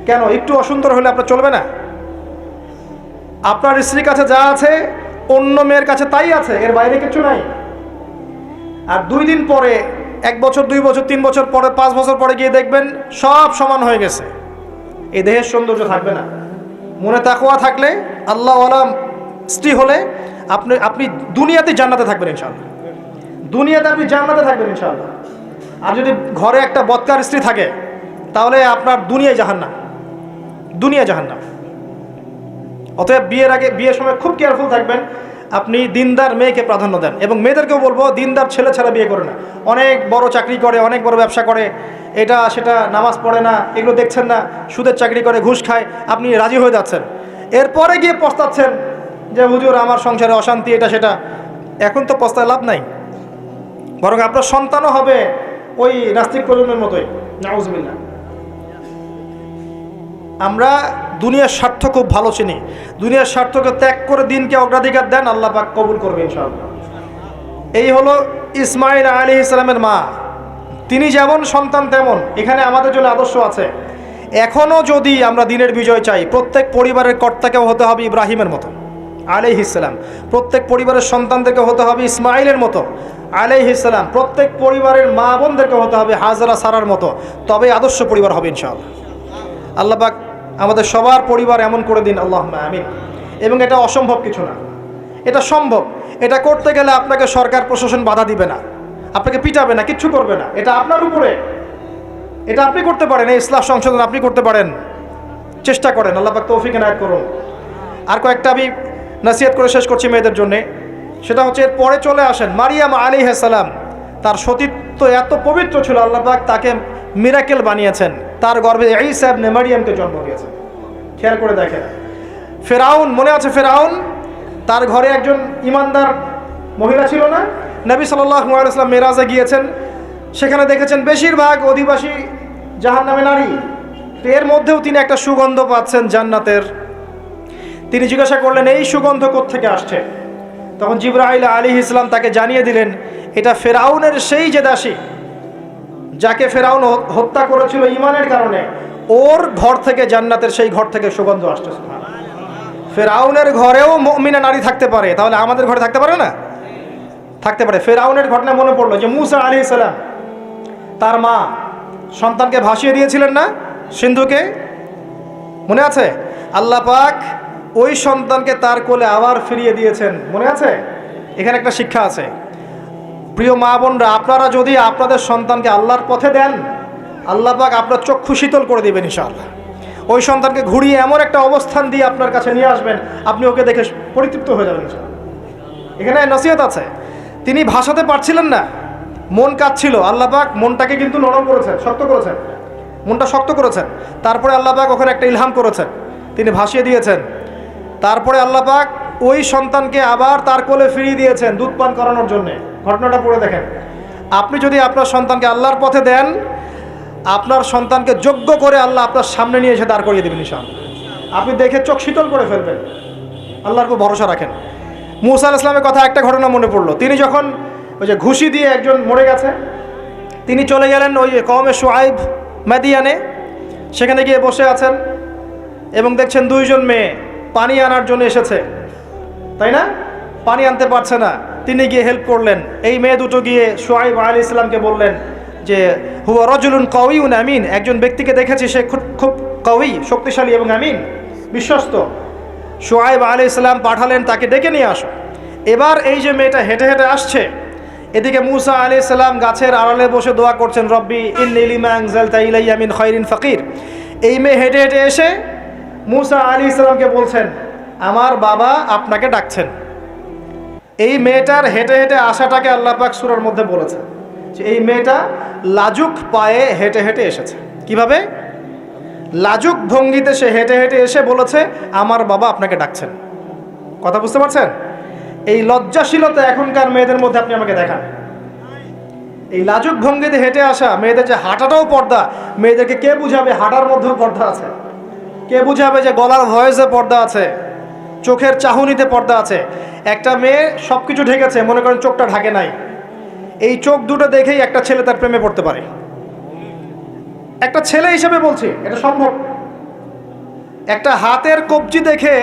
কেন? একটু অসুন্দর হলে আপনার চলবে না? আপনার স্ত্রীর কাছে যা আছে অন্য মেয়ের কাছে তাই আছে, এর বাইরে কিছু নাই। আর 2 দিন পরে, 1 বছর, 2 বছর, 3 বছর পরে, 5 বছর পরে গিয়ে দেখবেন সব সমান হয়ে গেছে। এই দেহের সৌন্দর্য থাকবে না। মনে তাকওয়া থাকলে, আল্লাহওয়ালা স্ত্রী হলে আপনি দুনিয়াতে জান্নাতে থাকবেন ইনশাআল্লাহ। দুনিয়াতে আপনি জান্নাতে থাকবেন ইনশাআল্লাহ। আর যদি ঘরে একটা বদকার স্ত্রী থাকে তাহলে আপনার দুনিয়ায় জাহান্নাম, দুনিয়া জাহান্নাম। অতএব বিয়ের সময় খুব কেয়ারফুল থাকবেন, আপনি দিনদার মেয়েকে প্রাধান্য দেন। এবং মেয়েদেরকেও বলবো, দিনদার ছেলে ছাড়া বিয়ে করে না। অনেক বড় চাকরি করে, অনেক বড় ব্যবসা করে, এটা সেটা, নামাজ পড়ে না, এগুলো দেখছেন না, সুদের চাকরি করে, ঘুষ খায়, আপনি রাজি হয়ে যাচ্ছেন, এরপরে গিয়ে পস্তাচ্ছেন যে হুজুর আমার সংসারে অশান্তি, এটা সেটা। এখন তো পস্তায় লাভ নাই, বরং আপনার সন্তানও হবে ওই নাস্তিক প্রজন্মের মতোই, নাউজুবিল্লাহ। আমরা দুনিয়ার স্বার্থ খুব ভালো চিনি, দুনিয়ার স্বার্থকে ত্যাগ করে দিনকে অগ্রাধিকার দেন, আল্লাহ পাক কবুল করবে ইনশাআল্লাহ। এই হলো ইসমাইল আলাইহিস সালামের মা। তিনি যেমন সন্তান তেমন এখানে আমাদের জন্য আদর্শ আছে। এখনও যদি আমরা দিনের বিজয় চাই, প্রত্যেক পরিবারের কর্তাকেও হতে হবে ইব্রাহিমের মতো আলাইহিস সালাম, প্রত্যেক পরিবারের সন্তানদেরকে হতে হবে ইসমাইলের মতো আলাইহিস সালাম, প্রত্যেক পরিবারের মা বোনদেরকে হতে হবে হাজরা সারার মতো, তবে আদর্শ পরিবার হবে ইনশাআল্লাহ। আল্লাহ পাক আমাদের সবার পরিবার এমন করে দিন, আল্লাহুম্মা আমিন। এবং এটা অসম্ভব কিছু না, এটা সম্ভব। এটা করতে গেলে আপনাকে সরকার প্রশাসন বাধা দিবে না, আপনাকে পিটাবে না, কিচ্ছু করবে না, এটা আপনার উপরে। এটা আপনি করতে পারেন, এই ইসলাহ সংশোধন আপনি করতে পারেন, চেষ্টা করেন, আল্লাহ পাক তৌফিক এনায়েত করুন। আর কয়েকটা আমি নসিহত করে শেষ করছি মেয়েদের জন্যে। সেটা হচ্ছে, এর পরে চলে আসেন মারিয়াম আলাইহিস সালাম। তার সতীত্ব এত পবিত্র ছিল, আল্লাহ পাক তাকে মিরাকেল বানিয়েছেন, তার গর্ভে ঈসা ইবনে মারইয়ামকে জন্ম দিয়েছেন। খেয়াল করে দেখেন, ফেরাউন, মনে আছে ফেরাউন? তার ঘরে একজন ইমানদার মহিলা ছিল না? নবী সাল্লাল্লাহু আলাইহি ওয়াসাল্লাম মেরাজে গিয়েছেন, সেখানে দেখেছেন বেশিরভাগ অধিবাসী জাহান্নামে নারী। এর মধ্যেও তিনি একটা সুগন্ধ পাচ্ছেন জান্নাতের। তিনি জিজ্ঞাসা করলেন, এই সুগন্ধ কোত্থেকে আসছে? তখন জিবরাইল আলাইহিস সালাম তাকে জানিয়ে দিলেন, এটা ফেরাউনের সেই যে দাসী যাকে ফেরাউন হত্যা করেছিল ঈমানের কারণে, ওর ঘর থেকে, জান্নাতের সেই ঘর থেকে সুগন্ধ আসছে। ফেরাউনের ঘরেও মুমিনা নারী থাকতে পারে, তাহলে আমাদের ঘরে থাকতে পারে না? থাকতে পারে। ফেরাউনের ঘটনা মনে পড়লো যে মূসা আলাইহিস সালাম, তার মা সন্তানকে ভাসিয়ে দিয়েছিলেন না সিন্ধুকে, মনে আছে? আল্লাহ পাক ওই সন্তানকে তার কোলে আবার ফিরিয়ে দিয়েছেন, মনে আছে? এখানে একটা শিক্ষা আছে। প্রিয় মা বোনরা, আপনারা যদি আপনাদের সন্তানকে আল্লাহর পথে দেন, আল্লাহ পাক আপনার চক্ষু শীতল করে দিবেন ইনশাআল্লাহ। ওই সন্তানকে ঘুরিয়ে এমন একটা অবস্থান দিয়ে আপনার কাছে নিয়ে আসবেন, আপনি ওকে দেখে পরিতৃপ্ত হয়ে যাবেন ইনশাআল্লাহ। এখানে নসিহত আছে। তিনি ভাষাতে পারছিলেন না, মন কাঁদছিল, আল্লাহ পাক মনটাকে কিন্তু নরম করেছেন, শক্ত করেছেন, মনটা শক্ত করেছেন। তারপরে আল্লাহ পাক ওখানে একটা ইলহাম করেছেন, তিনি ভাসিয়ে দিয়েছেন। তারপরে আল্লাহ পাক ওই সন্তানকে আবার তার কোলে ফিরিয়ে দিয়েছেন দুধ পান করানোর জন্যে। ঘটনাটা পড়ে দেখেন। আপনি যদি আপনার সন্তানকে আল্লাহর পথে দেন, আপনার সন্তানকে যোগ্য করে আল্লাহ আপনার সামনে নিয়ে এসে দাঁড় করিয়ে দেবেন ইনশাআল্লাহ। আপনি দেখে চোখ শীতল করে ফেলবেন, আল্লাহর উপর ভরসা রাখেন। মুসা আলাইহিস সালামের কথা একটা ঘটনা মনে পড়লো। তিনি যখন ওই যে ঘুষি দিয়ে একজন মরে গেছে, তিনি চলে গেলেন ওই কওমে শুআইব মাদিয়ানে, সেখানে গিয়ে বসে আছেন এবং দেখছেন দুইজন মেয়ে পানি আনার জন্য এসেছে, তাই না? পানি আনতে পারছে না, তিনি গিয়ে হেল্প করলেন। এই মেয়ে দুটো গিয়ে শুআইব আলাইহিস সালামকে বললেন যে হুয়া রাজুলুন কাউইউন আমিন, একজন ব্যক্তিকে দেখেছি সে খুব কাউই, শক্তিশালী এবং আমিন, বিশ্বস্ত। শুআইব আলাইহিস সালাম পাঠালেন তাকে ডেকে নিয়ে আসো। এবার এই যে মেয়েটা হেঁটে হেঁটে আসছে, এদিকে মুসা আলাইহিস সালাম গাছের আড়ালে বসে দোয়া করছেন, রব্বি ইন্নী লিমা আনজালতা ইলাইয়া মিন খায়রিন ফাকির। এই মেয়ে হেঁটে হেঁটে এসে মুসা আলাইহিস সালামকে বলছেন, আমার বাবা আপনাকে ডাকছেন। এই মেয়েটার হেঁটে হেঁটে আসাটাকে আল্লাহ পাক সূরার মধ্যে বলেছে যে এই মেয়েটা লাজুক পায়ে হেঁটে হেঁটে এসেছে। কিভাবে? লাজুক ভঙ্গিতে সে হেঁটে হেঁটে এসে বলেছে, আমার বাবা আপনাকে ডাকছেন। কথা বুঝতে পারছেন? এই লজ্জাশীলতা এখনকার মেয়েদের মধ্যে আপনি আমাকে দেখান। এই লাজুক ভঙ্গিতে হেঁটে আসা মেয়েদের যে হাঁটাটাও পর্দা, মেয়েদেরকে কে বুঝাবে হাঁটার মধ্যেও পর্দা আছে? কে বুঝাবে যে গলার ভয়েসে পর্দা আছে, চোখের চাহনিতে পর্দা আছে? একটা মেয়ে সব কিছু ঢেকেছে, মনে করেন চোখটা ঢাকে নাই, এই চোখ দুটো দেখেই একটা ছেলে তার প্রেমে পড়তে পারে। একটা ছেলে হিসেবে বলছি, এটা সম্ভব। একটা হাতের কবজি দেখে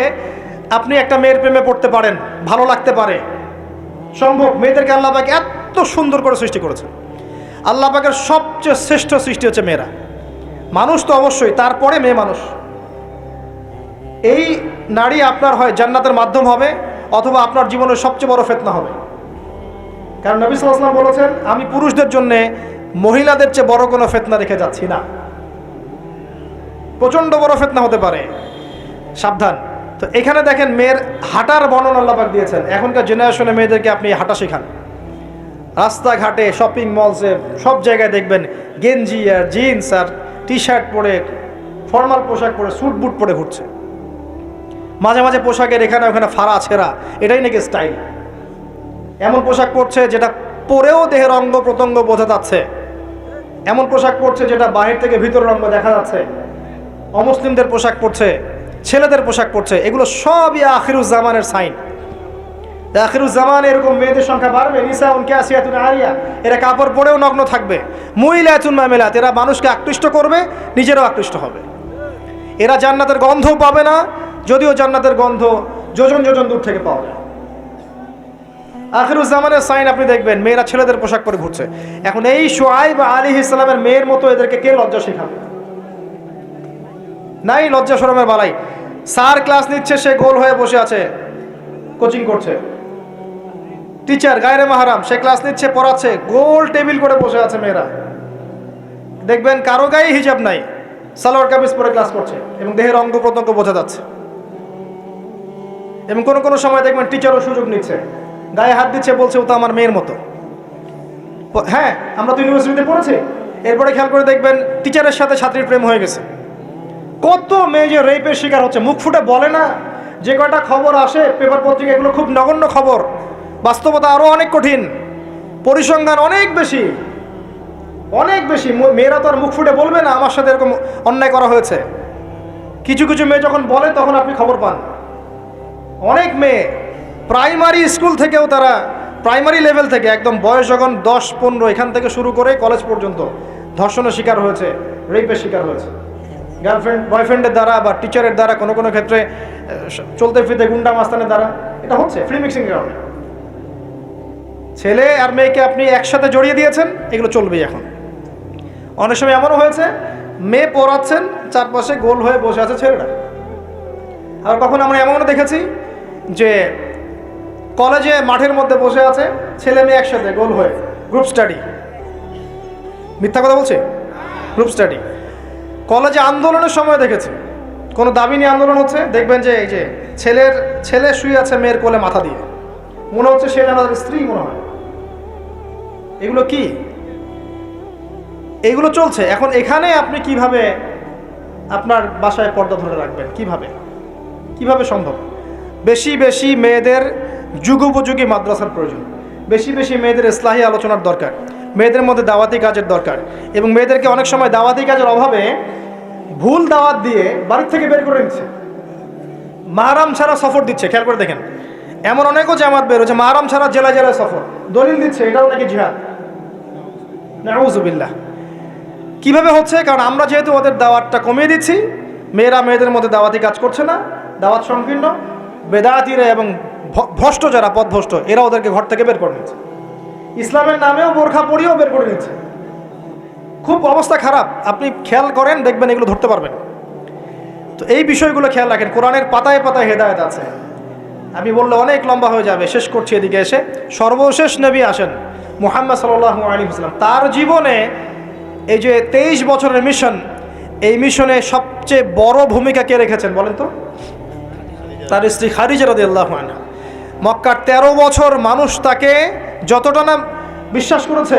আপনি একটা মেয়ের প্রেমে পড়তে পারেন, ভালো লাগতে পারে, সম্ভব। মেয়েদেরকে আল্লাহ পাক এত সুন্দর করে সৃষ্টি করেছে। আল্লাহ পাকের সবচেয়ে শ্রেষ্ঠ সৃষ্টি হচ্ছে মেয়েরা। মানুষ তো অবশ্যই, তারপরে মেয়ে মানুষ। এই নারী আপনার হয় জান্নাতের মাধ্যম হবে, অথবা আপনার জীবনের সবচেয়ে বড় ফিতনা হবে। কারণ নবী সাল্লাল্লাহু আলাইহি ওয়াসাল্লাম বলেছেন, আমি পুরুষদের জন্য মহিলাদের চেয়ে বড় কোনো ফিতনা রেখে যাচ্ছি না। প্রচণ্ড বড় ফিতনা হতে পারে, সাবধান। তো এখানে দেখেন মেয়ের হাঁটার বর্ণনা আল্লাহ পাক দিয়েছেন। এখনকার জেনারেশনে মেয়েদেরকে আপনি হাঁটা শেখান, রাস্তাঘাটে, শপিং মলসে, সব জায়গায় দেখবেন গেঞ্জি আর জিন্স আর টি শার্ট পরে, ফর্মাল পোশাক পরে, স্যুট বুট পরে ঘুরছে। মাঝে মাঝে পোশাকের এখানে ওখানে ফাড়া ছেঁড়া, এটাই নাকি স্টাইল। এমন পোশাক পরছে যেটা পরেও দেহের অঙ্গ প্রত্যঙ্গ বোঝা যাচ্ছে, এমন পোশাক পরছে যেটা বাহির থেকে ভিতরের অঙ্গ দেখা যাচ্ছে। অমুসলিমদের পোশাক পরছে, ছেলেদের পোশাক পরছে, এগুলো সবই আখিরুজ্জামানের সাইন। আখিরুজ্জামান এরকম মেয়েদের সংখ্যা বাড়বে। নিসাউন কাসিয়াতুন আরিয়া, এরা কাপড় পরেও নগ্ন থাকবে। মুইলাতুন মামিলাত, এরা মানুষকে আকৃষ্ট করবে, নিজেরাও আকৃষ্ট হবে। এরা জান্নাতের গন্ধও পাবে না, যদিও জান্নাতের গন্ধ যোজন যোজন দূর থেকে পাওয়া যায়। আখিরুজ্জামানের সাইন আপনি দেখবেন, মেয়েরা ছেলেদের পোশাক পরে ঘুরছে। এখন এই শুআইব আলাইহিস সালামের মেয়ের মতো এদেরকে কে লজ্জা শেখাবে? নাই লজ্জা শরমের বালাই। স্যার ক্লাস নিচ্ছে, সে গোল হয়ে বসে আছে, কোচিং করছে। টিচার গায়রে মাহরাম, সে ক্লাস নিচ্ছে, পড়াচ্ছে, গোল টেবিল করে বসে আছে মেয়েরা। দেখবেন কারো গায়ে হিজাব নাই, সালোয়ার কামিজ পরে ক্লাস করছে এবং দেহের অঙ্গ প্রত্যঙ্গ বোঝা যাচ্ছে। এবং কোনো কোনো সময় দেখবেন টিচারও সুযোগ নিচ্ছে, গায়ে হাত দিচ্ছে, বলছে ও তো আমার মেয়ের মতো। হ্যাঁ, আমরা তো ইউনিভার্সিটিতে পড়েছি। এরপরে খেয়াল করে দেখবেন টিচারের সাথে ছাত্রীর প্রেম হয়ে গেছে। কত মেয়ে যে রেপের শিকার হচ্ছে, মুখ ফুটে বলে না। যে কয়টা খবর আসে পেপার পত্রিকা, এগুলো খুব নগণ্য খবর, বাস্তবতা আরও অনেক কঠিন, পরিসংখ্যান অনেক বেশি, অনেক বেশি। মেয়েরা তো আর মুখ ফুটে বলবে না আমার সাথে এরকম অন্যায় করা হয়েছে। কিছু কিছু মেয়ে যখন বলে তখন আপনি খবর পান। অনেক মেয়ে প্রাইমারি স্কুল থেকেও, তারা প্রাইমারি লেভেল থেকে একদম বয়স যখন 10-15 এখান থেকে শুরু করে কলেজ পর্যন্ত ধর্ষণের শিকার হয়েছে, রেপের শিকার হয়েছে, গার্লফ্রেন্ড বয়ফ্রেন্ডের দ্বারা বা টিচারের দ্বারা, কোনো কোনো ক্ষেত্রে চলতে ফিরতে গুন্ডা মাস্তানের দ্বারা। এটা হচ্ছে ফ্রি মিক্সিং এর কারণে। ছেলে আর মেয়েকে আপনি একসাথে জড়িয়ে দিয়েছেন, এগুলো চলবেই। এখন অনেক সময় এমনও হয়েছে, মেয়ে পড়াচ্ছেন, চারপাশে গোল হয়ে বসে আছে ছেলেরা। আর কখন আমরা এমনও দেখেছি যে কলেজে মাঠের মধ্যে বসে আছে ছেলে মেয়ে একসাথে গোল হয়ে, গ্রুপ স্টাডি। মিথ্যা কথা বলছে? Group study. কলেজে আন্দোলনের সময় দেখেছি, কোনো দাবি নিয়ে আন্দোলন হচ্ছে, দেখবেন যে এই যে ছেলে শুয়ে আছে মেয়ের কোলে মাথা দিয়ে, মনে হচ্ছে সে যেন তাদের স্ত্রী মনে হয়। এগুলো কি? এগুলো চলছে। এখন এখানে আপনি কিভাবে আপনার বাসায় পর্দা ধরে রাখবেন? কিভাবে সম্ভব? বেশি বেশি মেয়েদের যুগোপযোগী মাদ্রাসার প্রয়োজন, বেশি বেশি মেয়েদের ইসলাহি আলোচনার দরকার, মেয়েদের মধ্যে দাওয়াতি কাজের দরকার। এবং মেয়েদেরকে অনেক সময় দাওয়াতি কাজের অভাবে ভুল দাওয়াত দিয়ে বাড়ির থেকে বের করে নিচ্ছে। মাহরাম ছাড়া সফর দিচ্ছে, খেয়াল করে দেখেন। এমন অনেকও জামাত বের হচ্ছে মাহরাম ছাড়া জেলায় জেলায় সফর, দলিল দিচ্ছে এটাও নাকি জিহাদ। নাউযুবিল্লাহ। কিভাবে হচ্ছে? কারণ আমরা যেহেতু ওদের দাওয়াতটা কমিয়ে দিচ্ছি, মেয়েরা মেয়েদের মধ্যে দাওয়াতি কাজ করছে না, দাওয়াত সংকীর্ণ, বেদাতিরা এবং ভ্রষ্ট যারা পথভ্রষ্ট এরা ওদেরকে ঘর থেকে বের করে নিচ্ছে, ইসলামের নামেও বোরখা পরিয়েও বের করে নিচ্ছে। খুব অবস্থা খারাপ। আপনি খেয়াল করেন, দেখবেন এগুলো ধরতে পারবেন। তো এই বিষয়গুলো খেয়াল রাখেন। কোরআনের পাতায় পাতায় হেদায়েত আছে। আমি বললে অনেক লম্বা হয়ে যাবে, শেষ করছি এদিকে এসে। সর্বশেষ নবী আসেন মুহাম্মদ সাল্লাল্লাহু আলাইহি ওয়াসাল্লাম। তার জীবনে এই যে 23 বছরের মিশন, এই মিশনে সবচেয়ে বড় ভূমিকা কে রেখেছেন বলেন তো? তার স্ত্রী খাদিজা রাদিয়াল্লাহু আনহা। মক্কার 13 বছর মানুষ তাকে যতটা না বিশ্বাস করেছে,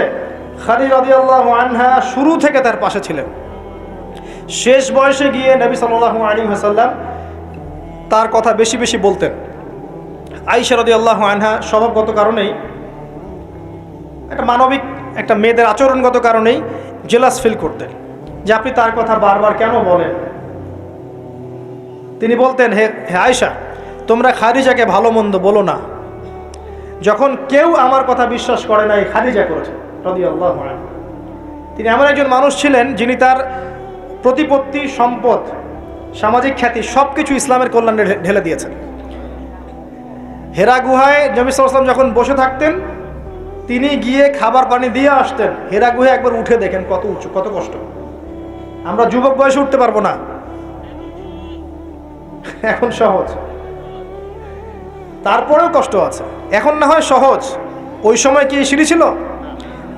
খাদিজা রাদিয়াল্লাহু আনহা শুরু থেকে তার পাশে ছিলেন। শেষ বয়সে গিয়ে নবী সাল্লাল্লাহু আলাইহি ওয়াসাল্লাম তার কথা বেশি বেশি বলতেন। আয়েশা রাদিয়াল্লাহু আনহা স্বভাবগত কারণেই, একটা মানবিক একটা মেয়েদের আচরণগত কারণেই জেলাস ফিল করতেন যে আপনি তার কথা বারবার কেন বলেন। তিনি বলতেন, হে আয়েশা, তোমরা খাদিজাকে ভালো মন্দ বলো না। যখন কেউ আমার কথা বিশ্বাস করে নাই, খাদিজা করেছে রাদিয়াল্লাহু আনহা। তিনি এমন একজন মানুষ ছিলেন যিনি তার প্রতিপত্তি, সম্পদ, সামাজিক খ্যাতি সব কিছু ইসলামের কল্যাণে ঢেলে দিয়েছেন। হেরা গুহায় নবী সাল্লাল্লাহু আলাইহি ওয়াসাল্লাম যখন বসে থাকতেন, তিনি গিয়ে খাবার পানি দিয়ে আসতেন। হেরা গুহায় একবার উঠে দেখেন কত উঁচু, কত কষ্ট। আমরা যুবক বয়সে উঠতে পারবো না, এখন সহজ, তারপরেও কষ্ট আছে। এখন না হয় সহজ, ওই সময় কি সিঁড়ি ছিল?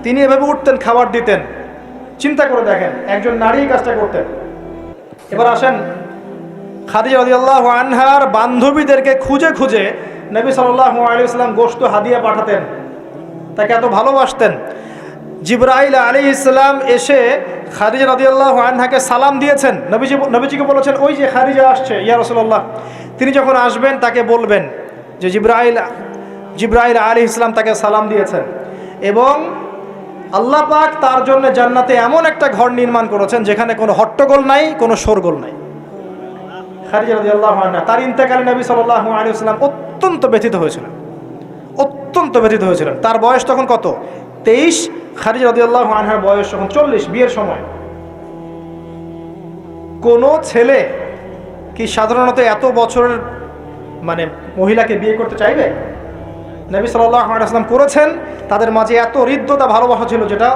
তিনি এভাবে উঠতেন, খাবার দিতেন। চিন্তা করে দেখেন, একজন নারী কাজটা করতেন। এবার আসেন, খাদিজা রাদিয়াল্লাহু আনহার বান্ধবীদেরকে খুঁজে খুঁজে নবী সাল্লাল্লাহু আলাইহি ওয়াসাল্লাম গোশত হাদিয়া পাঠাতেন, তাকে এত ভালোবাসতেন। জিবরাইল আলাইহিস সালাম এসে খাদিজা রাদিয়াল্লাহু আনহাকে সালাম দিয়েছেন। নবীজিকে বলেছেন, ওই যে খাদিজা আসছে ইয়া রাসূলুল্লাহ। তিনি যখন আসবেন তাকে বলবেন যে জিবরাইল আলাইহিস সালাম তাকে সালাম দিয়েছেন, এবং আল্লাহ পাক তার জন্য জান্নাতে এমন একটা ঘর নির্মাণ করেছেন যেখানে কোনো হট্টগোল নাই, কোনো শোরগোল নাই। খাদিজা রাদিয়াল্লাহু আনহা তার ইন্তেকালে নবী সাল্লাল্লাহু আলাইহি ওয়াসাল্লাম অত্যন্ত ব্যথিত হয়েছিলেন, অত্যন্ত ব্যথিত হয়েছিলেন। তার বয়স তখন কত? 23। খাদিজা রাদিয়াল্লাহু আনহার বয়স তখন 40, বিয়ের সময়। কোনো ছেলে কি সাধারণত এত বছরের মানে মহিলাকে বিয়ে করতে চাইবে? নবী সাল্লাল্লাহু আলাইহি ওয়াসাল্লাম করেছেন। তাদের মাঝে এত হৃদ্যতা, ভালোবাসা ছিল যেটা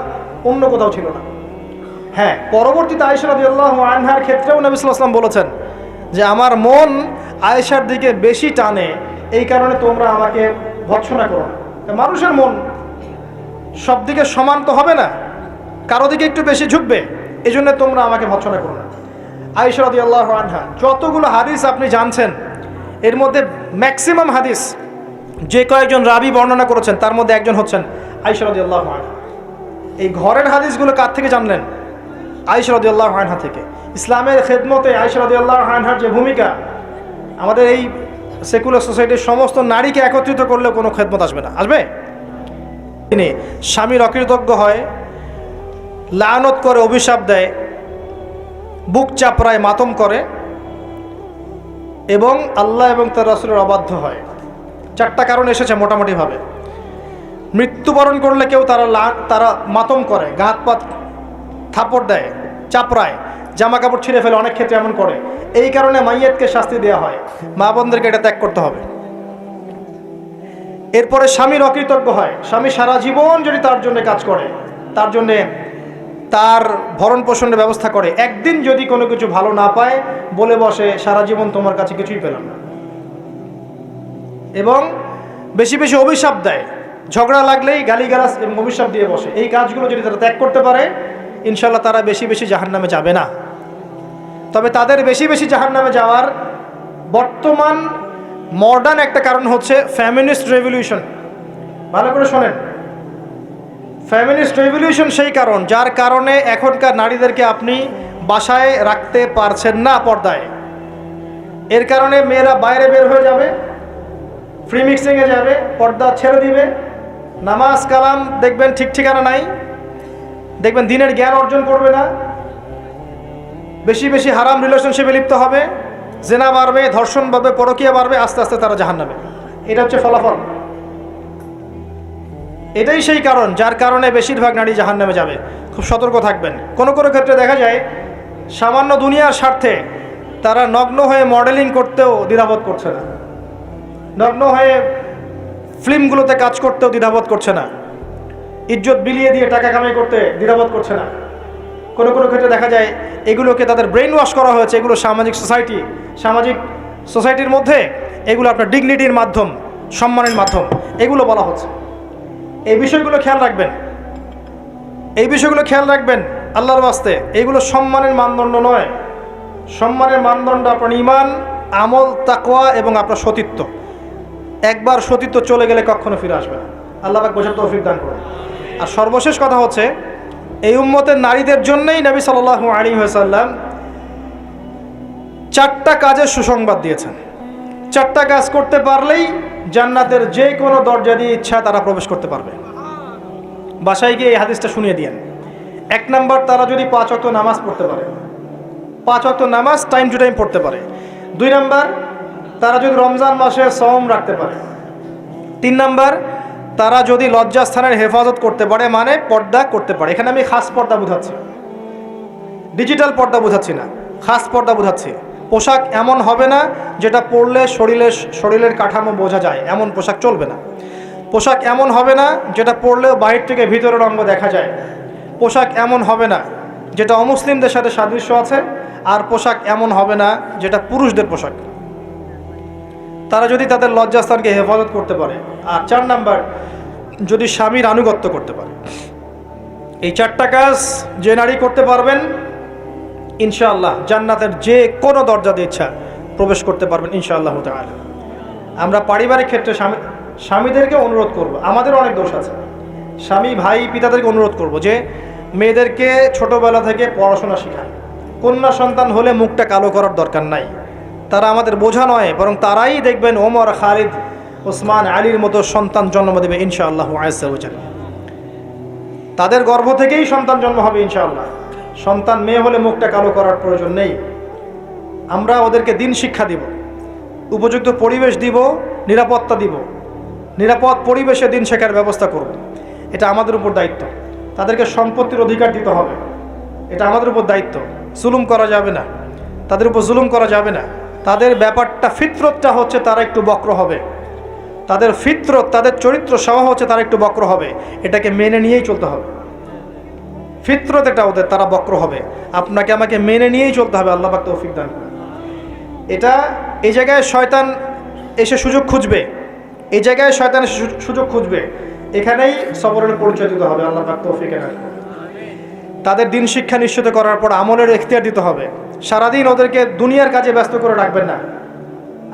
অন্য কোথাও ছিল না। হ্যাঁ, পরবর্তীতে আয়েশা রাদিয়াল্লাহু আনহার ক্ষেত্রেও নবী সাল্লাল্লাহু আলাইহি ওয়াসাল্লাম বলেছেন যে আমার মন আয়েশার দিকে বেশি টানে, এই কারণে তোমরা আমাকে ভৎসনা করো না। মানুষের মন সব দিকে সমান তো হবে না, কারো দিকে একটু বেশি ঝুঁকবে, এই জন্য তোমরা আমাকে ভৎসনা করো না। আয়েশা রাদিয়াল্লাহু আনহা যতগুলো হাদিস আপনি জানছেন, এর মধ্যে ম্যাক্সিমাম হাদিস যে কয়েকজন রাবি বর্ণনা করেছেন তার মধ্যে একজন হচ্ছেন আয়েশা রাদিয়াল্লাহু আনহা। এই ঘরের হাদিসগুলো কার থেকে জানলেন? আয়েশা রাদিয়াল্লাহু আনহা থেকে। ইসলামের খেদমতে আয়েশা রাদিয়াল্লাহু আনহার যে ভূমিকা, আমাদের এই সেকুলার সোসাইটির সমস্ত নারীকে একত্রিত করলেও কোনো খেদমত আসবে না, আসবে? তিনি স্বামীর অকৃতজ্ঞ হয়, লানত করে, অভিশাপ দেয়, বুক চাপড়ায়, মাতম করে এবং আল্লাহ এবং তার রাসূলের অবাধ্য হয়। 4টা কারণ এসেছে মোটামুটিভাবে। মৃত্যুবরণ করলে কেউ তারা মাতম করে, গাঁত পাত থাপড় দেয়, চাপড়ায়, জামা কাপড় ছিঁড়ে ফেলে, অনেক ক্ষেত্রে এমন করে। এই কারণে মাইয়াতকে শাস্তি দেওয়া হয়, মা বোনদেরকে এটা ত্যাগ করতে হবে। এরপরে স্বামীর অকৃতজ্ঞ হয়, স্বামী সারা জীবন যদি তার জন্য কাজ করে, তার জন্যে তার ভরণ পোষণের ব্যবস্থা করে, একদিন যদি কোনো কিছু ভালো না পায় বলে বসে সারা জীবন তোমার কাছে কিছুই পেলাম না, এবং বেশি বেশি অভিশাপ দেয়, ঝগড়া লাগলেই গালিগালাজ এবং অভিশাপ দিয়ে বসে। এই কাজগুলো যদি তারা ত্যাগ করতে পারে, ইনশাল্লাহ তারা বেশি বেশি জাহান্নামে যাবে না। তবে তাদের বেশি বেশি জাহান্নামে যাওয়ার বর্তমান মডার্ন একটা কারণ হচ্ছে ফ্যামিনিস্ট রেভলিউশন। ভালো করে শোনেন, ফ্যামিনিস্ট রেভলিউশন সেই কারণ যার কারণে এখনকার নারীদেরকে আপনি বাসায় রাখতে পারছেন না পর্দায়। এর কারণে মেয়েরা বাইরে বের হয়ে যাবে, ফ্রি মিক্সিংয়ে যাবে, পর্দা ছেড়ে দিবে, নামাজ কালাম দেখবেন ঠিক ঠিকানা নাই, দেখবেন দিনের জ্ঞান অর্জন করবে না, বেশি বেশি হারাম রিলেশনশিপে লিপ্ত হবে, জেনা বাড়বে, ধর্ষণ বাড়বে, পরকীয়া বাড়বে, আস্তে আস্তে তারা জাহান্নামে। এটা হচ্ছে ফলাফল। এটাই সেই কারণ যার কারণে বেশিরভাগ নারী জাহান্নামে যাবে। খুব সতর্ক থাকবেন। কোনো কোনো ক্ষেত্রে দেখা যায় সামান্য দুনিয়ার স্বার্থে তারা নগ্ন হয়ে মডেলিং করতেও দ্বিধাবোধ করছে না, নগ্ন হয়ে ফিল্মগুলোতে কাজ করতেও দ্বিধাবোধ করছে না, ইজ্জত বিলিয়ে দিয়ে টাকা কামাই করতে দ্বিধাবোধ করছে না। কোনো কোনো ক্ষেত্রে দেখা যায় এগুলোকে তাদের ব্রেন ওয়াশ করা হয়েছে, এগুলো সামাজিক সোসাইটির মধ্যে এগুলো আপনার ডিগনিটির মাধ্যম, সম্মানের মাধ্যম, এগুলো বলা হচ্ছে। এই বিষয়গুলো খেয়াল রাখবেন, এই বিষয়গুলো খেয়াল রাখবেন আল্লাহর ওয়াস্তে। এইগুলো সম্মানের মানদণ্ড নয়। সম্মানের মানদণ্ড আপনার ঈমান, আমল, তাকওয়া এবং আপনার সতীত্ব। একবার সতীত্ব চলে গেলে কখনো ফিরে আসবে না। আল্লাহ পাক বোঝার তৌফিক দান করুন। আর সর্বশেষ কথা হচ্ছে, এই উম্মতের নারীদের জন্যই নবী সাল্লাল্লাহু আলাইহি ওয়াসাল্লাম 4টা কাজের সুসংবাদ দিয়েছেন। 4টা কাজ করতে পারলেই জান্নাতের যে কোনো দরজা দিয়ে ইচ্ছা তারা প্রবেশ করতে পারবে। বাসায় গিয়ে এই হাদিসটা শুনিয়ে দিয়েন। 1 নাম্বার, তারা যদি 5 ওয়াক্ত নামাজ পড়তে পারে, 5 ওয়াক্ত নামাজ টাইম টু টাইম পড়তে পারে। 2 নাম্বার, তারা যদি রমজান মাসে সওম রাখতে পারে। 3 নাম্বার, তারা যদি লজ্জাস্থানের হেফাজত করতে পারে, মানে পর্দা করতে পারে। এখানে আমি খাস পর্দা বোঝাচ্ছি, ডিজিটাল পর্দা বোঝাচ্ছি না, খাস পর্দা বোঝাচ্ছি। পোশাক এমন হবে না যেটা পরলে শরীরের কাঠামো বোঝা যায়, এমন পোশাক চলবে না। পোশাক এমন হবে না যেটা পরলেও বাহির থেকে ভিতরের অঙ্গ দেখা যায়। পোশাক এমন হবে না যেটা অমুসলিমদের সাথে সাদৃশ্য আছে। আর পোশাক এমন হবে না যেটা পুরুষদের পোশাক। তারা যদি তাদের লজ্জাস্থানকে হেফাজত করতে পারে। আর 4 নাম্বার, যদি স্বামীর আনুগত্য করতে পারে। এই 4টা কাজ যে নারী করতে পারবেন, ইনশাআল্লাহ জান্নাতের যে কোনো দরজা দিয়ে ইচ্ছা প্রবেশ করতে পারবেন ইনশাআল্লাহ তাআলা। আমরা পারিবারিক ক্ষেত্রে স্বামীদেরকে অনুরোধ করব, আমাদের অনেক দোষ আছে, স্বামী ভাই পিতাদেরকে অনুরোধ করব যে মেয়েদেরকে ছোটবেলা থেকে পড়াশোনা শেখান। কন্যা সন্তান হলে মুখটা কালো করার দরকার নাই। তারা আমাদের বোঝা নয়, বরং তারাই দেখবেন ওমর, খালিদ, ওসমান, আলীর মতো সন্তান জন্ম দেবে ইনশাআল্লাহ আযজা ওয়া জাল্লা। তাদের গর্ভ থেকেই সন্তান জন্ম হবে ইনশাআল্লাহ। সন্তান মেয়ে হলে মুখটা কালো করার প্রয়োজন নেই। আমরা ওদেরকে দিন শিক্ষা দিব, উপযুক্ত পরিবেশ দিব, নিরাপত্তা দিব, নিরাপদ পরিবেশে দিন শেখার ব্যবস্থা করব। এটা আমাদের উপর দায়িত্ব। তাদেরকে সম্পত্তির অধিকার দিতে হবে, এটা আমাদের উপর দায়িত্ব। জুলুম করা যাবে না, তাদের উপর জুলুম করা যাবে না। তাদের ব্যাপারটা, ফিতরতটা হচ্ছে তারা একটু বক্র হবে। তাদের ফিতরত, তাদের চরিত্র স্বভাব হচ্ছে তারা একটু বক্র হবে। এটাকে মেনে নিয়েই চলতে হবে। ফিতরত এটা ওদের, তারা বক্র হবে। আপনাকে আমাকে মেনে নিয়েই চলতে হবে। আল্লাহ পাক তৌফিক দান করেন। এটা এই জায়গায় শয়তান এসে সুযোগ খুঁজবে, এই জায়গায় শয়তান এসে সুযোগ খুঁজবে। এখানেই সবরের পরিচয় দিতে হবে। আল্লাহ পাক তৌফিক দান করেন। তাদের দিন শিক্ষা নিশ্চিত করার পর আমলের এখতিয়ার দিতে হবে। সারাদিন ওদেরকে দুনিয়ার কাজে ব্যস্ত করে রাখবেন না।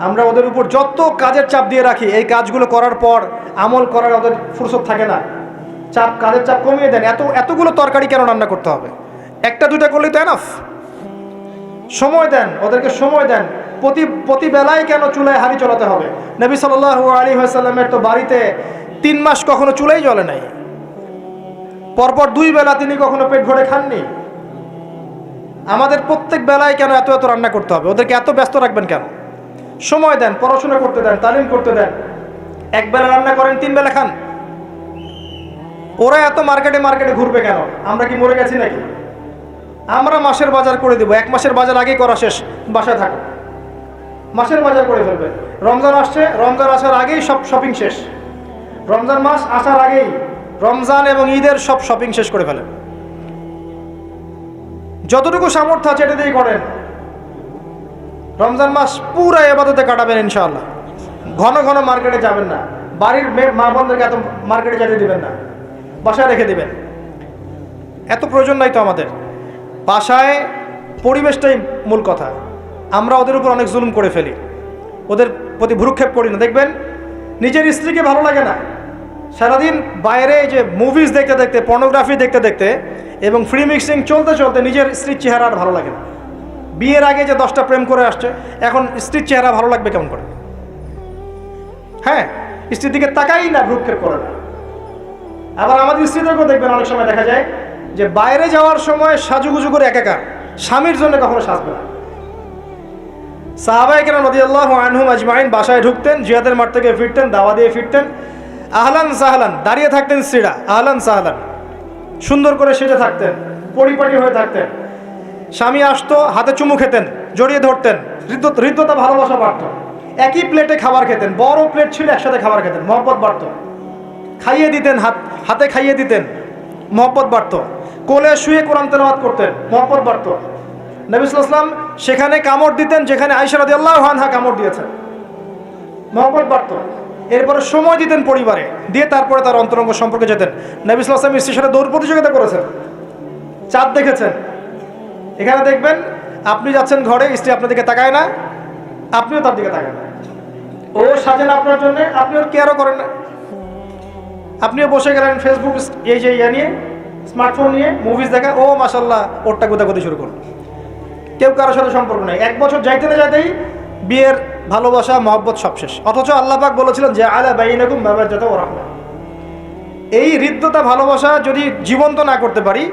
আমরা ওদের উপর যত কাজের চাপ দিয়ে রাখি, এই কাজগুলো করার পর আমল করার ওদের ফুরসত থাকে না। কাজের চাপ কমিয়ে দেন। এতগুলো তরকারি কেন রান্না করতে হবে? 1টা 2টা করলেই তো এনাফ। সময় দেন, ওদেরকে সময় দেন। প্রতি বেলায় কেন চুলায় হাঁড়ি চলাতে হবে? নবী সাল্লাল্লাহু আলাইহি ওয়াসাল্লামের তো বাড়িতে 3 মাস কখনো চুলাই জ্বলে নাই। পরপর 2 বেলা তিনি কখনো পেট ভরে খাননি। আমাদের প্রত্যেক বেলায় কেন এত রান্না করতে হবে? ওদেরকে এত ব্যস্ত রাখবেন কেন? সময় দেন, পড়াশোনা করতে দেন, তালিম করতে দেন। 1 বেলা রান্না করেন, 3 বেলা খান। ওরা এত মার্কেটে ঘুরবে কেন? আমরা কি মরে গেছি নাকি? আমরা মাসের বাজার করে দেবো। 1 মাসের বাজার আগেই করা শেষ, বাসায় থাকো। মাসের বাজার করে ফেলবে। রমজান আসছে, রমজান আসার আগেই সব শপিং শেষ। রমজান মাস আসার আগেই রমজান এবং ঈদের সব শপিং শেষ করে ফেলেন। যতটুকু সামর্থ্য আছে এটা দিয়েই করেন। রমজান মাস পুরো ইবাদতে কাটাবেন ইনশাআল্লাহ। ঘন ঘন মার্কেটে যাবেন না। বাড়ির মা বোনদেরকে এত মার্কেটে যেতে দিবেন না, বাসায় রেখে দিবেন। এত প্রয়োজন নাই তো আমাদের। বাসায় পরিবেশটাই মূল কথা। আমরা ওদের উপর অনেক জুলুম করে ফেলি, ওদের প্রতি ভ্রুক্ষেপ করি না। দেখবেন নিজের স্ত্রীকে ভালো লাগে না, সারাদিন বাইরে যে মুভিজ দেখতে দেখতে, পর্নোগ্রাফি দেখতে দেখতে এবং ফ্রি মিক্সিং চলতে চলতে নিজের স্ত্রীর চেহারা আর ভালো লাগে না। বিয়ের আগে যে 10টা প্রেম করে আসছে, এখন স্ত্রীর চেহারা ভালো লাগবে কেমন করে? হ্যাঁ, স্ত্রীর দিকে তাকাই না, ভ্রুক্ষেপ করে না। আবার আমাদের স্ত্রীদেরকেও দেখবেন অনেক সময় দেখা যায় যে বাইরে যাওয়ার সময় সাজুগুজু করে একাকার, স্বামীর জন্য কখনো সাজবে না। সাহাবায়ে কেরাম রাদিয়াল্লাহু আনহুম আজমাইন বাসায় ঢুকতেন, জিহাদের মাঠ থেকে ফিরতেন, দাওয়া দিয়ে ফিরতেন, আহলান সাহলান দাঁড়িয়ে থাকতেন স্ত্রীরা, আহলান সাহলান সুন্দর করে সেজে থাকতেন, পরিপাটি হয়ে থাকতেন। স্বামী আসতো, হাতে চুমু খেতেন, জড়িয়ে ধরতেন, হৃদ্যতা ভালোবাসা বাড়ত। একই প্লেটে খাবার খেতেন, বড় প্লেট ছিল, একসাথে খাবার খেতেন, মহব্বত বাড়ত। খাইয়ে দিতেন, হাতে খাইয়ে দিতেন, মহব্বত বাড়ত। কোলে শুয়ে কোরআন তেলাওয়াত করতেন, মহব্বত বাড়ত। নবী সাল্লাল্লাহু আলাইহি ওয়াসাল্লাম সেখানে কামড় দিতেন যেখানে আয়েশা রাদিয়াল্লাহু আনহা কামড় দিয়েছেন, মহব্বত বাড়ত। এরপরে সময় দিতেন পরিবারে, দিয়ে তারপরে তার অন্তরঙ্গ সম্পর্কে যেতেন। নবী সাল্লাল্লাহু আলাইহি ওয়াসাল্লাম স্ত্রীর সাথে দৌড় প্রতিযোগিতা করেছেন, চাঁদ দেখেছেন। এখানে দেখবেন আপনি যাচ্ছেন ঘরে, স্ত্রী আপনার দিকে তাকায় না, আপনিও তার দিকে তাকান না। ও সাজেন আপনার জন্য, আপনি ওর কেয়ারও করেন না। আপনিও বসে গেলেন ফেসবুক এই যে নিয়ে, স্মার্টফোন নিয়ে মুভিজ দেখা, ও মাশাল্লাহ ওরটা গোদাগোদি শুরু করুন। কেউ কারোর সাথে সম্পর্ক নেই। 1 বছর যাইতে না যাইতেই বিয়ের ভালোবাসা মহব্বত সব শেষ। অথচ আল্লাহ পাক বলেছিলেন যে আলা বাইনাকুম মাওয়াজ্জাতা ওয়া রাহমা। এই হৃদ্যতা ভালোবাসা যদি জীবন্ত না করতে পারি,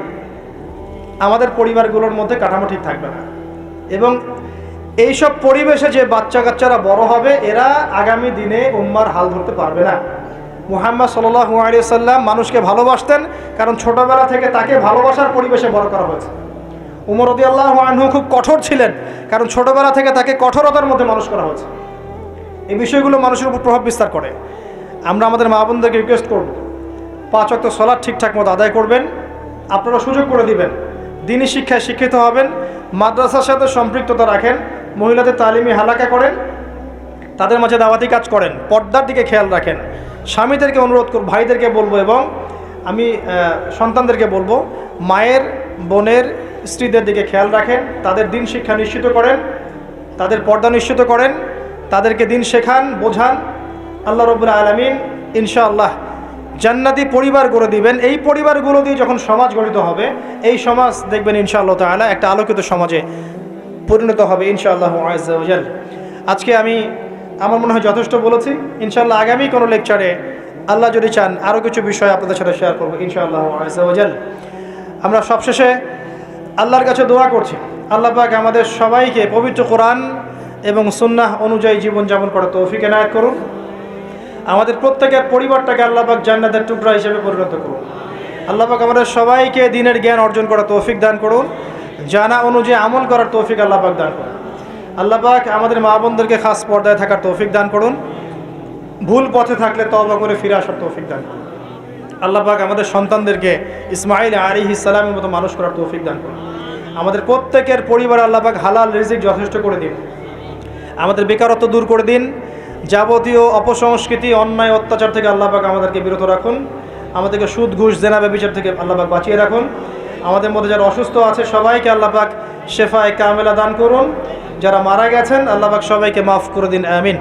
আমাদের পরিবারগুলোর মধ্যে কাঠামো ঠিক থাকবে না। এবং এইসব পরিবেশে যে বাচ্চা কাচ্চারা বড় হবে, এরা আগামী দিনে উম্মার হাল ধরতে পারবে না। মুহাম্মদ সাল্লাল্লাহু আলাইহি সাল্লাম মানুষকে ভালোবাসতেন, কারণ ছোটবেলা থেকে তাকে ভালোবাসার পরিবেশে বড় করা হয়েছে। উমর রাদিয়াল্লাহু আনহু খুব কঠোর ছিলেন, কারণ ছোটবেলা থেকে তাকে কঠোরতার মধ্যে মানুষ করা হয়েছে। এই বিষয়গুলো মানুষের উপর প্রভাব বিস্তার করে। আমরা আমাদের মা বোনদেরকে রিকোয়েস্ট করব, 5 ওয়াক্ত সালাত ঠিকঠাক মতো আদায় করবেন, আপনারা সুযোগ করে দিবেন, দ্বীনি শিক্ষায় শিক্ষিত হবেন, মাদ্রাসার সাথে সম্পৃক্ততা রাখেন, মহিলাদের তালিমি হালাকা করেন, তাদের মাঝে দাওয়াতি কাজ করেন, পর্দার দিকে খেয়াল রাখেন। স্বামীদেরকে অনুরোধ করব, ভাইদেরকে বলবো, এবং আমি সন্তানদেরকে বলবো, মায়ের, বোনের, স্ত্রীদের দিকে খেয়াল রাখেন, তাদের দিন শিক্ষা নিশ্চিত করেন, তাদের পর্দা নিশ্চিত করেন, তাদেরকে দিন শেখান, বোঝান। আল্লাহ রাব্বুল আলামিন ইনশাআল্লাহ জান্নাতি পরিবার গড়ে দিবেন। এই পরিবারগুলো দিয়ে যখন সমাজ গঠিত হবে, এই সমাজ দেখবেন ইনশাআল্লাহ তাআলা একটা আলোকিত সমাজে পরিণত হবে ইনশাআল্লাহ আযজা ওয়া জাল। আজকে আমি আমার মনে হয় যথেষ্ট বলেছি। ইনশাআল্লাহ আগামী কোনো লেকচারে আল্লাহ যদি চান আরও কিছু বিষয় আপনাদের সাথে শেয়ার করবো ইনশাআল্লাহ আযজা ওয়া জাল। আমরা সবশেষে আল্লাহর কাছে দোয়া করছি, আল্লাহ পাক আমাদের সবাইকে পবিত্র কোরআন এবং সুন্নাহ অনুযায়ী জীবনযাপন করার তৌফিক এনায়েত করুন। আমাদের প্রত্যেকের পরিবারটাকে আল্লাহ পাক জান্নাতের টুকরা হিসেবে পরিণত করুন। আল্লাহ পাক আমাদের সবাইকে দ্বীনের জ্ঞান অর্জন করার তৌফিক দান করুন, জানা অনুযায়ী আমল করার তৌফিক আল্লাহ পাক দান করুন। আল্লাহ পাক আমাদের মা বোনদেরকে খাস পর্দায় থাকার তৌফিক দান করুন, ভুল পথে থাকলে তওবা করে ফিরে আসার তৌফিক দান করুন। আল্লাহ পাক আমাদের সন্তানদেরকে ইসমাঈল আলাইহিস সালামের মতো মানুষ করার তৌফিক দান করুন। আমাদের প্রত্যেকের পরিবার আল্লাহ পাক হালাল রিজিক যথেষ্ট করে দিন, আমাদের বেকারত্ব দূর করে দিন, যাবতীয় অপসংস্কৃতি, অন্যায়, অত্যাচার থেকে আল্লাহ পাক আমাদেরকে বিরত রাখুন, আমাদেরকে সুদ, ঘুষ, জেনা, ব্যভিচার থেকে আল্লাহ পাক বাঁচিয়ে রাখুন। আমাদের মধ্যে যারা অসুস্থ আছে সবাইকে আল্লাহ পাক শেফায়ে কামেলা দান করুন, যারা মারা গেছেন আল্লাহ পাক সবাইকে মাফ করে দিন, আমিন।